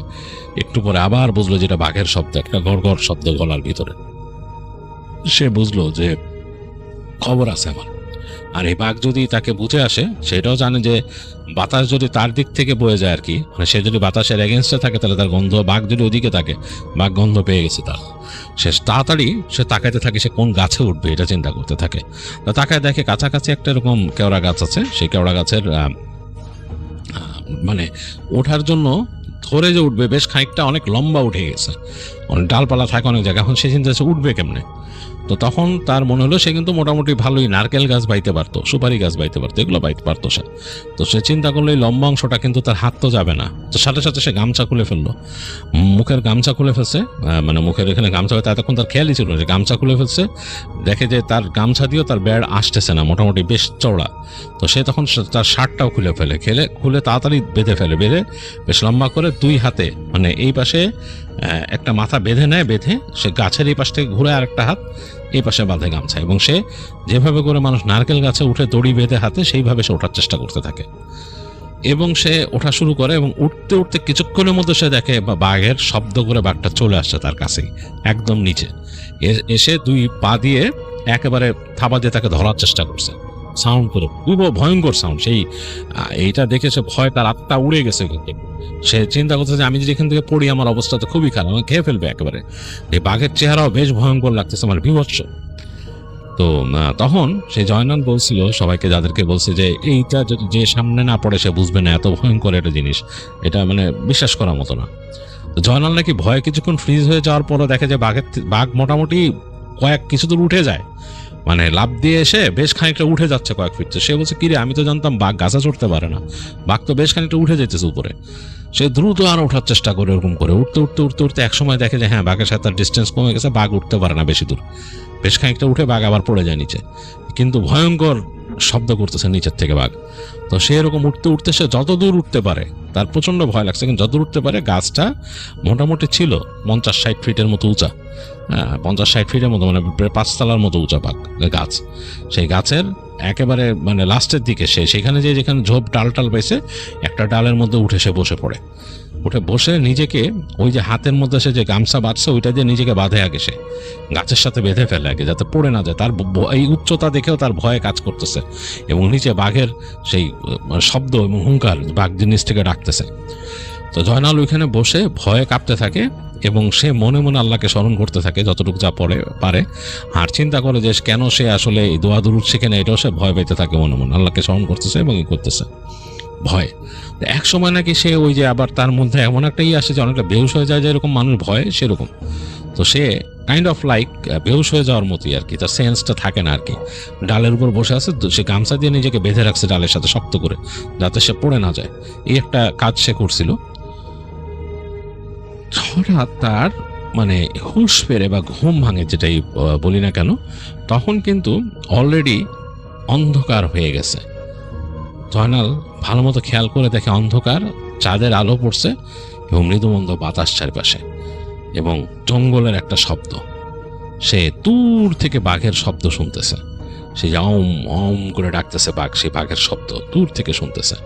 একটু পরে আবার বুঝলো যেটা বাঘের শব্দ, একটা গড়গড় শব্দ গলার ভিতরে। সে বুঝলো যে খবর আছে আমার। আর এই বাঘ যদি তাকে বুঝে আসে, সেটাও জানে যে বাতাস যদি তার দিক থেকে বয়ে যায় আর কি, মানে সে যদি বাতাসের এগেনস্টে থাকে তাহলে তার গন্ধ, বাঘ যদি ওদিকে থাকে, বাঘ গন্ধ পেয়ে গেছে তার। সে তাড়াতাড়ি সে তাকাইতে থাকে সে কোন গাছে উঠবে এটা চিন্তা করতে থাকে। তো তাকায় দেখে কাছাকাছি একটা এরকম কেওড়া গাছ আছে। সেই কেওড়া গাছের মানে ওঠার জন্য ধরে যে উঠবে বেশ খানিকটা অনেক লম্বা উঠে গেছে, অনেক ডালপালা থাকে অনেক জায়গায়। এখন সে চিন্তা উঠবে কেমনে। তো তখন তার মনে হলো সে কিন্তু মোটামুটি ভালোই নারকেল গাছ বাইতে পারতো, সুপারি গাছ বাইতে পারতো, এগুলো বাইতে পারতো সে। তো সে চিন্তা করলো এই লম্বা অংশটা কিন্তু তার হাত তো যাবে না। তো সাথে সাথে সে গামছা খুলে ফেললো, মুখের গামছা খুলে ফেলছে, মানে মুখের এখানে গামছা হয়তো এতক্ষণ তার খেয়ালই ছিল যে গামছা খুলে ফেলছে। দেখে যে তার গামছা দিয়েও তার বেড় আসতেছে না, মোটামুটি বেশ চওড়া। তো সে তখন তার শার্টটাও খুলে ফেলে, খুলে তাড়াতাড়ি বেঁধে ফেলে, বেঁধে বেশ লম্বা করে দুই হাতে মানে এই পাশে একটা মাথা বেঁধে নেয়, বেঁধে সে গাছের এই পাশ থেকে ঘুরে আর একটা হাত এই পাশে বাঁধে গামছা, এবং সে যেভাবে করে মানুষ নারকেল গাছে উঠে দড়ি বেঁধে হাতে, সেইভাবে সে ওঠার চেষ্টা করতে থাকে। এবং সে ওঠা শুরু করে, এবং উঠতে উঠতে কিছুক্ষণের মধ্যে সে দেখে বাঘের শব্দ করে বাঘটা চলে আসছে তার কাছেই একদম নিচে এসে দুই পা দিয়ে একেবারে থাবা দিয়ে তাকে ধরার চেষ্টা করছে। সাউন্ড করে, খুব ভয়ঙ্কর সাউন্ড। সেই এইটা দেখে সে ভয়, তার আত্মা উড়ে গেছে ওখান থেকে। সে চিন্তা করছে যে আমি যদি এখান থেকে পড়ি আমার অবস্থা তো খুবই খারাপ, আমাকে খেয়ে ফেলবে একেবারে। এই বাঘের চেহারাও বেশ ভয়ঙ্কর লাগতেছে, আমার বিভৎস। তো তখন সে জয়নাল বলছিল সবাইকে, যাদেরকে বলছে যে এইটা যদি যে সামনে না পড়ে সে বুঝবে না, এত ভয়ঙ্কর একটা জিনিস, এটা মানে বিশ্বাস করার মতো না। তো জয়নাল নাকি ভয়ে কিছুক্ষণ ফ্রিজ হয়ে যাওয়ার পরও দেখে যে বাঘ মোটামুটি কিছু দূর উঠে যায়, মানে লাফ দিয়ে এসে বেশ খানিকটা উঠে যাচ্ছে কয়েক ফিট। সে বলছে কিরে, আমি তো জানতাম বাঘ গাছে চড়তে পারে না, বাঘ তো বেশ খানিকটা উঠে যেতেছে উপরে। সে দ্রুত আর ওঠার চেষ্টা করে, এরকম করে উঠতে এক সময় দেখে যে হ্যাঁ, বাঘের সাথে তার ডিস্টেন্স কমে গেছে, বাঘ উঠতে পারে না বেশি দূর। বেশ খানিকটা উঠে বাঘ আবার পড়ে যায় নিচে, কিন্তু ভয়ঙ্কর শব্দ করতেছে নিচের থেকে বাঘ। তো সে এরকম উঠতে সে যত দূর উঠতে পারে, তার প্রচন্ড ভয় লাগছে, কিন্তু যত উঠতে পারে গাছটা মোটামুটি ছিল 50-60 ফিটের মতো উঁচা। 50-60 ফিটের মতো, মানে 5 তলার মতো উঁচা গাছ। সেই গাছের একেবারে মানে লাস্টের দিকে সে সেখানে যেখানে ঝোপ ডাল পাইছে, একটা ডালের মধ্যে উঠে সে বসে নিজেকে ওই যে হাতের মধ্যে সে যে গামছা বাঁধছে ওইটা দিয়ে নিজেকে বাঁধে আগে, সে গাছের সাথে বেঁধে ফেলে আগে, যাতে পড়ে না যায়। তার এই উচ্চতা দেখেও তার ভয়ে কাজ করতেছে, এবং নিচে বাঘের সেই শব্দ এবং হুঙ্কার বাঘ জিনিস থেকে ডাকতেছে। তো জয়নাল ওইখানে বসে ভয়ে কাঁপতে থাকে, এবং সে মনে মনে আল্লাহকে স্মরণ করতে থাকে যতটুকু যা পারে। আর চিন্তা করে যে কেন সে আসলে এই দোয়া দুরূদ শিখে না, এটাও সে ভয় পেতে থাকে মনে মনে, আল্লাহকে স্মরণ করতেছে এবং করতেছে ভয়। এক সময় নাকি সে ওই যে আবার তার মধ্যে এমন একটা আসে যে অনেকটা বেহুশ হয়ে যায়, যে এরকম মানুষ ভয় সেরকম। তো সে কাইন্ড অফ লাইক বেহুশ হয়ে যাওয়ার মতোই আর কি, তার সেন্সটা থাকে না আর কি। ডালের উপর বসে আছে, সে গামছা দিয়ে নিজেকে বেঁধে রাখছে ডালের সাথে শক্ত করে, যাতে সে পড়ে না যায়। এই একটা কাজ সে করছিল। হঠাৎ তার মানে হুঁশ ফেরে বা ঘুম ভাঙে, যেটাই বলি না কেন, তখন কিন্তু অলরেডি অন্ধকার হয়ে গেছে। জয়নাল ভালো মতো খেয়াল করে দেখে অন্ধকার, চাঁদের আলো পড়ছে এবং মৃদুমন্দ বাতাস চারপাশে, এবং জঙ্গলের একটা শব্দ। সে দূর থেকে বাঘের শব্দ শুনতেছে, সে অম অম করে ডাকতেছে বাঘ, সেই বাঘের শব্দ দূর থেকে শুনতেছে,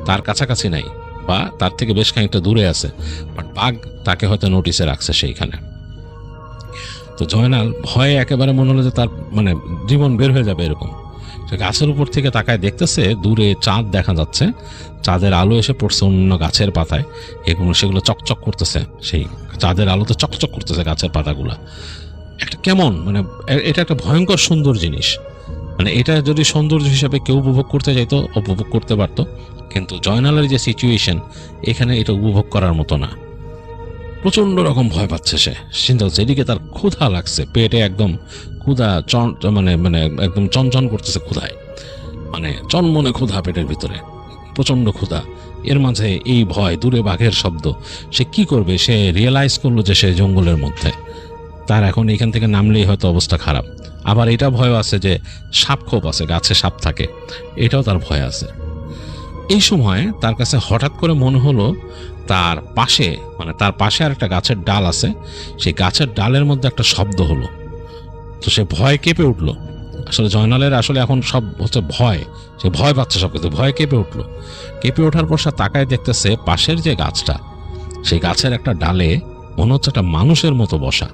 তার কাছাকাছি নাই বা তার থেকে বেশ খানিকটা দূরে আছে, বাট বাঘ তাকে হয়তো নোটিসে রাখছে সেইখানে। তো জয়নাল ভয়ে একেবারে মনে হলো যে তার মানে জীবন বের হয়ে যাবে এরকম। সে গাছের উপর থেকে তাকায় দেখতেছে দূরে চাঁদ দেখা যাচ্ছে, চাঁদের আলো এসে পড়ছে অন্য গাছের পাতায়, সেগুলো চকচক করতেছে, সেই চাঁদের আলোতে চকচক করতেছে গাছের পাতাগুলা। একটা কেমন মানে এটা একটা ভয়ঙ্কর সুন্দর জিনিস, মানে এটা যদি সৌন্দর্য হিসাবে কেউ উপভোগ করতে চাইতো উপভোগ করতে পারতো, কিন্তু জয়নালের যে সিচুয়েশন এখানে এটা উপভোগ করার মতো না। প্রচন্ড রকম ভয় পাচ্ছে সে, চিন্তা হচ্ছে এদিকে তার ক্ষুধা লাগছে, পেটে একদম ক্ষুধা মানে মানে একদম চনচন করতেছে ক্ষুধায়, মানে চনমনে ক্ষুধা পেটের ভিতরে, প্রচন্ড ক্ষুধা। এর মাঝে এই ভয়, দূরে বাঘের শব্দ, সে কি করবে? সে রিয়েলাইজ করলো যে সে জঙ্গলের মধ্যে, তার এখন এখান থেকে নামলেই হয়তো অবস্থা খারাপ। আবার এটা ভয় আছে যে সাপ খোপ আছে, গাছে সাপ থাকে, এটাও তার ভয় আছে। এই সময় তার কাছে হঠাৎ করে মনে হলো তার পাশে আর একটা গাছের ডাল আছে, সেই গাছের ডালের মধ্যে একটা শব্দ হলো। তো সে ভয় কেঁপে উঠলো। আসলে জয়নালের আসলে এখন সব হচ্ছে ভয়, সে ভয় পাচ্ছে সব কিছু, ভয় কেঁপে উঠলো। কেঁপে ওঠার পর সে তাকায় দেখতেছে পাশের যে গাছটা, সেই গাছের একটা ডালে মনে হচ্ছে একটা মানুষের মতো বসা,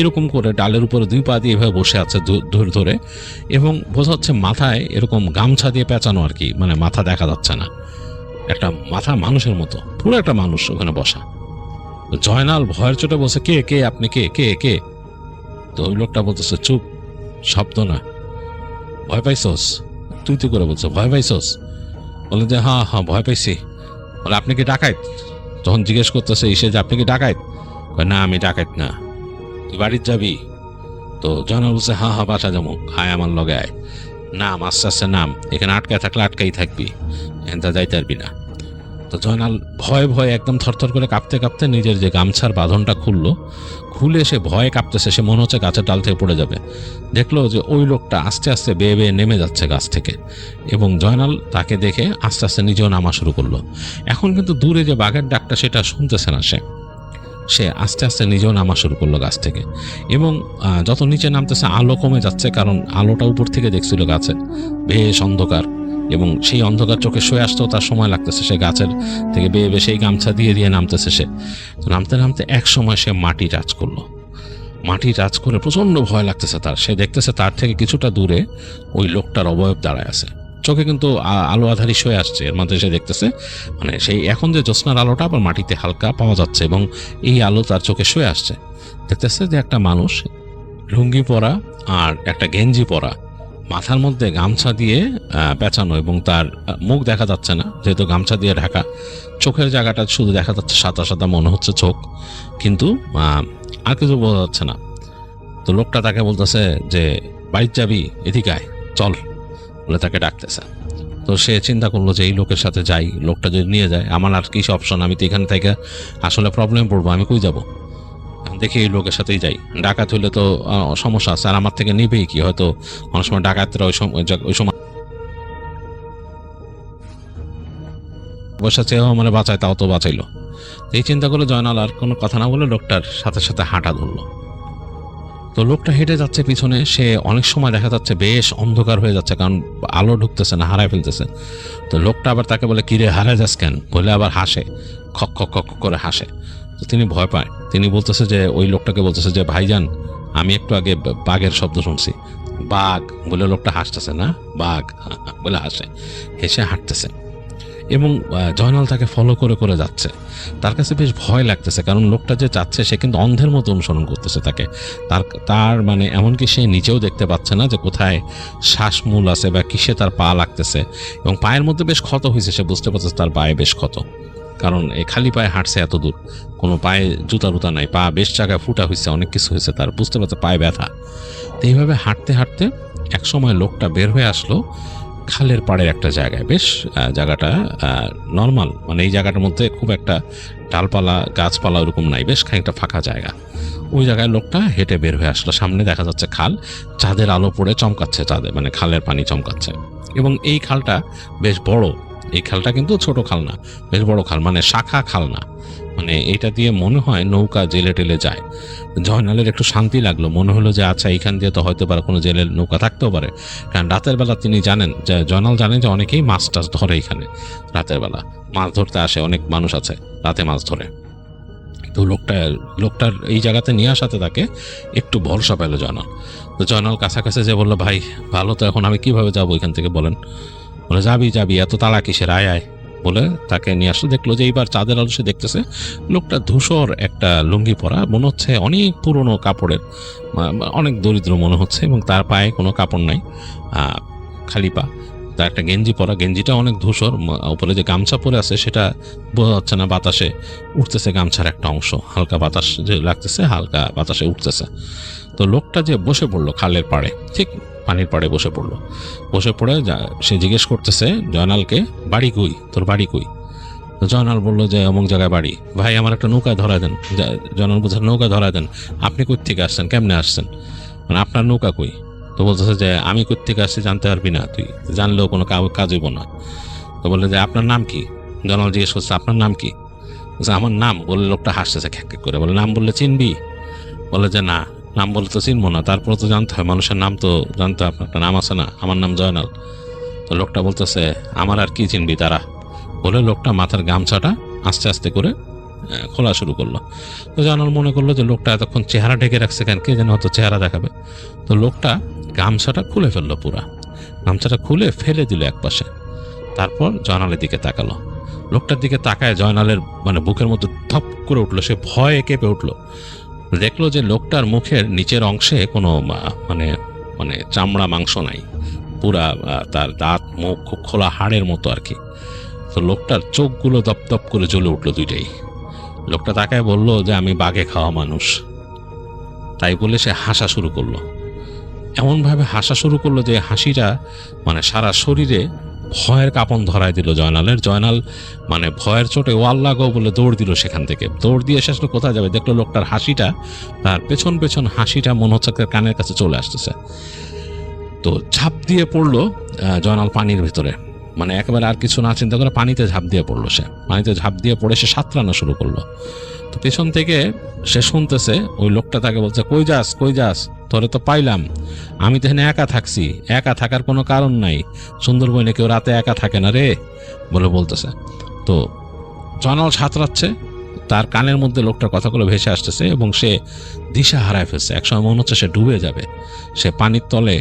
এরকম করে ডালের উপরে 2 পা দিয়ে এভাবে বসে আছে ধরে ধরে, এবং বোঝা হচ্ছে মাথায় এরকম গামছা দিয়ে পেঁচানো আর কি, মানে মাথা দেখা যাচ্ছে না, একটা মাথা মানুষের মতো, পুরো একটা মানুষ ওখানে বসা। জয়নাল ভয়ের চোটে বলছে, কে কে আপনি, কে কে কে? তো ওই লোকটা বলতেছে, চুপ, শব্দ না। ভয় পাইছস? তুই করে বলছো ভয় পাইছস? বলে যে হ্যাঁ হ্যাঁ ভয় পাইছি। বলে আপনি কি ডাকাইত? তখন জিজ্ঞেস করতেছে যে আপনি কি ডাকাইত? না আমি ডাকাইত না। তুই বাড়ির যাবি? তো জয়নাল বলছে হ্যাঁ হ্যাঁ বাসা যাবো, আয় আমার লগে আয়। নাম, আস্তে আস্তে নাম, এখানে আটকায় থাকলে আটকাই থাকবি, এখানটা যাইতে পারবি না। তো জয়নাল ভয়ে ভয়ে একদম থরথর করে কাঁপতে কাঁপতে নিজের যে গামছার বাঁধনটা খুলে সে ভয়ে কাঁপতেছে, সে মনে হচ্ছে গাছের ডাল থেকে পড়ে যাবে। দেখলো যে ওই লোকটা আস্তে আস্তে বেয়ে বেয়ে নেমে যাচ্ছে গাছ থেকে, এবং জয়নাল তাকে দেখে আস্তে আস্তে নিজেও নামা শুরু করলো। এখন কিন্তু দূরে যে বাঘের ডাকটা সেটা শুনতেছে না, সে আস্তে আস্তে নিজেও নামা শুরু করলো গাছ থেকে, এবং যত নিচে নামতেছে আলো কমে যাচ্ছে, কারণ আলোটা উপর থেকে দেখছিল গাছের, বেশ অন্ধকার, এবং সেই অন্ধকার চোখে শুয়ে আসতেও তার সময় লাগতেছে। সে গাছের থেকে বেয়ে বেয়ে সেই গামছা দিয়ে নামতেছে। সে নামতে নামতে এক সময় সে মাটি টাচ করলো, মাটি টাচ করে প্রচণ্ড ভয় লাগতেছে তার। সে দেখতেছে তার থেকে কিছুটা দূরে ওই লোকটার অবয়ব দাঁড়ায় আছে, চোখে কিন্তু আলো আধারি হয়ে আসছে। এর মধ্যে সে দেখতেছে মানে সেই এখন যে জ্যোৎস্নার আলোটা আবার মাটিতে হালকা পাওয়া যাচ্ছে এবং এই আলো তার চোখে শুয়ে আসছে। দেখতেছে যে একটা মানুষ লুঙ্গি পরা আর একটা গেঞ্জি পরা, মাথার মধ্যে গামছা দিয়ে পেঁচানো এবং তার মুখ দেখা যাচ্ছে না যেহেতু গামছা দিয়ে ঢাকা, চোখের জায়গাটা শুধু দেখা যাচ্ছে সাদা সাদা মনে হচ্ছে চোখ, কিন্তু আর কিছু বোঝা যাচ্ছে না। তো লোকটা তাকে বলতেছে যে বাইক যাবি, এদিকে আয়, চল বলে তাকে ডাকতেছে। তো সে চিন্তা করলো যে এই লোকের সাথে যাই, লোকটা যদি নিয়ে যায় আমার আর কি অপশন, আমি তো এখান থেকে আসলে প্রবলেম পড়বো, আমি কই যাব, দেখি এই লোকের সাথেই যাই। ডাকাত হইলে তো সমস্যা আছে, আর আমার থেকে নিবেই কি, হয়তো অনেক সময় ডাকাতরা ওই সময় বসা চেয়েও মানে বাঁচায়, তাও তো বাঁচাইলো। এই চিন্তা করে জয়নাল আর কোনো কথা না বলে লোকটার সাথে সাথে হাঁটা ধরলো। তো লোকটা হেঁটে যাচ্ছে পিছনে, সে অনেক সময় দেখা যাচ্ছে বেশ অন্ধকার হয়ে যাচ্ছে, কারণ আলো ঢুকতেছে না, হারায় ফেলতেছে। তো লোকটা আবার তাকে বলে কিরে হারায় যাস কেন, বলে আবার হাসে, খক খক খক করে হাসে। তো তিনি ভয় পায়, তিনি বলতেছে যে ওই লোকটাকে বলতেছে যে ভাইজান আমি একটু আগে বাঘের শব্দ শুনছি। বাঘ বলে লোকটা হাসতেছে, না বাঘ বলে হাসে, হেসে হাঁটতেছে এবং জয়নাল তাকে ফলো করে করে যাচ্ছে। তার কাছে বেশ ভয় লাগতেছে, কারণ লোকটা যে যাচ্ছে সে কিন্তু অন্ধের মতো অনুসরণ করতেছে তাকে। তার মানে এমনকি সে নিজেও দেখতে পাচ্ছে না যে কোথায় শ্বাসমূল আছে বা কিসে তার পা লাগতেছে, এবং পায়ের মধ্যে বেশ ক্ষত হয়েছে, সে বুঝতে পারছে তার পায়ে বেশ ক্ষত, কারণ এই খালি পায়ে হাঁটছে এত দূর, কোনো পায়ে জুতা টুতা নাই, পা বেশ জায়গায় ফুটা হয়েছে, অনেক কিছু হয়েছে, তার বুঝতে পারছে পায়ে ব্যথা। তো এইভাবে হাঁটতে হাঁটতে একসময় লোকটা বের হয়ে আসলো খালের পাড়ের একটা জায়গায়। বেশ জায়গাটা নর্মাল, মানে এই জায়গাটার মধ্যে খুব একটা ডালপালা গাছপালা ওরকম নাই, বেশ খানিকটা ফাঁকা জায়গা। ওই জায়গায় লোকটা হেঁটে বের হয়ে আসলো, সামনে দেখা যাচ্ছে খাল, চাঁদের আলো পড়ে চমকাচ্ছে, চাঁদে মানে খালের পানি চমকাচ্ছে, এবং এই খালটা বেশ বড়। এই খালটা কিন্তু ছোট খাল না, বেশ বড় খাল, মানে শাখা খাল না, মানে এটা দিয়ে মনে হয় নৌকা জেলে টেলে যায়। জয়নালের একটু শান্তি লাগলো, মনে হলো যে আচ্ছা এইখান দিয়ে তো হয়তো পারে কোনো জেলের নৌকা থাকতেও পারে, কারণ রাতের বেলা তিনি জানেন যে জয়নাল জানেন যে অনেকেই মাছ টাছ ধরে এখানে, রাতের বেলা মাছ ধরতে আসে, অনেক মানুষ আছে রাতে মাছ ধরে। তো লোকটার এই জায়গাতে নিয়ে আসাতে তাকে একটু ভরসা পেল জয়নাল। তো জয়নাল কাছাকাছি যে বললো ভাই ভালো তো, এখন আমি কিভাবে যাবো এখান থেকে বলেন? বলে যাবি এত তাড়া কিসের, আয় আয় বলে তাকে নিয়ে আসলো। দেখলো যে এইবার চাঁদের আলো সে দেখতেছে লোকটা ধূসর একটা লুঙ্গি পরা, মনে হচ্ছে অনেক পুরনো কাপড়ের, অনেক দরিদ্র মনে হচ্ছে, এবং তার পায়ে কোনো কাপড় নাই, খালি পা। তার একটা গেঞ্জি পরা, গেঞ্জিটা অনেক ধূসর, উপরে যে গামছা পরে আছে সেটা বোঝা যাচ্ছে না, বাতাসে উঠতেছে গামছার একটা অংশ, হালকা বাতাস যে লাগতেছে, হালকা বাতাসে উঠতেছে। তো লোকটা যে বসে পড়লো খালের পাড়ে, ঠিক পানির পাড়ে বসে পড়লো। বসে পড়ে সে জিজ্ঞেস করতেছে জয়নালকে, বাড়ি কই, তোর বাড়ি কই? তো জয়নাল বললো যে অমুক জায়গায় বাড়ি। ভাই আমার একটা নৌকা ধরা দেন। জয়নাল বলছে নৌকা ধরা দেন, আপনি কই থেকে আসছেন, কেমনে আসছেন, মানে আপনার নৌকা কই? তো বলতেছে যে আমি কই থেকে আসছি জানতে পারবি না, তুই জানলেও কোনো কাজ হইব না। তো বললে যে আপনার নাম কি? জয়নাল জিজ্ঞেস করছে আপনার নাম কি? বলছে আমার নাম। বলে লোকটা হাসতেছে খ্যাক করে, বলে নাম বললে চিনবি? বলে যে না, নাম বলে তো চিনবো না, তারপরে তো জানতে হয়, মানুষের নাম তো জানতে হয়, আপনার একটা নাম আছে না, আমার নাম জয়নাল। তো লোকটা বলতেছে আমার আর কি চিনবি তারা, বলে লোকটা মাথার গামছাটা আস্তে আস্তে করে খোলা শুরু করলো। তো জয়নাল মনে করলো যে লোকটা এতক্ষণ চেহারা ঢেকে রাখছে কেন, কে যেন হয়তো চেহারা দেখাবে। তো লোকটা গামছাটা খুলে ফেললো, পুরা গামছাটা খুলে ফেলে দিল এক পাশে, তারপর জয়নালের দিকে তাকালো। লোকটার দিকে তাকায় জয়নালের মানে বুকের মধ্যে ধপ করে উঠলো, সে ভয়ে কেঁপে উঠলো। দেখলো যে লোকটার মুখের নিচের অংশে কোনো মানে মানে চামড়া মাংস নাই, পুরা তার দাঁত মুখ খুব খোলা হাড়ের মতো আর কি। তো লোকটার চোখগুলো দপদপ করে জ্বলে উঠলো দুইটাই। লোকটা তাকায় বললো যে আমি বাঘে খাওয়া মানুষ। তাই বলে সে হাসা শুরু করলো, এমনভাবে হাসা শুরু করলো যে হাসিটা মানে সারা শরীরে ভয়ের কাঁপন ধরায় দিল জয়নালের। জয়নাল মানে ভয়ের চোটে ও আল্লাহ গো বলে দৌড় দিল সেখান থেকে। দৌড় দিয়ে শেষ কোথায় যাবে, দেখলো লোকটার হাসিটা, তার পেছন পেছন হাসিটা মনে হচ্ছে তার কানের কাছে চলে আসতেছে। তো ঝাঁপ দিয়ে পড়লো জয়নাল পানির ভিতরে, মানে একেবারে আর কিছু না চিন্তা করে পানিতে ঝাঁপ দিয়ে পড়লো। সে পানিতে ঝাঁপ দিয়ে পড়ে সে সাঁতরানো শুরু করলো। তো পেছন থেকে সে শুনতেছে ওই লোকটা তাকে বলছে কই যাস কই যাস, তোরে তো পাইলাম, আমি তো এখানে একা থাকছি, একা থাকার কোনো কারণ নাই, সুন্দরবনে কেউ রাতে একা থাকে না রে বলে বলতেছে। তো জয়নাল সাঁতরাচ্ছে, তার কানের মধ্যে লোকটার কথাগুলো ভেসে আসতেছে এবং সে দিশা হারায় ফেলছে। একসময় মনে হচ্ছে সে ডুবে যাবে, সে পানির তলে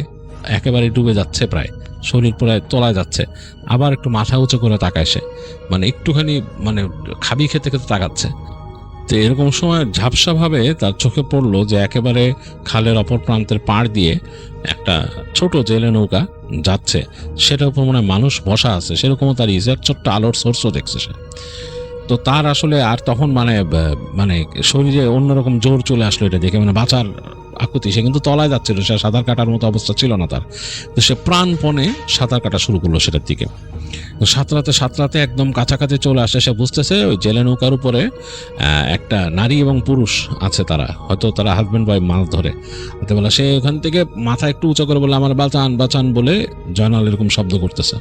একেবারে ডুবে যাচ্ছে, প্রায় শরীর প্রায় তলায় যাচ্ছে। আবার একটু মাথা উঁচু করে তাকায় সে, মানে একটুখানি মানে খাবি খেতে খেতে তাকাচ্ছে। তো এরকম সময় ঝাপসাভাবে তার চোখে পড়লো যে একেবারে খালের অপর প্রান্তের পাড় দিয়ে একটা ছোট জেলে নৌকা যাচ্ছে, সেটার উপর মনে হয় মানুষ বসা আছে, সেরকমও তার ইজার ছোট্ট আলোর সোর্সও দেখছে সে। তো তার আসলে আর তখন মানে শরীরে অন্যরকম জোর চলে আসলো এটা দেখে, মানে বাঁচার আকুতি। সে কিন্তু তলায় যাচ্ছিল, সে সাঁতার কাটার মতো অবস্থা ছিল না তার। তো সে প্রাণপণে সাঁতার কাটা শুরু করলো সেটার দিকে। তো সাঁতরাতে একদম কাছাকাছি চলে আসে, সে বুঝতেছে ওই জেলে নৌকার উপরে একটা নারী এবং পুরুষ আছে, তারা হয়তো তারা হাজব্যান্ড ওয়াইফ মাছ ধরে। বলে সে ওখান থেকে মাথা একটু উঁচু করে বলে আমার বাঁচান বাঁচান বলে জয়নাল এরকম শব্দ করতেছে।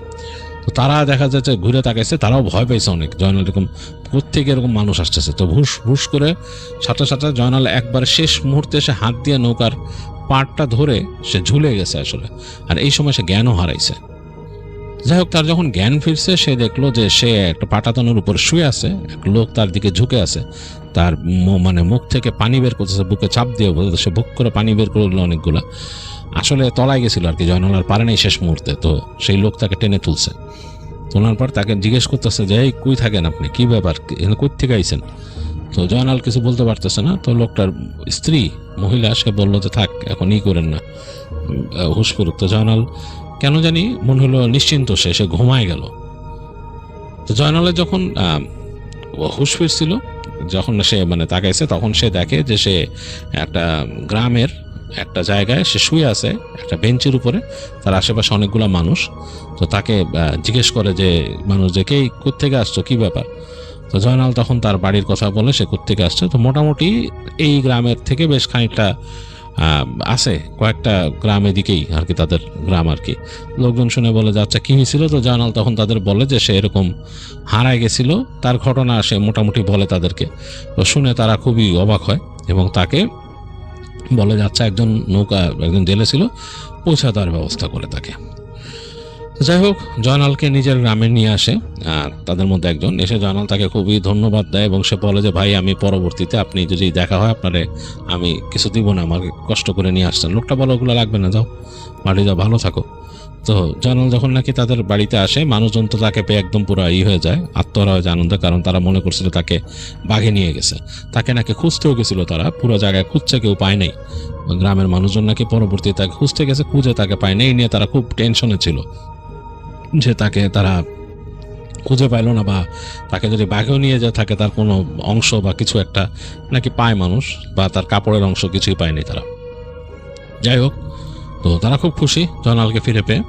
তো তারা দেখা যাচ্ছে ঘুরে তাকাইছে, তারাও ভয় পেয়েছে অনেক, জয়নাল এরকম কোত্থেকে এরকম মানুষ আসতেছে। তো ভুস ভুস করে সাথে জয়নাল একবার শেষ মুহূর্তে সে হাত দিয়ে নৌকার পাড়টা ধরে সে ঝুলে গেছে আসলে, আর এই সময় সে জ্ঞানও হারাইছে। যাই হোক, তার যখন জ্ঞান ফিরছে সে দেখলো যে সে একটা পাটাতনের উপর শুয়ে আছে, এক লোক তার দিকে ঝুঁকে আছে, তার মানে মুখ থেকে পানি বের করতেছে, বুকে চাপ দিয়ে সে বুক করে পানি বের করলো অনেকগুলা। আসলে তলায় গেছিল আর কি, জয়নাল আর পারে নাই শেষ মুহূর্তে। তো সেই লোক তাকে টেনে তুলছে, তোলার পর তাকে জিজ্ঞেস করতেছে যে এই কই থাকেন আপনি, কি ব্যাপার, কই থেকে আইছেন? তো জয়নাল কিছু বলতে পারতেছে না। তো লোকটার স্ত্রী মহিলা সে বললো যে থাক, এখন ই করেন না, হুশ করুক। তো জয়নাল কেন জানি মনে হলো নিশ্চিন্ত, সে ঘুমায় গেল। তো জয়নালের যখন হুশ ফিরছিল, যখন সে মানে তাকাইছে, তখন সে দেখে যে সে একটা গ্রামের একটা জায়গায় সে শুয়ে আছে একটা বেঞ্চের উপরে, তার আশেপাশে অনেকগুলো মানুষ। তো তাকে জিজ্ঞেস করে যে মানুষ যে কে কোত্থেকে আসছো, কি ব্যাপার? তো জয়নাল তখন তার বাড়ির কথা বলে সে কোত্থেকে আসছে। তো মোটামুটি এই গ্রামের থেকে বেশ খানিকটা আছে, কয়েকটা গ্রামের দিকেই আর কি তাদের গ্রাম আর কি। লোকজন শুনে বলে যে আচ্ছা কী হয়েছিল? তো জয়নাল তখন তাদের বলে যে সে এরকম হারায় গেছিল, তার ঘটনা সে মোটামুটি বলে তাদেরকে। তো শুনে তারা খুবই অবাক হয় এবং তাকে বলে যে আচ্ছা একজন জেলে ছিল, পৌঁছা দেওয়ার ব্যবস্থা করে তাকে। যাই হোক, জয়নালকে নিজের গ্রামে নিয়ে আসে তাদের মধ্যে একজন। এসে জয়নাল তাকে খুবই ধন্যবাদ দেয় এবং সে বলে যে ভাই আমি পরবর্তীতে আপনি যদি দেখা হয় আপনারে আমি কিছু দিব না, আমাকে কষ্ট করে নিয়ে আসছেন। লোকটা বলো ওগুলো লাগবে না, যাও বাড়ি যাও, ভালো থাকো। তো জয়নাল যখন নাকি তাদের বাড়িতে আসে, মানুষজন তো তাকে পেয়ে একদম পুরো হয়ে যায়, আত্মহারা হয়ে যায় আনন্দে, কারণ তারা মনে করছিল তাকে বাঘে নিয়ে গেছে। তাকে নাকি খুঁজতেও গেছিল, তারা পুরো জায়গায় খুঁজছে, কেউ পায় নাই। গ্রামের মানুষজন নাকি পরবর্তীতে তাকে খুঁজতে গেছে, খুঁজে তাকে পায় নাই, এই নিয়ে তারা খুব টেনশনে ছিল যে তাকে তারা খুঁজে পাইল না, বা তাকে যদি বাঘেও নিয়ে যায় থাকে তার কোনো অংশ বা কিছু একটা নাকি পায় মানুষ, বা তার কাপড়ের অংশ কিছুই পায়নি তারা। যাই হোক, তো তারা খুব খুশি জয়নালকে ফিরে পেয়ে।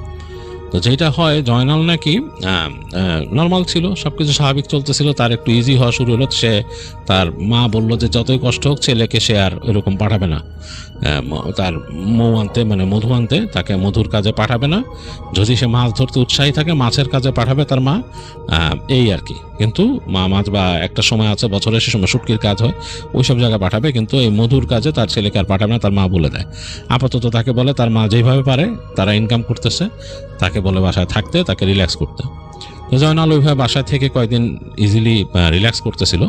তো যেটা হয়, জয়নাল নাকি নর্মাল ছিল, সব কিছু স্বাভাবিক চলতেছিল, তার একটু ইজি হওয়া শুরু হলো। সে তার মা বললো যে যতই কষ্ট হোক ছেলেকে সে আর এরকম পাঠাবে না, তার মধু আনতে তাকে মধুর কাজে পাঠাবে না। যদি সে মাছ ধরতে উৎসাহী থাকে মাছের কাজে পাঠাবে তার মা, এই আর কি। কিন্তু মাছ বা একটা সময় আছে বছরে, সে সময় শুটকির কাজ হয়, ওই সব জায়গায় পাঠাবে, কিন্তু এই মধুর কাজে তার ছেলেকে আর পাঠাবে না, তার মা বলে দেয়। আপাতত তাকে বলে তার মা যেভাবে পারে, তারা ইনকাম করতেছে, তাকে বলে বাসায় থাকতে, তাকে রিল্যাক্স করতে। তো জয়নাল ওইভাবে বাসায় থেকে কয়েকদিন ইজিলি রিল্যাক্স করতেছিল।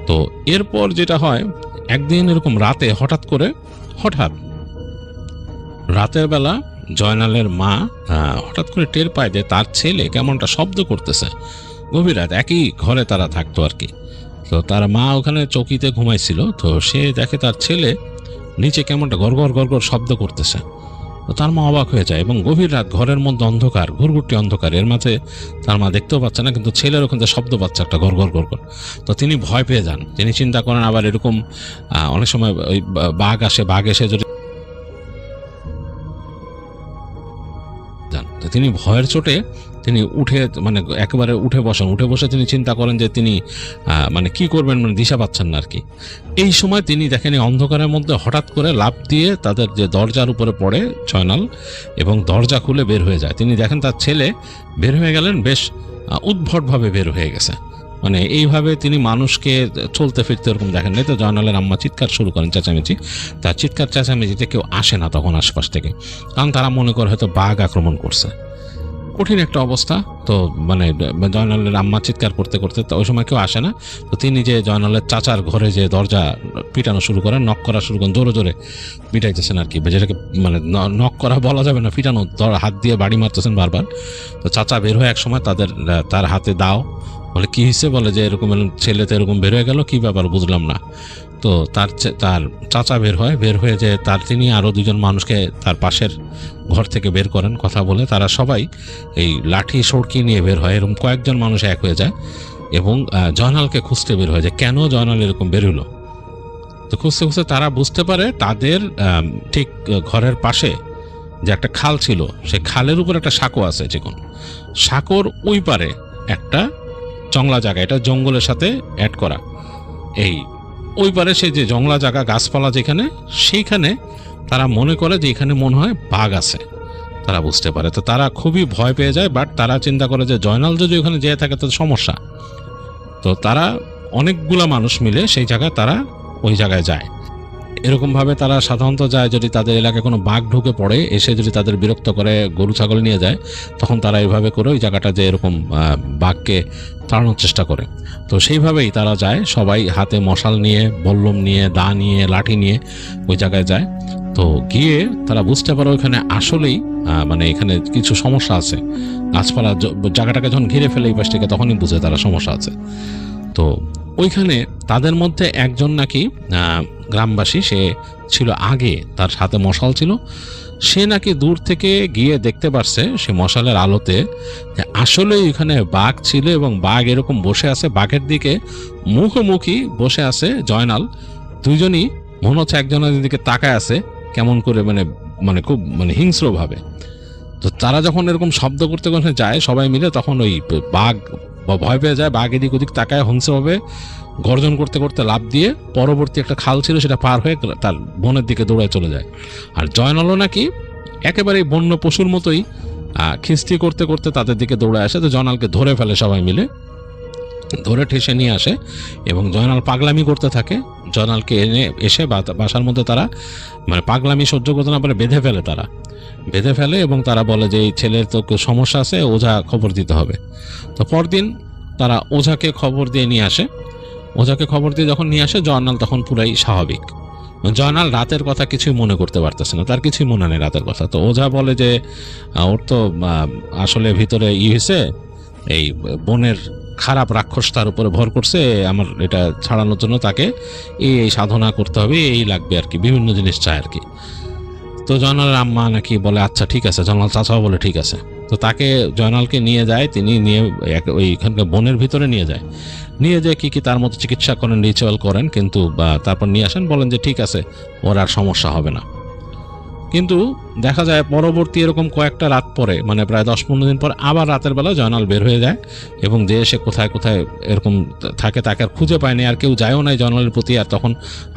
তো এরপর যেটা হয়, একদিন এরকম হঠাৎ রাতের বেলা জয়নালের মা হঠাৎ করে টের পায় যে তার ছেলে কেমনটা শব্দ করতেছে। গভীর রাত, একই ঘরে তারা থাকতো আর কি। তো তার মা ওখানে চৌকিতে ঘুমাইছিল, তো সে দেখে তার ছেলে নিচে কেমনটা গড়গড় শব্দ করতেছে। তো তার মা অবাক হয়ে যায়, এবং গভীর রাত, ঘরের মধ্যে অন্ধকার, ঘুরঘুরটি অন্ধকার, এর মাঝে তার মা দেখতেও পাচ্ছে না, কিন্তু ছেলের ওখান থেকে শব্দ পাচ্ছে একটা গড়গড়। তো তিনি ভয় পেয়ে যান। তিনি চিন্তা করেন আবার এরকম অনেক সময় ওই বাঘ এসে যদি যান, তো তিনি ভয়ের চোটে তিনি একেবারে উঠে বসে তিনি চিন্তা করেন যে তিনি কি করবেন, দিশা পাচ্ছেন না আর কি। এই সময় তিনি দেখেন অন্ধকারের মধ্যে হঠাৎ করে লাফ দিয়ে তাদের যে দরজার উপরে পড়ে জয়নাল, এবং দরজা খুলে বের হয়ে যায়। তিনি দেখেন তার ছেলে বের হয়ে গেলেন, বেশ উদ্ভটভাবে বের হয়ে গেছে, এইভাবে তিনি মানুষকে চলতে ফিরতে এরকম দেখেন নাই। তো জয়নালের আম্মা চিৎকার শুরু করেন, চেঁচামেচি। তার চিৎকার চেঁচামেচিতে কেউ আসে না তখন আশপাশ থেকে, কারণ তারা মনে করে হয়তো বাঘ আক্রমণ করছে। কঠিন একটা অবস্থা। তো মানে জয়নালের আম্মা চিৎকার করতে করতে, তো ওই সময় কেউ আসে না, তো তিনি যে জয়নালের চাচার ঘরে যে দরজা পিটানো শুরু করেন, নক করা শুরু করেন, জোরে জোরে পিটাইতেছেন আর কি, যেটাকে মানে নক করা বলা যাবে না, পিটানো, হাত দিয়ে বাড়ি মারতেছেন বারবার। তো চাচা বের হয়ে এক সময় তার হাতে দাও, বলে কি হয়েছে, বলে যে এরকম ছেলে তো এরকম বের হয়ে গেল, কি ব্যাপার বুঝলাম না। তো তার চাচা বের হয়ে যে তিনি আরও দুজন মানুষকে তার পাশের ঘর থেকে বের করেন কথা বলে। তারা সবাই এই লাঠি সড়কি নিয়ে বের হয়, এরকম কয়েকজন মানুষ এক হয়ে যায় এবং জয়নালকে খুঁজতে বের হয়ে যায়, কেন জয়নাল এরকম বের হলো। তো খুঁজতে খুঁজতে তারা বুঝতে পারে তাদের ঠিক ঘরের পাশে যে একটা খাল ছিল, সেই খালের উপর একটা সাঁকো আছে, চিকন সাঁকোর ওই পারে একটা জংলা জায়গা, এটা জঙ্গলের সাথে অ্যাড করা। এই ওই পারে সেই যে জংলা জায়গা, গাছপালা যেখানে, সেইখানে তারা মনে করে যে এখানে মনে হয় বাঘ আছে, তারা বুঝতে পারে। তো তারা খুবই ভয় পেয়ে যায়, বাট তারা চিন্তা করে যে জয়নাল যদি ওখানে যেয়ে থাকে তো সমস্যা। তো তারা অনেকগুলা মানুষ মিলে সেই জায়গায় তারা ওই জায়গায় যায়। এরকমভাবে তারা সাধারণত যায় যদি তাদের এলাকায় কোনো বাঘ ঢুকে পড়ে, এসে যদি তাদের বিরক্ত করে, গরু ছাগল নিয়ে যায়, তখন তারা এইভাবে করে ওই জায়গাটা যে এরকম বাঘকে তাড়ানোর চেষ্টা করে। তো সেইভাবেই তারা যায়, সবাই হাতে মশাল নিয়ে, বল্লম নিয়ে, দা নিয়ে, লাঠি নিয়ে ওই জায়গায় যায়। তো গিয়ে তারা বুঝতে পারে ওইখানে আসলেই মানে এখানে কিছু সমস্যা আছে, গাছপালা জায়গাটাকে যখন ঘিরে ফেলে এই পাশ থেকে, তখনই বুঝে তারা সমস্যা আছে। তো ওইখানে তাদের মধ্যে একজন নাকি গ্রামবাসী, সে ছিল আগে, তার হাতে মশাল ছিল, সে নাকি দূর থেকে গিয়ে দেখতে পারছে সে মশালের আলোতে যে আসলে এখানে বাঘ ছিল এবং বাঘ এরকম বসে আছে, বাঘের দিকে মুখোমুখি বসে আছে জয়নাল। দুইজনই মনে হচ্ছে একজনের দিকে তাকায় আছে কেমন করে, মানে খুব হিংস্রভাবে। তো তারা যখন এরকম শব্দ করতে করতে যায় সবাই মিলে, তখন ওই বাঘ ভয় পেয়ে যায়, বাঘ এদিক ওদিক তাকায় হিংস্রভাবে গর্জন করতে করতে লাফ দিয়ে পরবর্তী একটা খাল ছিল সেটা পার হয়ে তার বনের দিকে দৌড়ায় চলে যায়। আর জয়নালও নাকি একেবারে বন্য পশুর মতোই খিস্তি করতে করতে তাদের দিকে দৌড়ায় আসে। তো জয়নালকে ধরে ফেলে, সবাই মিলে ধরে ঠেসে নিয়ে আসে এবং জয়নাল পাগলামি করতে থাকে। জয়নালকে এসে বাসার মধ্যে তারা পাগলামি সহ্য করতে না পারে বেঁধে ফেলে এবং তারা বলে যে এই ছেলের তো সমস্যা আছে, ওঝা খবর দিতে হবে। তো পরদিন তারা ওঝাকে খবর দিয়ে নিয়ে আসে। ওঝাকে খবর দিয়ে যখন নিয়ে আসে, জয়নাল তখন পুরাই স্বাভাবিক। জয়নাল রাতের কথা কিছুই মনে করতে পারতেছে না, তার কিছুই মনে নেই রাতের কথা। তো ওঝা বলে যে ওর তো আসলে ভিতরে হয়েছে, এই বনের খারাপ রাক্ষস তার উপরে ভর করছে, আমার এটা ছাড়ানোর জন্য তাকে এই সাধনা করতে হবে, এই লাগবে আর কি, বিভিন্ন জিনিস চায় আর কি। তো জয়নালের আম্মা নাকি বলে আচ্ছা ঠিক আছে, জয়নাল চাচাও বলে ঠিক আছে। তো তাকে জয়নালকে নিয়ে যায়, তিনি নিয়ে ওইখানকার বনের ভিতরে নিয়ে যায় কি তার মতো চিকিৎসা করেন, রিচুয়াল করেন, কিন্তু তারপর নিয়ে আসেন, বলেন যে ঠিক আছে, ওর আর সমস্যা হবে না। কিন্তু দেখা যায় পরবর্তী এরকম কয়েকটা রাত পরে, প্রায় 10-15 দিন পর আবার রাতের বেলা জয়নাল বের হয়ে যায় এবং যে সে কোথায় কোথায় এরকম থাকে তাকে আর খুঁজে পায়নি, আর কেউ যায়ও নাই জয়নালের প্রতি। আর তখন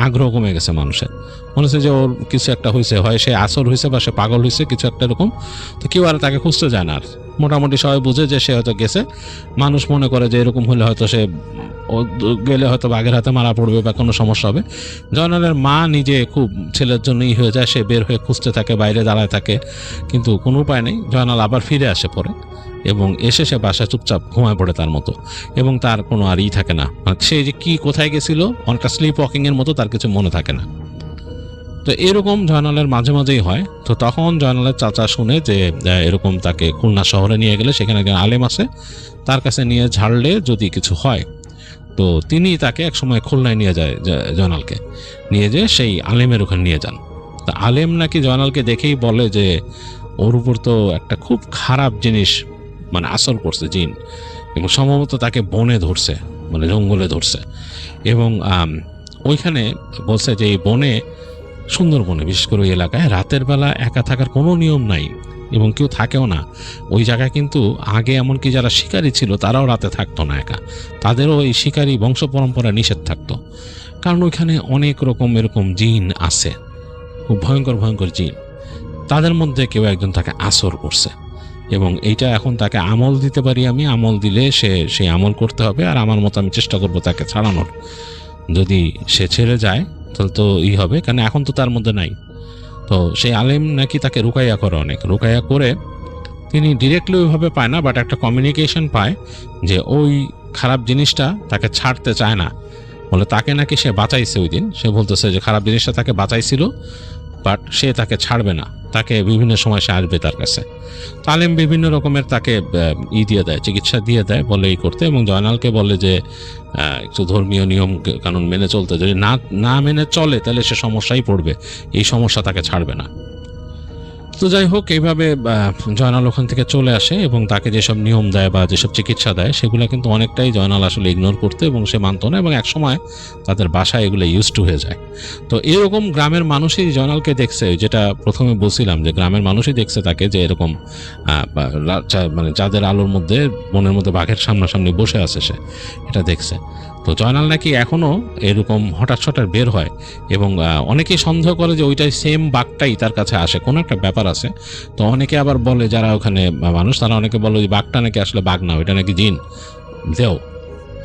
আগ্রহ কমে গেছে মানুষের, মনে হচ্ছে যে ওর কিছু একটা হয়েছে, হয় সে আসর হয়েছে বা সে পাগল হয়েছে, কিছু একটা এরকম। তো কেউ আর তাকে খুঁজতে যায় না। আর মোটামুটি সবাই বুঝে যে সে হয়তো গেছে। মানুষ মনে করে যে এরকম হলে হয়তো সে গেলে হয়তো বাঘের হাতে মারা পড়বে বা কোনো সমস্যা হবে। জয়নালের মা নিজে খুব ছেলের জন্যই হয়ে যায়, সে বের হয়ে খুঁজতে থাকে, বাইরে দাঁড়ায় থাকে, কিন্তু কোনো উপায় নেই। জয়নাল আবার ফিরে আসে পরে এবং এসে সে বাসায় চুপচাপ ঘুমায় পড়ে তার মতো, এবং তার কোনো আর থাকে না, সে যে কি কোথায় গেছিল, অনেকটা স্লিপ ওয়াকিংয়ের মতো, তার কিছু মনে থাকে না। তো এরকম জয়নালের মাঝে মাঝেই হয়। তো তখন জয়নালের চাচা শুনে যে এরকম তাকে খুলনা শহরে নিয়ে গেলে সেখানে একজন আলেম আছে, তার কাছে নিয়ে ঝাড়লে যদি কিছু হয়। তো তিনি তাকে একসময় খুলনায় নিয়ে যায়, জয়নালকে নিয়ে যেয়ে সেই আলেমের ওখানে নিয়ে যান। তা আলেম নাকি জয়নালকে দেখেই বলে যে ওর উপর তো একটা খুব খারাপ জিনিস আসর করছে, জিন, এবং সম্ভবত তাকে বনে ধরছে, জঙ্গলে ধরছে। এবং ওইখানে বলছে যে এই বনে, সুন্দরবনে বিশেষ করে ওই এলাকায় রাতের বেলা একা থাকার কোনো নিয়ম নাই এবং কেউ থাকেও না ওই জায়গায়। কিন্তু আগে এমনকি যারা শিকারী ছিল তারাও রাতে থাকতো না একা, তাদেরও এই শিকারী বংশ পরম্পরা নিষেধ থাকতো, কারণ ওইখানে অনেক রকম এরকম জিন আছে, খুব ভয়ঙ্কর ভয়ঙ্কর জিন। তাদের মধ্যে কেউ একজন তাকে আসর করছে এবং এইটা এখন তাকে আমল দিতে পারি আমি, আমল দিলে সেই আমল করতে হবে, আর আমার মতো আমি চেষ্টা করবো তাকে ছাড়ানোর। যদি সে ছেড়ে যায় তাহলে তো হবে, কারণ এখন তো তার মধ্যে নাই। তো সেই আলেম নাকি তাকে রুকাইয়া করে, অনেক রুকাইয়া করে তিনি ডিরেক্টলি ওইভাবে পায় না, বাট একটা কমিউনিকেশন পায় যে ওই খারাপ জিনিসটা তাকে ছাড়তে চায় না। বলে তাকে নাকি সে বাঁচাইছে ওই দিন, সে বলতেছে যে খারাপ জিনিসটা তাকে বাঁচাইছিল, বাট সে তাকে ছাড়বে না, তাকে বিভিন্ন সময় সে আসবে তার কাছে। তালিম বিভিন্ন রকমের তাকে দিয়ে দেয়, চিকিৎসা দিয়ে দেয়, বলে এই করতে, এবং জয়নালকে বলে যে একটু ধর্মীয় নিয়ম কানুন মেনে চলতে, যদি না মেনে চলে তাহলে সে সমস্যায় পড়বে, এই সমস্যা তাকে ছাড়বে না। তো যাই হোক, এইভাবে জয়নাল ওখান থেকে চলে আসে এবং তাকে যেসব নিয়ম দেয় বা যেসব চিকিৎসা দেয় সেগুলো কিন্তু অনেকটাই জয়নাল আসলে ইগনোর করতে এবং সে মানত না, এবং একসময় তাদের বাসায় এগুলো ইউজ টু হয়ে যায়। তো এরকম গ্রামের মানুষই জয়নালকে দেখছে, যেটা প্রথমে বলছিলাম যে গ্রামের মানুষই দেখছে তাকে, যে এরকম মানে যাদের আলোর মধ্যে বনের মধ্যে বাঘের সামনাসামনি বসে আছে সে এটা দেখছে। তো জয়নাল নাকি এখনও এরকম হঠাৎ বের হয়, এবং অনেকেই সন্দেহ করে যে ওইটাই সেম বাঘটাই তার কাছে আসে, কোনো একটা ব্যাপার আছে। তো অনেকে আবার বলে, যারা ওখানে মানুষ তারা অনেকে বলে যে বাঘটা নাকি আসলে বাঘ না, ওইটা নাকি জিন দেও,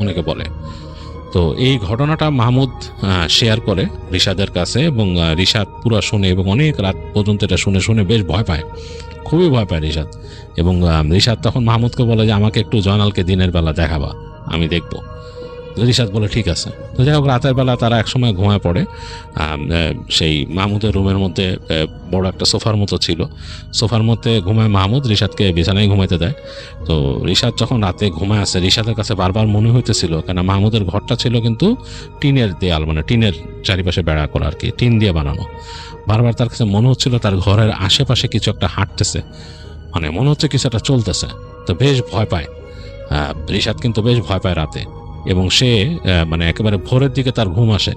অনেকে বলে। তো এই ঘটনাটা মাহমুদ শেয়ার করে রিশাদের কাছে, এবং রিশাদ পুরো শুনে এবং অনেক রাত পর্যন্ত এটা শুনে বেশ ভয় পায়, খুবই ভয় পায় রিশাদ। এবং রিশাদ তখন মাহমুদকে বলে যে আমাকে একটু জয়নালকে দিনের বেলা দেখাবা, আমি দেখবো। রিশাদ বলে ঠিক আছে। তো যাই হোক, রাতের বেলা তারা একসময় ঘুমায় পড়ে। সেই মাহমুদের রুমের মধ্যে বড় একটা সোফার মতো ছিল, সোফার মধ্যে ঘুমায় মাহমুদ, রিশাদকে বিছানায় ঘুমাইতে দেয়। তো রিশাদ যখন রাতে ঘুমায় আসে, রিশাদের কাছে বারবার মনে হইতেছিল, কেন মাহমুদের ঘরটা ছিল কিন্তু টিনের দেয়াল, মানে টিনের চারিপাশে বেড়া করা আর কি, টিন দিয়ে বানানো। বারবার তার কাছে মনে হচ্ছিল তার ঘরের আশেপাশে কিছু একটা হাঁটতেছে, মানে মনে হচ্ছে কিছু একটা চলতেছে। তো বেশ ভয় পায় রিশাদ, কিন্তু বেশ ভয় পায় রাতে। এবং সে মানে একেবারে ভোরের দিকে তার ঘুম আসে,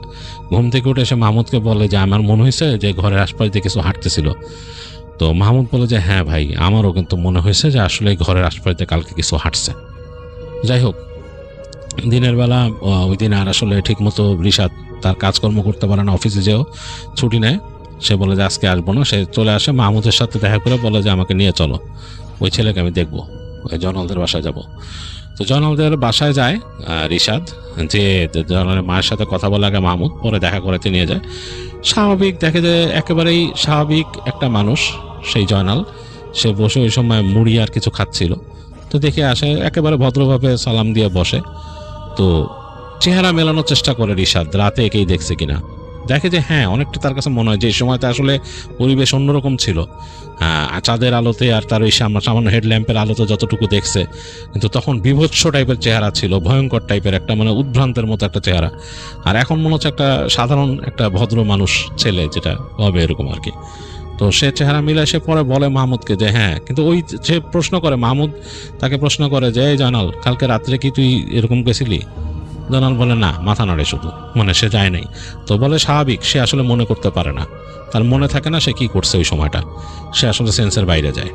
ঘুম থেকে উঠে সে মাহমুদকে বলে যে আমার মনে হয়েছে যে ঘরের আশপাশ দিয়ে কিছু হাঁটতেছিল। তো মাহমুদ বলে যে হ্যাঁ ভাই, আমারও কিন্তু মনে হয়েছে যে আসলে ঘরের আশপাশ দিয়ে কালকে কিছু হাঁটছে। যাই হোক, দিনের বেলা ওই দিন আর আসলে ঠিকমতো রিশাদ তার কাজকর্ম করতে পারে না, অফিসে যেও ছুটি নেয়। সে বলে যে আজকে আসবো না, সে চলে আসে মাহমুদের সাথে দেখা করে বলে যে আমাকে নিয়ে চলো, ওই ছেলেকে আমি দেখবো, ওই জয়নালদের বাসায় যাব। তো জয়নালদের বাসায় যায় রিশাদ, যে জয়নালের মায়ের সাথে কথা বলে আগে মাহমুদ, পরে দেখা করাতে নিয়ে যায়। স্বাভাবিক দেখে যে একেবারেই স্বাভাবিক একটা মানুষ সেই জয়নাল, সে বসে ওই সময় মুড়ি আর কিছু খাচ্ছিল। তো দেখে আসে, একেবারে ভদ্রভাবে সালাম দিয়ে বসে। তো চেহারা মেলানোর চেষ্টা করে রিশাদ, রাতে একেই দেখছে কিনা। দেখে যে হ্যাঁ, অনেকটা তার কাছে মনে হয় যে এই সময়টা আসলে পরিবেশ অন্যরকম ছিল, চাঁদের আলোতে আর তার ওই সামান্য হেডল্যাম্পের আলোতে যতটুকু দেখছে, কিন্তু তখন বিভৎস টাইপের চেহারা ছিল, ভয়ঙ্কর টাইপের একটা, মানে উদ্ভ্রান্তের মতো একটা চেহারা। আর এখন মনে হচ্ছে একটা সাধারণ একটা ভদ্র মানুষ ছেলে, যেটা হবে এরকম আর কি। তো সে চেহারা মিলে সে পরে বলে মাহমুদকে যে হ্যাঁ, কিন্তু ওই যে প্রশ্ন করে মাহমুদ, তাকে প্রশ্ন করে যে এই জয়নাল, কালকে রাত্রে কি তুই এরকম গেছিলি? জয়নাল বলে না, মাথা নাড়ে শুধু, মানে সে যায় নাই। তো বলে স্বাভাবিক, সে আসলে মনে করতে পারে না, তার মনে থাকে না সে কি করছে ওই সময়টা, সে আসলে সেন্সের বাইরে যায়।